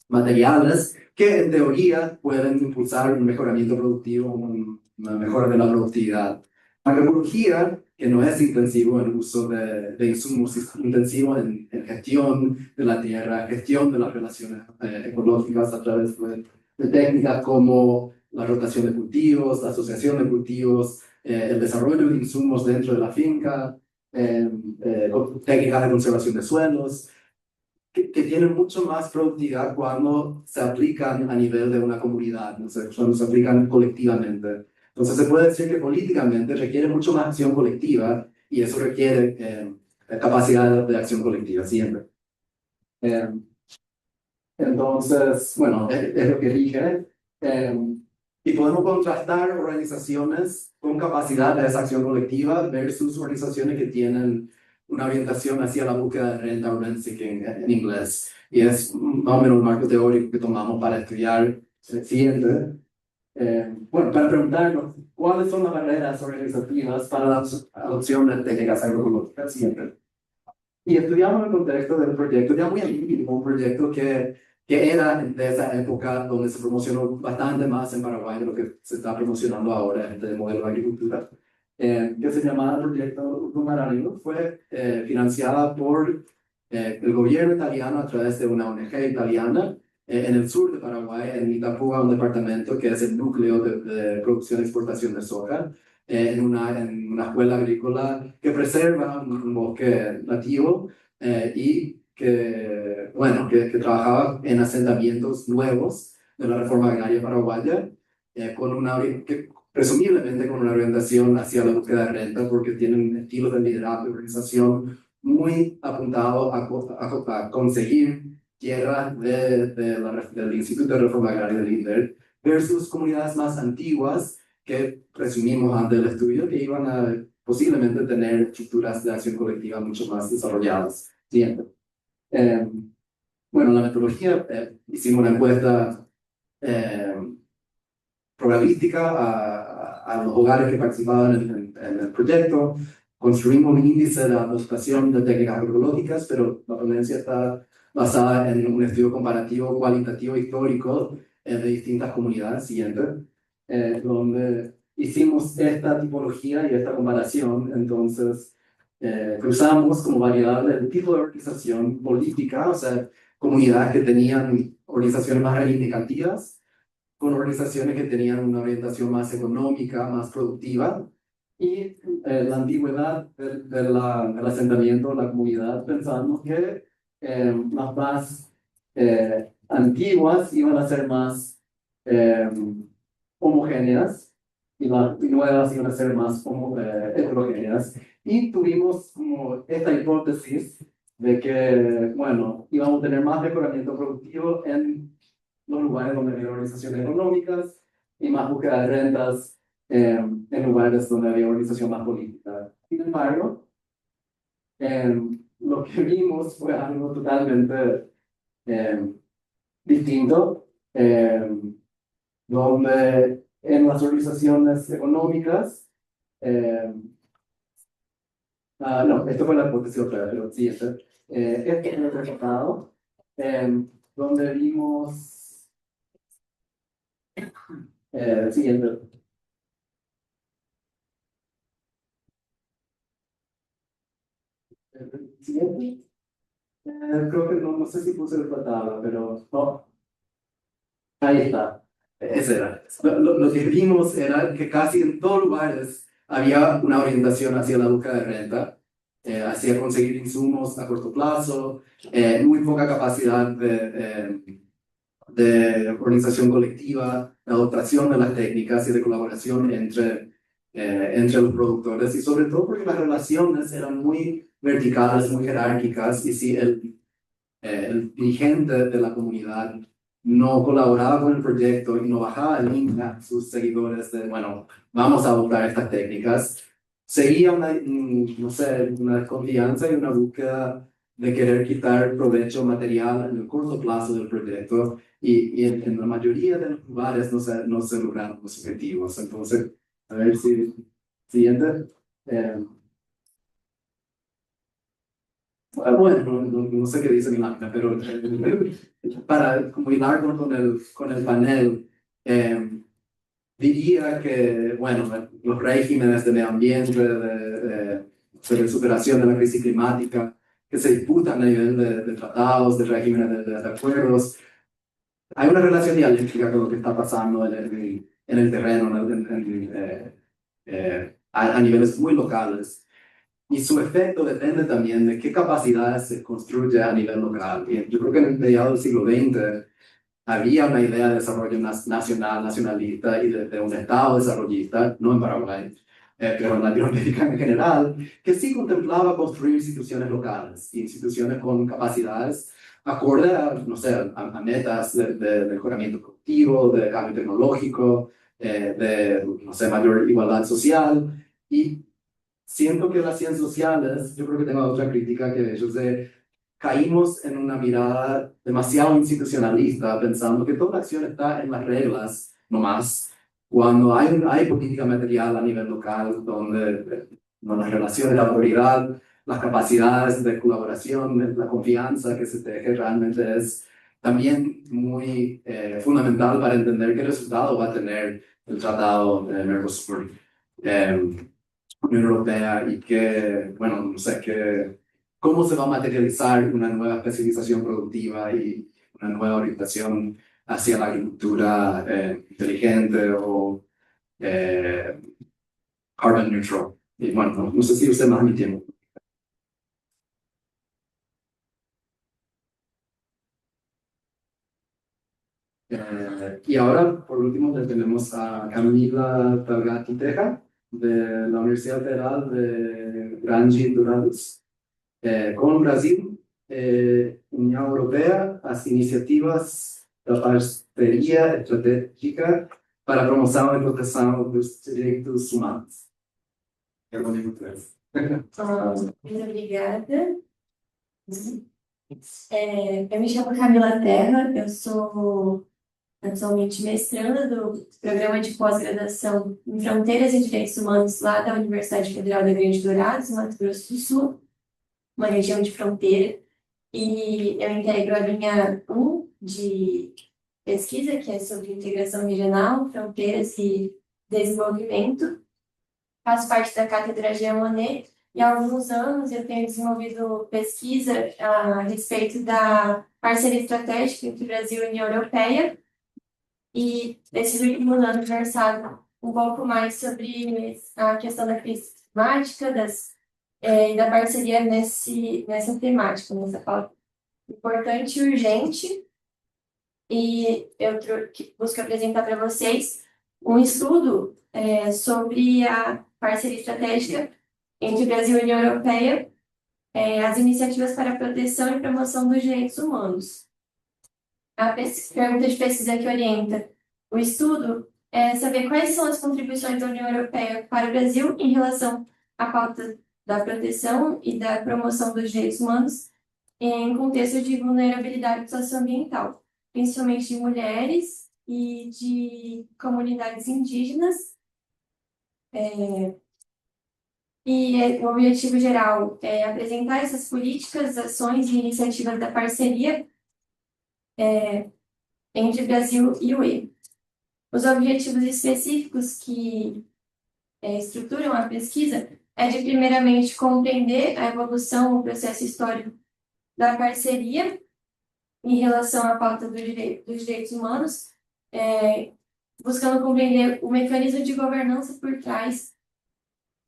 materiales que en teoría pueden impulsar un mejoramiento productivo, una mejora de la productividad. La agroecología, que no es intensivo en el uso de insumos, es intensivo en gestión de la tierra, gestión de las relaciones ecológicas a través de técnicas como la rotación de cultivos, la asociación de cultivos, el desarrollo de insumos dentro de la finca, técnicas de conservación de suelos, que tienen mucho más productividad cuando se aplican a nivel de una comunidad, ¿no? Cuando se aplican colectivamente. Entonces se puede decir que políticamente requiere mucho más acción colectiva y eso requiere capacidad de acción colectiva siempre. Entonces, bueno, es lo que dije. Y podemos contrastar organizaciones con capacidad de esa acción colectiva versus organizaciones que tienen una orientación hacia la búsqueda de renta o rent seeking en inglés. Y es más o menos un marco teórico que tomamos para estudiar el siguiente. Bueno, para preguntarnos cuáles son las barreras organizativas para la adopción de técnicas agroecológicas siempre. Y estudiamos el contexto del proyecto, ya muy antiguo, un proyecto que era de esa época donde se promocionó bastante más en Paraguay de lo que se está promocionando ahora, este modelo de agricultura, que se llamaba el proyecto Janeiro. Fue financiada por el gobierno italiano a través de una ONG italiana en el sur de Paraguay, en Itapúa, un departamento que es el núcleo de producción y exportación de soja, en una escuela agrícola que preserva un bosque nativo y bueno, que trabajaba en asentamientos nuevos de la reforma agraria paraguaya, presumiblemente con una orientación hacia la búsqueda de renta, porque tienen un estilo de liderazgo de organización muy apuntado a conseguir tierras del Instituto de Reforma Agraria del INDER, versus comunidades más antiguas que presumimos ante el estudio que iban a posiblemente tener estructuras de acción colectiva mucho más desarrolladas. Siguiente. Bueno, la metodología, hicimos una encuesta probabilística a los hogares que participaban en el proyecto. Construimos un índice de adoptación de técnicas agroecológicas, pero la ponencia está basada en un estudio comparativo cualitativo histórico de distintas comunidades. Siguiente. Donde hicimos esta tipología y esta comparación. Entonces, cruzamos como variable el tipo de organización política, o sea, comunidades que tenían organizaciones más reivindicativas, con organizaciones que tenían una orientación más económica, más productiva, y la antigüedad del asentamiento de la comunidad. Pensamos que las más antiguas iban a ser más homogéneas y las nuevas iban a ser más heterogéneas. Y tuvimos como esta hipótesis de que, bueno, íbamos a tener más mejoramiento productivo en los lugares donde había organizaciones económicas y más búsqueda de rentas en lugares donde había organización más política. Sin embargo, lo que vimos fue algo totalmente distinto, donde en las organizaciones económicas, no, esto fue la hipótesis otra vez, pero sí, este es el resultado, donde vimos, siguiente. Siguiente. Creo que no sé si puse la tabla, pero no. Ahí está. Ese era. Lo que vimos era que casi en todos lugares había una orientación hacia la búsqueda de renta, hacia conseguir insumos a corto plazo, muy poca capacidad de organización colectiva, de adoptación de las técnicas y de colaboración entre los productores, y sobre todo porque las relaciones eran muy verticales, muy jerárquicas, y si el dirigente de la comunidad no colaboraba con el proyecto y no bajaba el link a sus seguidores de, bueno, vamos a adoptar estas técnicas, seguía no sé, una desconfianza y una búsqueda de querer quitar provecho material en el corto plazo del proyecto, y en la mayoría de los lugares no se lograron los objetivos. Entonces, a ver si, siguiente. Bueno, no sé qué dice mi máquina, pero para combinar con el panel, diría que, bueno, los regímenes de medio ambiente, de superación de la crisis climática, que se disputan a nivel de tratados, de regímenes de acuerdos, hay una relación dialéctica con lo que está pasando en el terreno, a niveles muy locales. Y su efecto depende también de qué capacidades se construye a nivel local. Y yo creo que en el mediado del siglo XX había una idea de desarrollo nacionalista y de un Estado desarrollista, no en Paraguay, pero en Latinoamérica en general, que sí contemplaba construir instituciones locales, instituciones con capacidades acorde a, no sé, a metas de mejoramiento productivo, de cambio tecnológico, de, no sé, mayor igualdad social. Y siento que las ciencias sociales, yo creo que tengo otra crítica que ellos, caímos en una mirada demasiado institucionalista, pensando que toda la acción está en las reglas, nomás, cuando hay política material a nivel local, donde las relaciones de autoridad, las capacidades de colaboración, la confianza que se teje realmente es también muy fundamental para entender qué resultado va a tener el Tratado de Mercosur. Unión Europea, y que, bueno, no sé, cómo se va a materializar una nueva especialización productiva y una nueva orientación hacia la agricultura inteligente o carbon neutral. Y bueno, no sé si usted más mi tiempo. Y ahora, por último, tenemos a Camila Talgati Teja, de la Universidad Federal de Grande Dourados, con Brasil, Unión Europea, las iniciativas de parceria estratégica para promoção e proteção dos direitos humanos. Muito obrigada. Eu me chamo Camila Terra, eu sou atualmente mestranda do programa de pós-graduação em Fronteiras e Direitos Humanos lá da Universidade Federal da Grande Dourados, no Mato Grosso do Sul, uma região de fronteira, e eu integro a linha 1 de pesquisa, que é sobre integração regional, fronteiras e desenvolvimento. Faço parte da Cátedra Jean Monnet, e há alguns anos eu tenho desenvolvido pesquisa a respeito da parceria estratégica entre Brasil e União Europeia, e nesses últimos anos versado um pouco mais sobre a questão da crise climática e da parceria nessa temática, nessa pauta importante e urgente. E eu busco apresentar para vocês um estudo sobre a parceria estratégica entre Brasil e União Europeia, as iniciativas para a proteção e promoção dos direitos humanos. A pergunta de pesquisa que orienta o estudo é saber quais são as contribuições da União Europeia para o Brasil em relação à pauta da proteção e da promoção dos direitos humanos em contexto de vulnerabilidade socioambiental, principalmente de mulheres e de comunidades indígenas. E o objetivo geral é apresentar essas políticas, ações e iniciativas da parceria entre Brasil e UE. Os objetivos específicos que estruturam a pesquisa é de, primeiramente, compreender a evolução, o processo histórico da parceria em relação à pauta dos direitos humanos, buscando compreender o mecanismo de governança por trás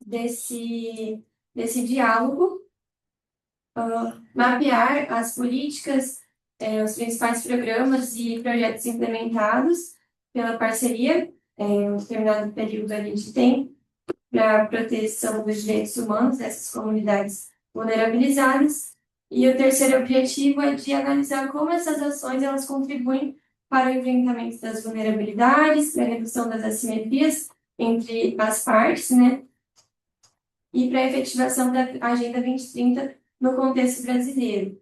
desse diálogo, mapear as políticas, os principais programas e projetos implementados pela parceria, em um determinado período ali de tempo, para a proteção dos direitos humanos dessas comunidades vulnerabilizadas. E o terceiro objetivo é de analisar como essas ações elas contribuem para o enfrentamento das vulnerabilidades, para a redução das assimetrias entre as partes, né? E para a efetivação da Agenda 2030 no contexto brasileiro.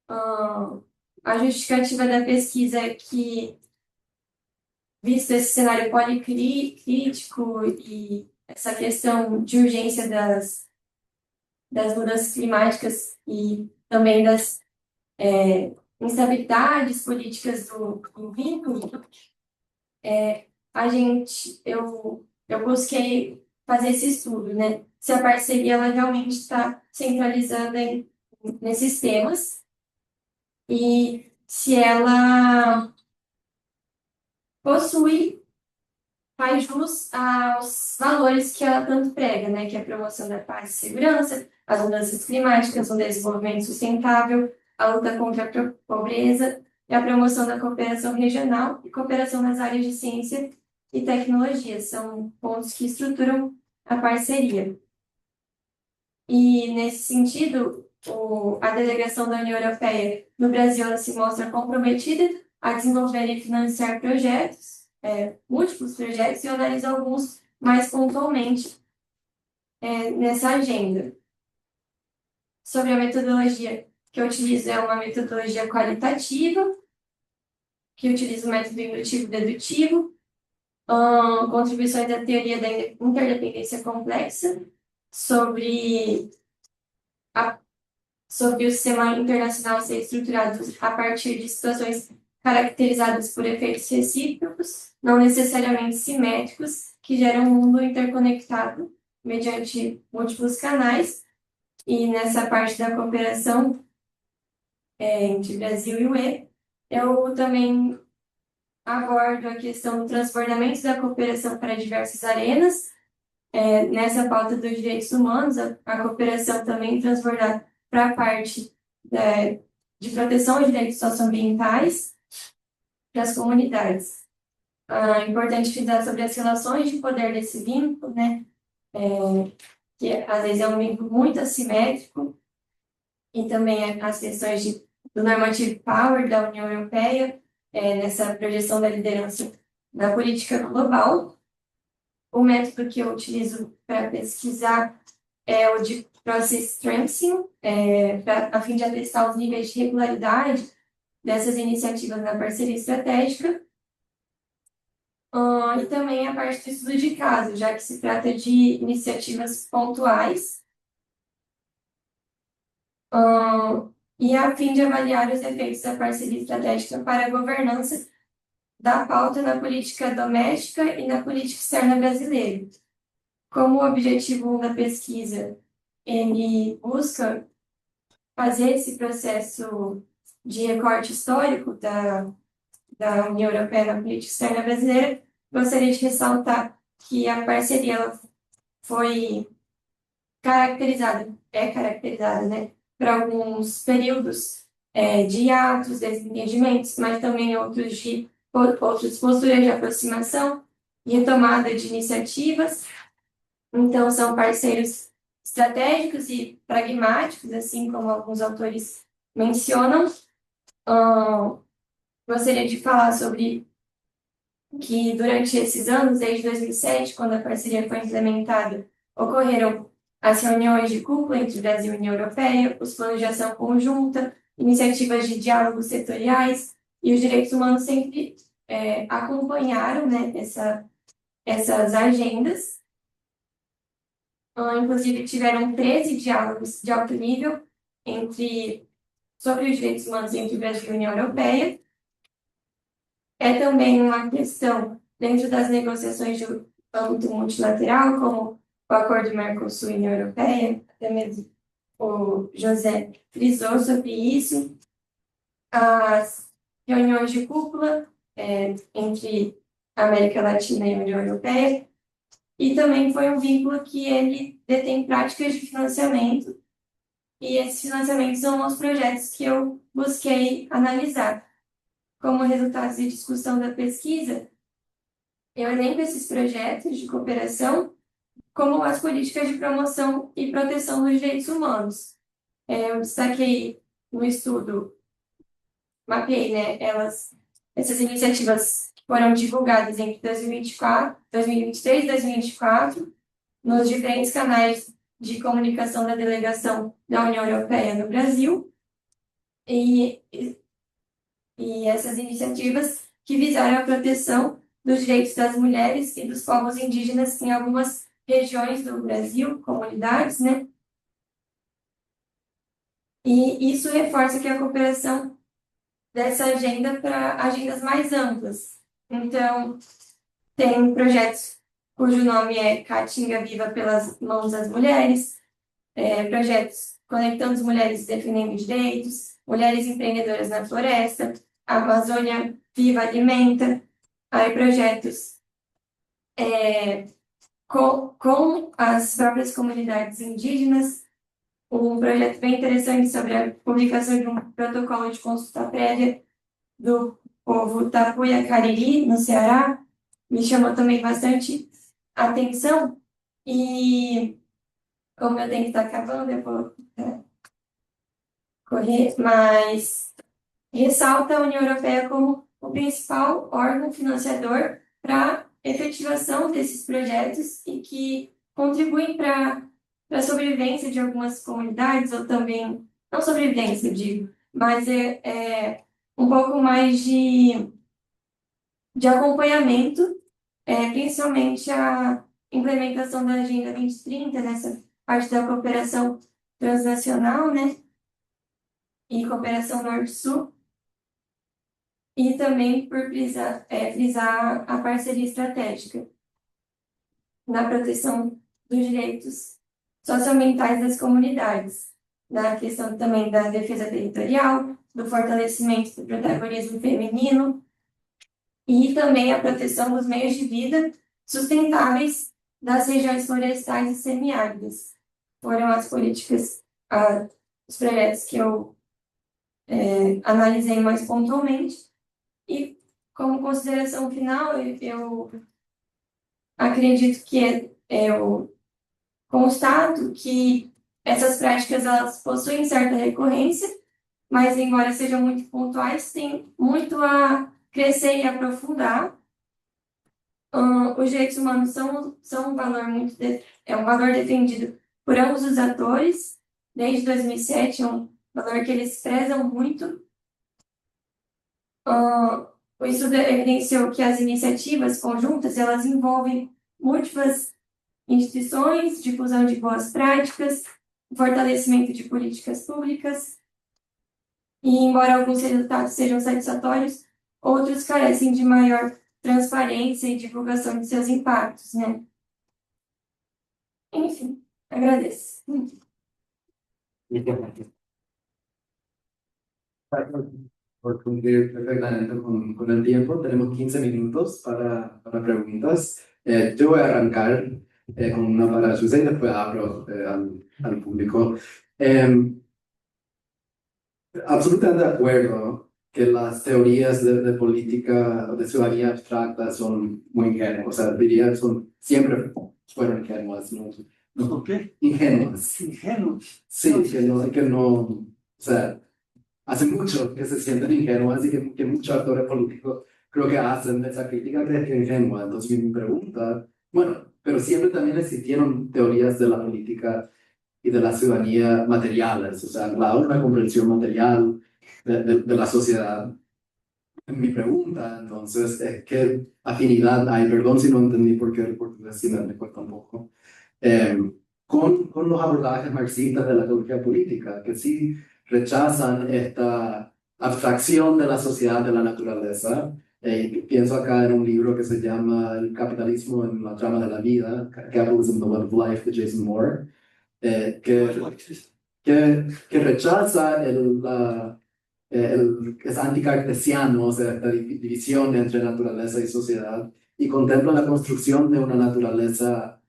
A justificativa da pesquisa é que, visto esse cenário policrítico e essa questão de urgência das mudanças climáticas e também das instabilidades políticas do vínculo, eu busquei fazer esse estudo, né? Se a parceria ela realmente está centralizada nesses temas e se ela faz jus aos valores que ela tanto prega, né? Que é a promoção da paz e segurança, as mudanças climáticas, o desenvolvimento sustentável, a luta contra a pobreza e a promoção da cooperação regional e cooperação nas áreas de ciência e tecnologia. São pontos que estruturam a parceria. E, nesse sentido, a delegação da União Europeia no Brasil ela se mostra comprometida a desenvolver e financiar projetos, múltiplos projetos, e eu analiso alguns mais pontualmente nessa agenda. Sobre a metodologia que eu utilizo, é uma metodologia qualitativa, que utiliza o método indutivo-dedutivo, contribuições da teoria da interdependência complexa, sobre o sistema internacional ser estruturado a partir de situações caracterizadas por efeitos recíprocos, não necessariamente simétricos, que geram um mundo interconectado mediante múltiplos canais. E nessa parte da cooperação entre Brasil e UE, eu também abordo a questão do transbordamento da cooperação para diversas arenas. Nessa pauta dos direitos humanos, a cooperação também transbordar para a parte de proteção aos direitos socioambientais das comunidades. É importante frisar sobre as relações de poder desse vínculo, né? Que às vezes é um vínculo muito assimétrico, e também as questões do normative power da União Europeia, nessa projeção da liderança da política global. O método que eu utilizo para pesquisar é o de Process Strengthening, a fim de atestar os níveis de regularidade dessas iniciativas na parceria estratégica. E também a parte do estudo de caso, já que se trata de iniciativas pontuais. E a fim de avaliar os efeitos da parceria estratégica para a governança da pauta na política doméstica e na política externa brasileira. Como o objetivo da pesquisa, ele busca fazer esse processo de recorte histórico da União Europeia na política externa brasileira, gostaria de ressaltar que a parceria ela foi caracterizada, né, por alguns períodos de atos, desentendimentos, mas também outras posturas de aproximação e retomada de iniciativas. Então, são parceiros estratégicos e pragmáticos, assim como alguns autores mencionam. Gostaria de falar sobre que, durante esses anos, desde 2007, quando a parceria foi implementada, ocorreram as reuniões de cúpula entre Brasil e União Europeia, os planos de ação conjunta, iniciativas de diálogos setoriais, e os direitos humanos sempre acompanharam, né, essas agendas. Inclusive, tiveram 13 diálogos de alto nível sobre os direitos humanos entre o Brasil e a União Europeia. É também uma questão dentro das negociações de âmbito multilateral, como o acordo Mercosul e União Europeia, até mesmo o José frisou sobre isso, as reuniões de cúpula entre a América Latina e a União Europeia, e também foi um vínculo que ele detém práticas de financiamento, e esses financiamentos são os projetos que eu busquei analisar. Como resultados de discussão da pesquisa, eu elenco esses projetos de cooperação como as políticas de promoção e proteção dos direitos humanos. Eu destaquei no estudo, mapeei, né, essas iniciativas que foram divulgadas entre 2023 e 2024, nos diferentes canais de comunicação da delegação da União Europeia no Brasil, e essas iniciativas que visaram a proteção dos direitos das mulheres e dos povos indígenas em algumas regiões do Brasil, comunidades, né? E isso reforça que a cooperação dessa agenda para agendas mais amplas. Então, tem projetos cujo nome é Caatinga Viva pelas Mãos das Mulheres, projetos conectando as mulheres defendendo direitos, mulheres empreendedoras na floresta, a Amazônia Viva Alimenta, aí projetos com as próprias comunidades indígenas, um projeto bem interessante sobre a publicação de um protocolo de consulta prévia do povo Tapuia Cariri, no Ceará, me chamou também bastante atenção, e como eu tenho que estar acabando, eu vou correr, mas ressalta a União Europeia como o principal órgão financiador para efetivação desses projetos e que contribuem para a sobrevivência de algumas comunidades, ou também, não sobrevivência, eu digo, mas um pouco mais de acompanhamento, principalmente a implementação da Agenda 2030, nessa parte da cooperação transnacional, né? E cooperação Norte-Sul, e também por frisar a parceria estratégica na proteção dos direitos socioambientais das comunidades, na questão também da defesa territorial, do fortalecimento do protagonismo feminino, e também a proteção dos meios de vida sustentáveis das regiões florestais e semiáridas. Foram as políticas, os projetos que eu analisei mais pontualmente. E, como consideração final, eu acredito que eu constato que essas práticas elas possuem certa recorrência, mas, embora sejam muito pontuais, tem muito a crescer e aprofundar. Os direitos humanos são um valor um valor defendido por ambos os atores, desde 2007, é um valor que eles prezam muito. O estudo evidenciou que as iniciativas conjuntas elas envolvem múltiplas instituições, difusão de boas práticas, fortalecimento de políticas públicas, e, embora alguns resultados sejam satisfatórios, outros carecem de maior transparência e divulgação de seus impactos, né? Enfim, agradeço. Por cumplir perfectamente con el tiempo, tenemos 15 minutos para preguntas. Yo voy a arrancar con una para José y después abro al público. Absolutamente de acuerdo que las teorías de política de ciudadanía abstracta son muy ingenuas, o sea, diría siempre fueron ingenuas, ¿no? ¿Por qué? Ingenuas. Ingenuos. Sí, que no, o sea, hace mucho que se sienten ingenuas y que muchos actores políticos creo que hacen esa crítica que es ingenua. Entonces mi pregunta, bueno, pero siempre también existieron teorías de la política y de la ciudadanía materiales, o sea, claro, una comprensión material de la sociedad. Mi pregunta, entonces, es qué afinidad hay, perdón si no entendí porque el portugués sí me cuesta un poco, con los abordajes marxistas de la teoría política, que sí rechazan esta abstracción de la sociedad, de la naturaleza, Pienso acá en un libro que se llama El capitalismo en la trama de la vida, Capitalism, the Web of Life, de Jason Moore, que rechaza es anticartesiano, o sea, esta división entre naturaleza y sociedad, y contempla la construcción de una naturaleza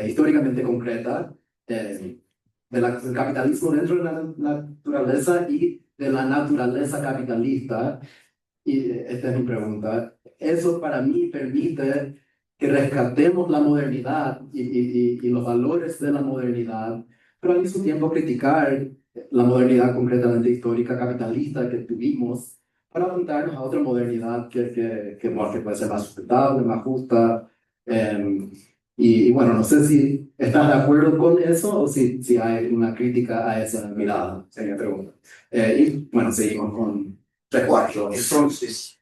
históricamente concreta, del capitalismo dentro de la naturaleza y de la naturaleza capitalista. Y esta es mi pregunta. Eso para mí permite que rescatemos la modernidad y los valores de la modernidad, pero al mismo tiempo criticar la modernidad concretamente histórica capitalista que tuvimos para apuntarnos a otra modernidad que puede ser más sustentable, más justa. Y bueno, no sé si estás de acuerdo con eso o si hay una crítica a esa mirada, sería mi pregunta. Y bueno, seguimos con Guarda, entonces,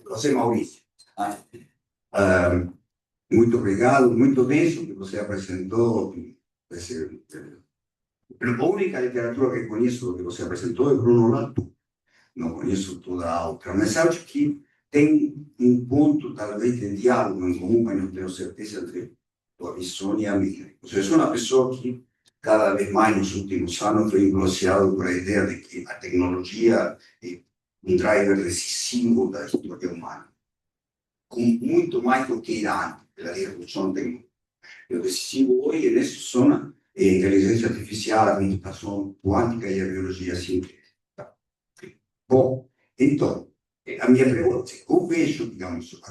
José Maurício, muito obrigado, muito denso que você apresentou. A única literatura que conheço que você apresentou é Bruno Latour. Não conheço toda a outra, mas acho que tem ponto, talvez, de diálogo em comum, mas não tenho certeza entre tua visão e a minha. Você é uma pessoa que, cada vez mais nos últimos anos, foi influenciado por a ideia de que a tecnologia é driver decisivo da história humana. Muito mais do que antes, pela disrupção tecnológica. O decisivo hoje, nessa zona, é a inteligência artificial, a computação quântica e a biologia sintética. Bom, então, a minha pergunta é, eu vejo, digamos,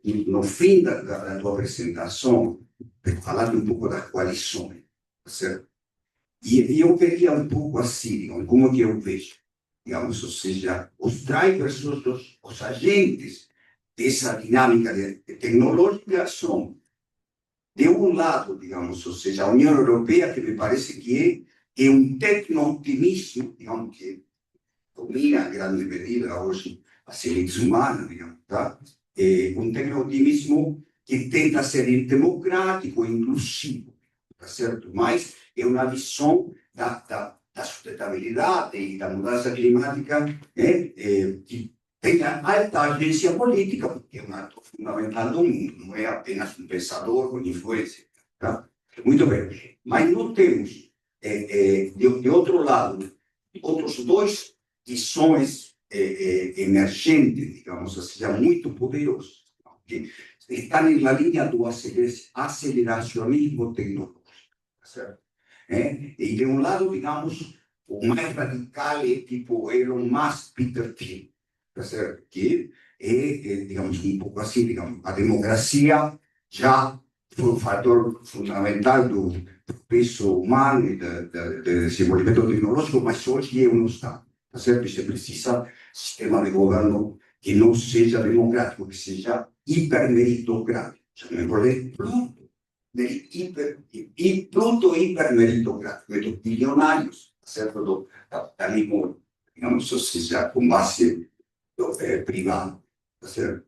no fim da tua apresentação, falar um pouco das coalições, certo? E eu queria um pouco assim, digamos, como que eu vejo, digamos, ou seja, os drivers, os agentes dessa dinâmica tecnológica são, de um lado, digamos, ou seja, a União Europeia, que me parece que é tecno-optimismo, digamos, que domina em grande medida hoje as elites humanas, digamos, tá? É tecno-optimismo que tenta ser democrático e inclusivo, tá certo? Mas é uma visão da sustentabilidade e da mudança climática que tem alta agência política, porque é um ato fundamental do mundo, não é apenas um pensador com influência. Tá? Muito bem. Mas nós temos, de outro lado, outros dois visões emergentes, digamos assim, muito poderosos, que estão na linha do aceleracionismo tecnológico. Certo? E de um lado, digamos, o mais radical é tipo Elon Musk, Peter Thiel, tá certo? Que é, digamos, um pouco assim, digamos, a democracia já foi um fator fundamental do peso humano e do desenvolvimento tecnológico, mas hoje não está, tá certo? E se precisa sistema de governo que não seja democrático, que seja hipermeritocrático. Chamemos de Pluto hipermeritocrático, dos bilionários, certo? Do capitalismo, digamos, ou seja, com base privada, certo?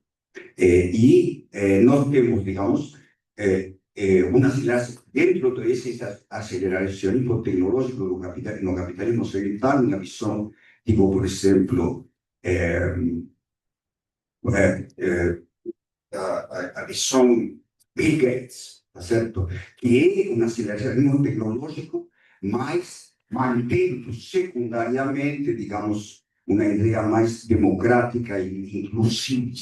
E nós temos, digamos, uma aceleração, dentro desse aceleracionismo tecnológico no capitalismo ocidental, uma visão, tipo, por exemplo, a visão Bill Gates, tá certo? Que é um aceleracionismo tecnológico, mas mantendo secundariamente, digamos, uma ideia mais democrática e inclusiva.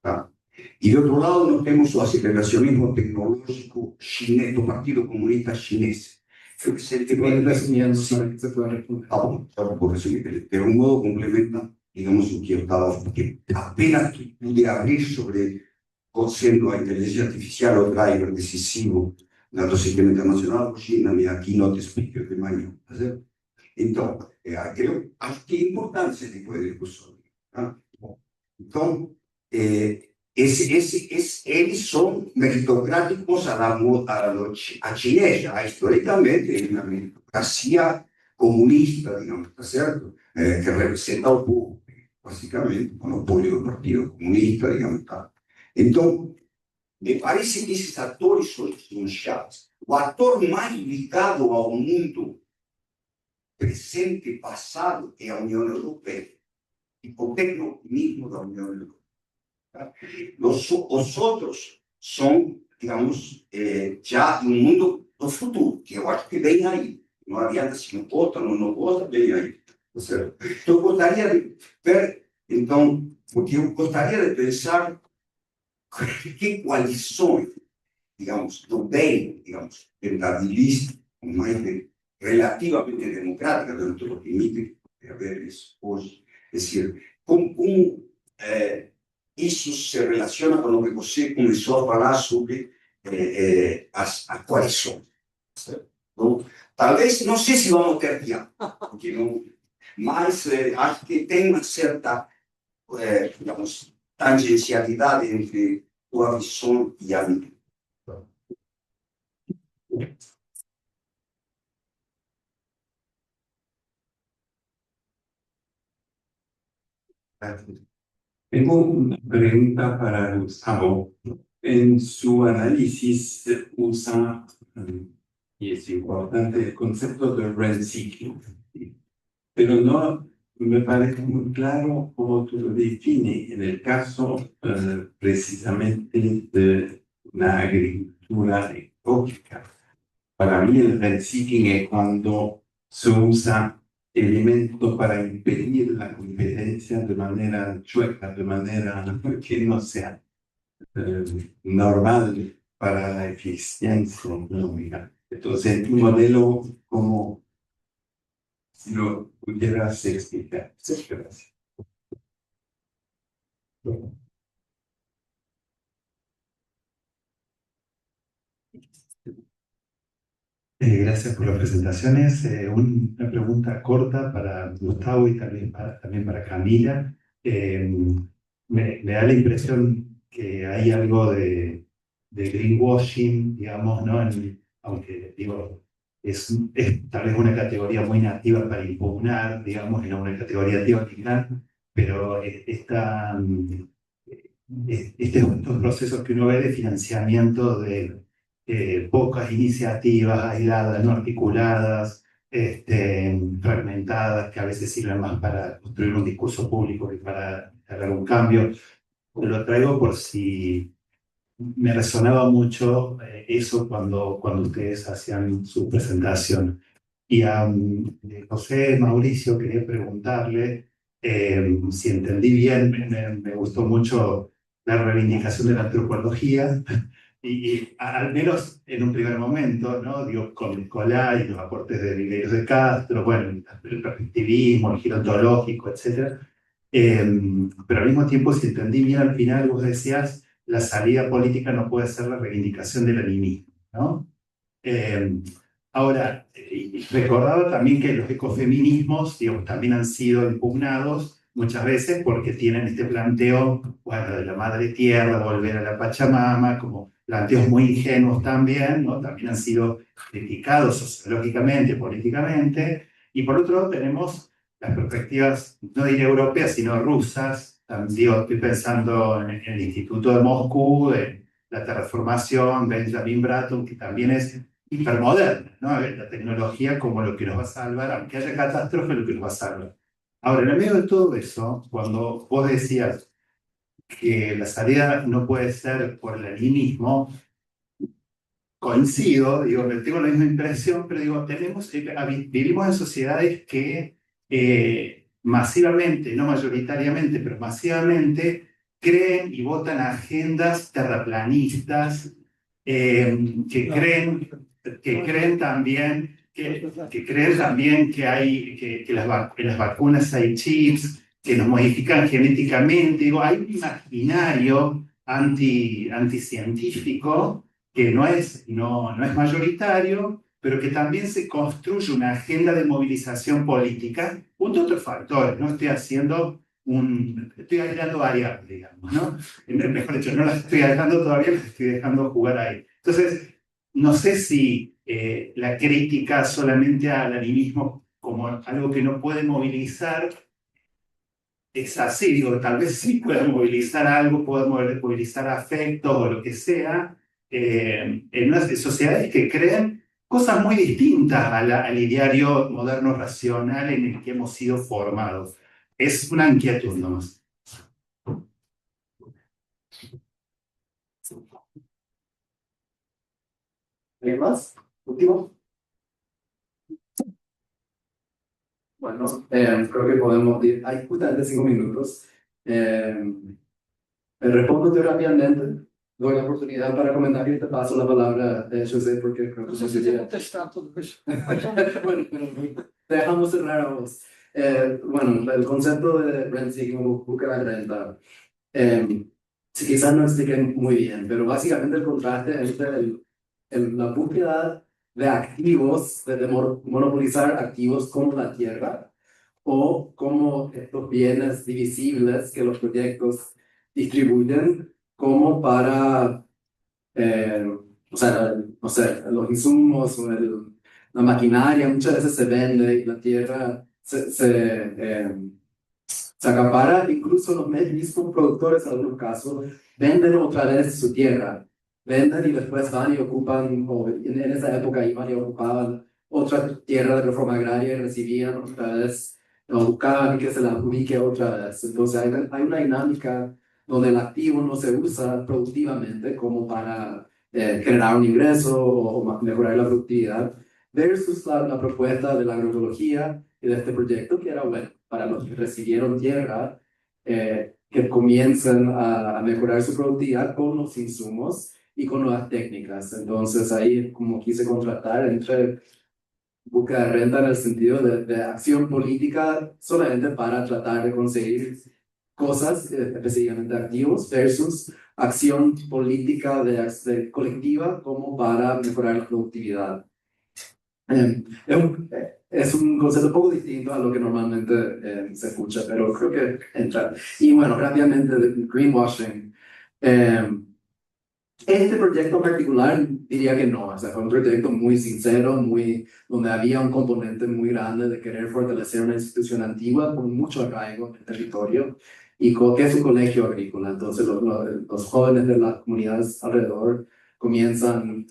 Tá? E, de outro lado, nós temos o aceleracionismo tecnológico chinês, do Partido Comunista Chinês. Que recentemente... Tá bom, vou resumir. De um modo, complementa, digamos, o que eu estava... Porque apenas pude abrir sobre... sendo a inteligência artificial o driver decisivo do sistema internacional, hoje na minha keynote speaker de manhã. Tá certo? Então, eu acho que é importante esse tipo de discussão. Tá? Então, eles são meritocráticos a chinesa, historicamente, uma meritocracia comunista, digamos, tá certo? Que representa o povo, basicamente, o monopólio do Partido Comunista, digamos, tá? Então, me parece que esses atores são chaves. O ator mais ligado ao mundo presente e passado é a União Europeia. Tipo, tecnooptimismo da União Europeia. Os outros são, digamos, já no mundo do futuro, que eu acho que vem aí. Não adianta se não gosta, não gosta, vem aí. Então, eu gostaria de ver, então, porque eu gostaria de pensar que coalições, digamos, do bem, digamos, tentabilista, mais relativamente democrática, dentro do limite de haver isso hoje. É dizer, como isso se relaciona com o que você começou a falar sobre as coalições. Então, talvez, não sei se vamos ter diálogo, porque não, mas acho que tem uma certa, digamos, tangencialidade entre tua visão e a minha. Tengo una pregunta para Gustavo. En su análisis usa, y es importante, el concepto de rent seeking, pero no me parece muy claro cómo tú lo defines en el caso precisamente de una agricultura ecológica. Para mí el rent seeking es cuando se usa elementos para impedir la competencia de manera chueca, de manera que no sea normal para la eficiencia económica. Entonces, un modelo como si lo pudieras explicar. Gracias. Gracias por las presentaciones. Una pregunta corta para Gustavo y también para Camila. Me da la impresión que hay algo de greenwashing, digamos, ¿no? Aunque digo, es tal vez una categoría muy nativa para impugnar, digamos, y no una categoría teórica, pero estos procesos que uno ve de financiamiento de pocas iniciativas aisladas, no articuladas, fragmentadas, que a veces sirven más para construir un discurso público que para hacer un cambio. Lo traigo por si me resonaba mucho eso cuando ustedes hacían su presentación. Y a José Mauricio quería preguntarle si entendí bien, me gustó mucho la reivindicación de la antropología, y al menos en un primer momento, ¿no? Digo, con Nicolás y los aportes de Miguel de Castro, bueno, el perspectivismo, el giro ontológico, etc. Pero al mismo tiempo, si entendí bien al final, vos decías, la salida política no puede ser la reivindicación del animismo, ¿no? Ahora, recordaba también que los ecofeminismos, digamos, también han sido impugnados muchas veces porque tienen este planteo, bueno, de la madre tierra, volver a la Pachamama, como planteos muy ingenuos también, ¿no? También han sido criticados sociológicamente, políticamente, y por otro lado tenemos las perspectivas, no diré europeas, sino rusas. Digo, estoy pensando en el Instituto de Moscú, en la terraformación, Benjamin Bratton, que también es hipermoderna, ¿no? La tecnología como lo que nos va a salvar, aunque haya catástrofe, lo que nos va a salvar. Ahora, en el medio de todo eso, cuando vos decías que la salida no puede ser por el animismo, coincido, digo, tengo la misma impresión, pero digo, vivimos en sociedades que masivamente, no mayoritariamente, pero masivamente, creen y votan agendas terraplanistas, que creen también que en las vacunas hay chips, que nos modifican genéticamente. Digo, hay un imaginario anticientífico que no es mayoritario, pero que también se construye una agenda de movilización política, junto a otros factores. No estoy estoy aislando variables, digamos, ¿no? Mejor dicho, no las estoy aislando todavía, las estoy dejando jugar ahí. Entonces, no sé si la crítica solamente al animismo como algo que no puede movilizar es así. Digo, tal vez sí pueda movilizar algo, pueda movilizar afectos o lo que sea, en unas sociedades que creen cosas muy distintas al ideario moderno racional en el que hemos sido formados. Es una inquietud nomás. ¿Alguien más? ¿Último? Bueno, creo que podemos ir. Hay justamente 5 minutos. Respondo yo rápidamente. Doy la oportunidad para comentar y te paso la palabra, José, porque creo que Você José podia ya... contestar tudo isso. Bueno, te dejamos cerrar a vos. Bueno, el concepto de rent seeking o búsqueda de renta, sí, quizás no expliqué muy bien, pero básicamente el contraste entre la búsqueda de activos, de monopolizar activos como la tierra, o como estos bienes divisibles que los proyectos distribuyen como para, o sea, no sé, los insumos o la maquinaria muchas veces se vende y la tierra se acapara. Incluso los mismos productores en algunos casos venden otra vez su tierra, venden y después van y ocupan, o en esa época iban y ocupaban otra tierra de reforma agraria y recibían otra vez, o buscaban que se la adjudique otra vez. Entonces hay una dinámica donde el activo no se usa productivamente como para generar un ingreso o mejorar la productividad, versus la propuesta de la agroecología y de este proyecto, que era bueno para los que recibieron tierra, que comiencen a mejorar su productividad con los insumos y con nuevas técnicas. Entonces ahí como quise contrastar entre búsqueda de renta en el sentido de acción política solamente para tratar de conseguir cosas, específicamente activos, versus acción política colectiva como para mejorar la productividad. Es un concepto un poco distinto a lo que normalmente se escucha, pero creo que entra. Y bueno, rápidamente, el greenwashing. Este proyecto en particular diría que no, o sea, fue un proyecto muy sincero, donde había un componente muy grande de querer fortalecer una institución antigua con mucho arraigo en el territorio y que es un colegio agrícola. Entonces los jóvenes de las comunidades alrededor comienzan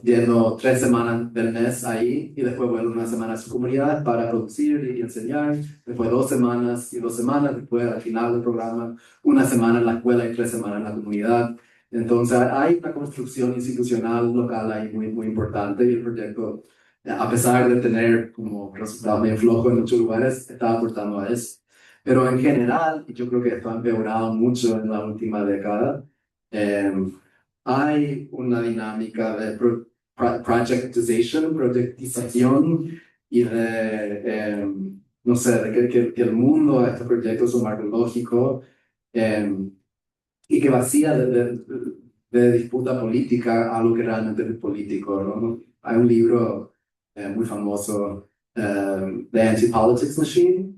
yendo 3 semanas del mes ahí y después vuelven una semana a su comunidad para producir y enseñar, después 2 semanas y 2 semanas, después al final del programa 1 semana en la escuela y 3 semanas en la comunidad. Entonces hay una construcción institucional local ahí muy importante, y el proyecto, a pesar de tener como resultados bien flojos en muchos lugares, está aportando a eso. Pero en general, y yo creo que esto ha empeorado mucho en la última década, hay una dinámica de proyectización y de, no sé, de que el mundo a este proyecto es un marco lógico, y que vacía de disputa política a lo que realmente es político, ¿no? Hay un libro muy famoso, The Anti-Politics Machine,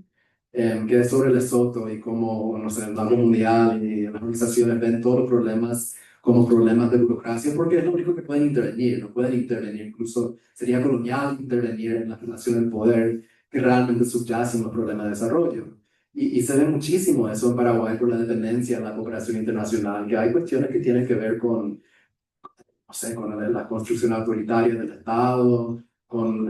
que es sobre Lesoto y cómo, no sé, el Banco Mundial y las organizaciones ven todos los problemas como problemas de burocracia, porque es lo único que pueden intervenir, no pueden intervenir, incluso sería colonial intervenir en la relación del poder que realmente subyacen los problemas de desarrollo. Y se ve muchísimo eso en Paraguay con la dependencia en la cooperación internacional, que hay cuestiones que tienen que ver con, no sé, con la construcción autoritaria del Estado, con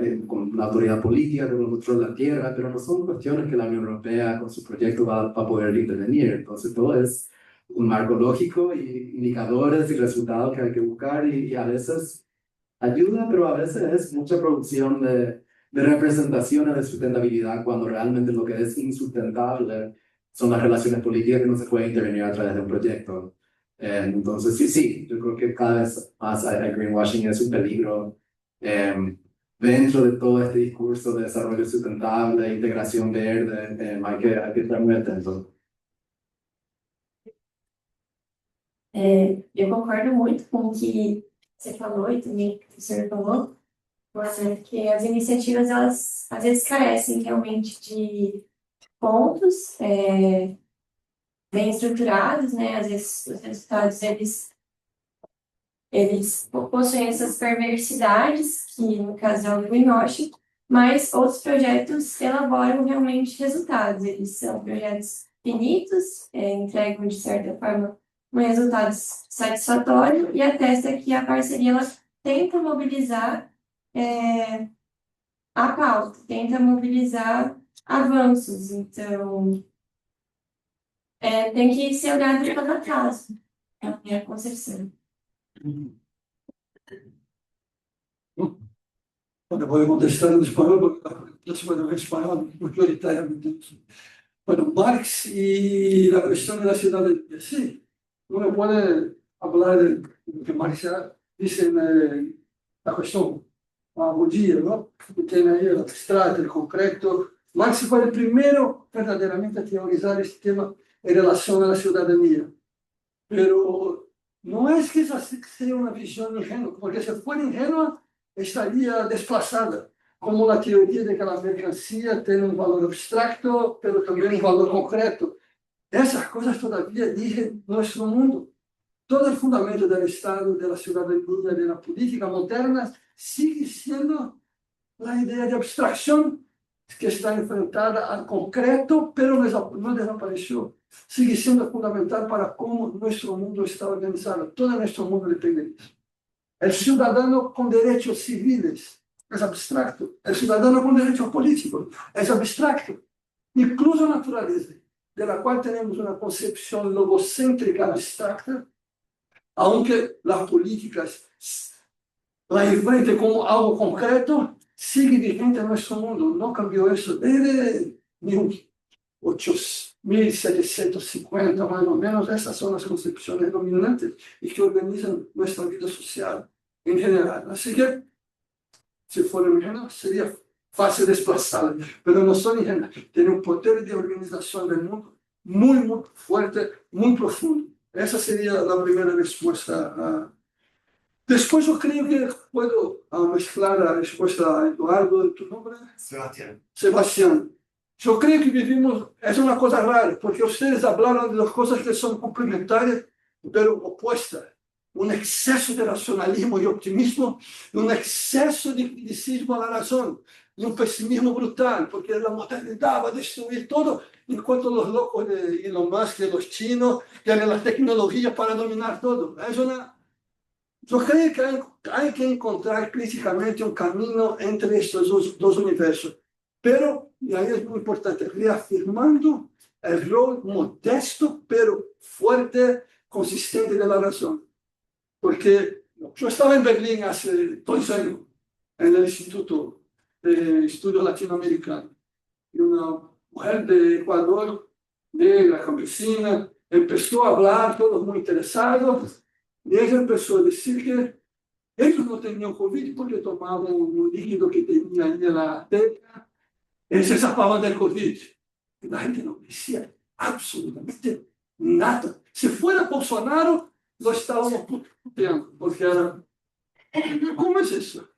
la autoridad política, con el control de la tierra, pero no son cuestiones que la Unión Europea con su proyecto va a poder intervenir. Entonces todo es un marco lógico y indicadores y resultados que hay que buscar, y a veces ayuda, pero a veces es mucha producción de representaciones de sustentabilidad, cuando realmente lo que es insustentable son las relaciones políticas que no se pueden intervenir a través de un proyecto. Entonces, sí, yo creo que cada vez más el greenwashing es un peligro dentro de todo este discurso de desarrollo sustentable, integración verde. Hay que estar muy atentos. Eu concordo muito com o que você falou e também o que o senhor falou, que as iniciativas, elas às vezes carecem realmente de pontos bem estruturados, né? Às vezes os resultados, eles possuem essas perversidades, que no caso é o greenwashing, mas outros projetos elaboram realmente resultados. Eles são projetos finitos, entregam de certa forma um resultado satisfatório e atesta que a parceria ela tenta mobilizar a pauta, tenta mobilizar avanços. Então, tem que ser olhado de cada caso. É a minha concepção. Bueno, voy a contestar en español porque la semana en español mayoritariamente. Bueno, Marx y la cuestión de la ciudadanía. Sí, uno puede hablar de lo que Marx dice en la cuestión judía, ¿no? Que tiene ahí el abstracto, el concreto. Marx fue el primero verdaderamente a teorizar este tema en relación a la ciudadanía. Pero no es que esa sea una visión ingenua, porque si fuera ingenua, estaría desplazada, como la teoría de que la mercancía tiene un valor abstracto, pero también un valor concreto. Esas cosas todavía dirigen nuestro mundo. Todo el fundamento del Estado, de la ciudadanía, de la política moderna, sigue siendo la idea de abstracción que está enfrentada al concreto, pero no desapareció. Sigue siendo fundamental para cómo nuestro mundo está organizado. Todo nuestro mundo depende de eso. El ciudadano con derechos civiles es abstracto. El ciudadano con derechos políticos es abstracto. Incluso naturaleza, de la cual tenemos una concepción logocéntrica abstracta, aunque las políticas la enfrenten como algo concreto, sigue vigente en nuestro mundo. No cambió eso desde 1750 más o menos. Esas son las concepciones dominantes y que organizan nuestra vida social en general. Así que, si fuera ingenuo, sería fácil desplazarla, pero no son ingenuos. Tienen un poder de organización del mundo muy, muy fuerte, muy profundo. Esa sería la primera respuesta. Después yo creo que puedo mezclar la respuesta a Eduardo de tu nombre. Sebastián. Sebastián. Yo creo que vivimos, es una cosa rara, porque ustedes hablaron de las cosas que son complementarias, pero opuestas. Un exceso de racionalismo y optimismo, y un exceso de criticismo a la razón, y un pesimismo brutal, porque la modernidad va a destruir todo, enquanto los locos de Elon Musk y los chinos tienen la tecnología para dominar todo. Yo creo que hay que encontrar críticamente un camino entre estos dos universos. Pero, y ahí es muy importante, reafirmando el rol modesto, pero fuerte, consistente de la razón. Porque yo estaba en Berlín hace 2 años, en el Instituto de Estudios Latinoamericanos, y una mujer de Ecuador, negra, campesina, empezó a hablar, todos muy interesados, y ella empezó a decir que ellos no tenían COVID porque tomaban un líquido que tenía ahí en la teca, y se zafaban del COVID. Y la gente no decía absolutamente nada. Si fuera Bolsonaro, lo estábamos puteando, porque era... ¿Cómo es eso?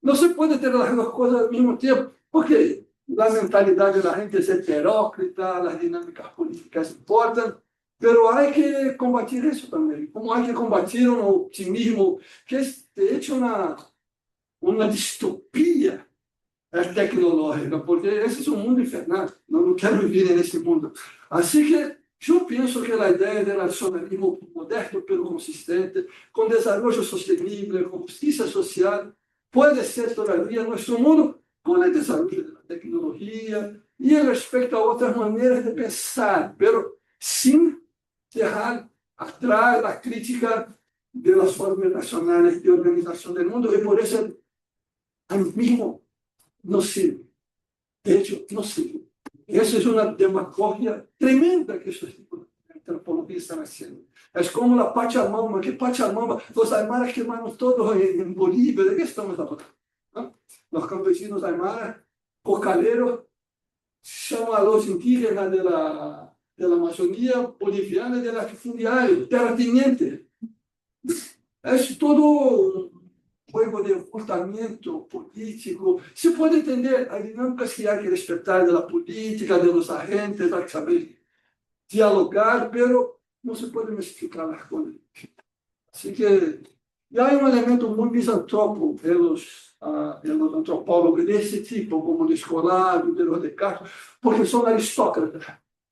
No se puede tener las dos cosas al mismo tiempo, porque la mentalidad de la gente es heteróclita, las dinámicas políticas importan, pero hay que combatir eso también, como hay que combatir un optimismo que es de hecho una distopía tecnológica, porque ese es un mundo infernal, no quiero vivir en ese mundo. Así que yo pienso que la idea del racionalismo modesto pero consistente, con desarrollo sostenible, con justicia social, puede ser todavía nuestro mundo con el desarrollo de la tecnología y el respecto a otras maneras de pensar, pero sin dejar atrás la crítica de las formas nacionales de organización del mundo, y por eso a mí mismo no sirve. De hecho, no sirve. Eso es una demagogia tremenda que estos tipos de antropología están haciendo. Es como la Pachamama. ¿Qué Pachamama? Los aymaras quemaron todos en Bolivia. ¿De qué estamos hablando? ¿No? Los campesinos aymaras, cocaleros, llaman a los indígenas de la Amazonía boliviana de latifundiarios, terratenientes. Es todo un juego de ocultamiento político. Se puede entender las dinámicas que hay que respetar de la política, de los agentes, hay que saber dialogar, pero no se puede modificar las cosas. Así que ya hay un elemento muy misantrópico en los antropólogos de ese tipo, como de Escolaro, de los Descartes, porque son aristócratas.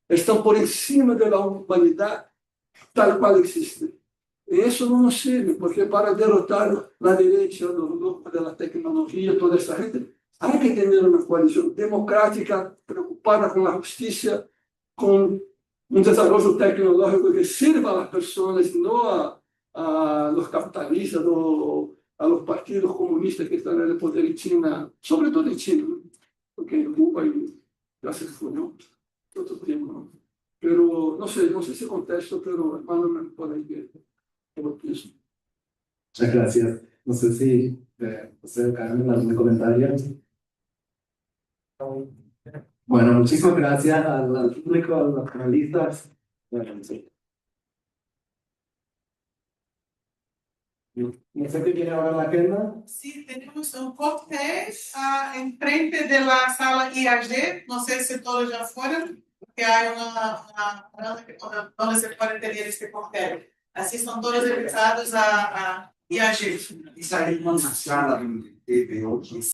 Están por encima de la humanidad tal cual existe. Y eso no nos sirve, porque para derrotar la derecha, los grupos de la tecnología, toda esa gente, Hay que tener una coalición democrática preocupada con la justicia, con un desarrollo tecnológico que sirva a las personas y no a los capitalistas o a los partidos comunistas que están en el poder en China, sobre todo en China, ¿no? Porque en Cuba ya se fue, ¿no? Otro tema, ¿no? Pero no sé si contesto, pero hermano, por ahí que lo pienso. Muchas gracias. No sé si José Carmen, algún comentario. Bueno, muchísimas gracias al público, a los panelistas. Bueno, sí. No sé qué tiene ahora la agenda. Sí, tenemos un cóctel enfrente de la sala IAG. No sé si todos ya fueron, porque hay una donde se puede tener este cóctel. Así son todos invitados a IAG. Y salimos na sala do DP hoje.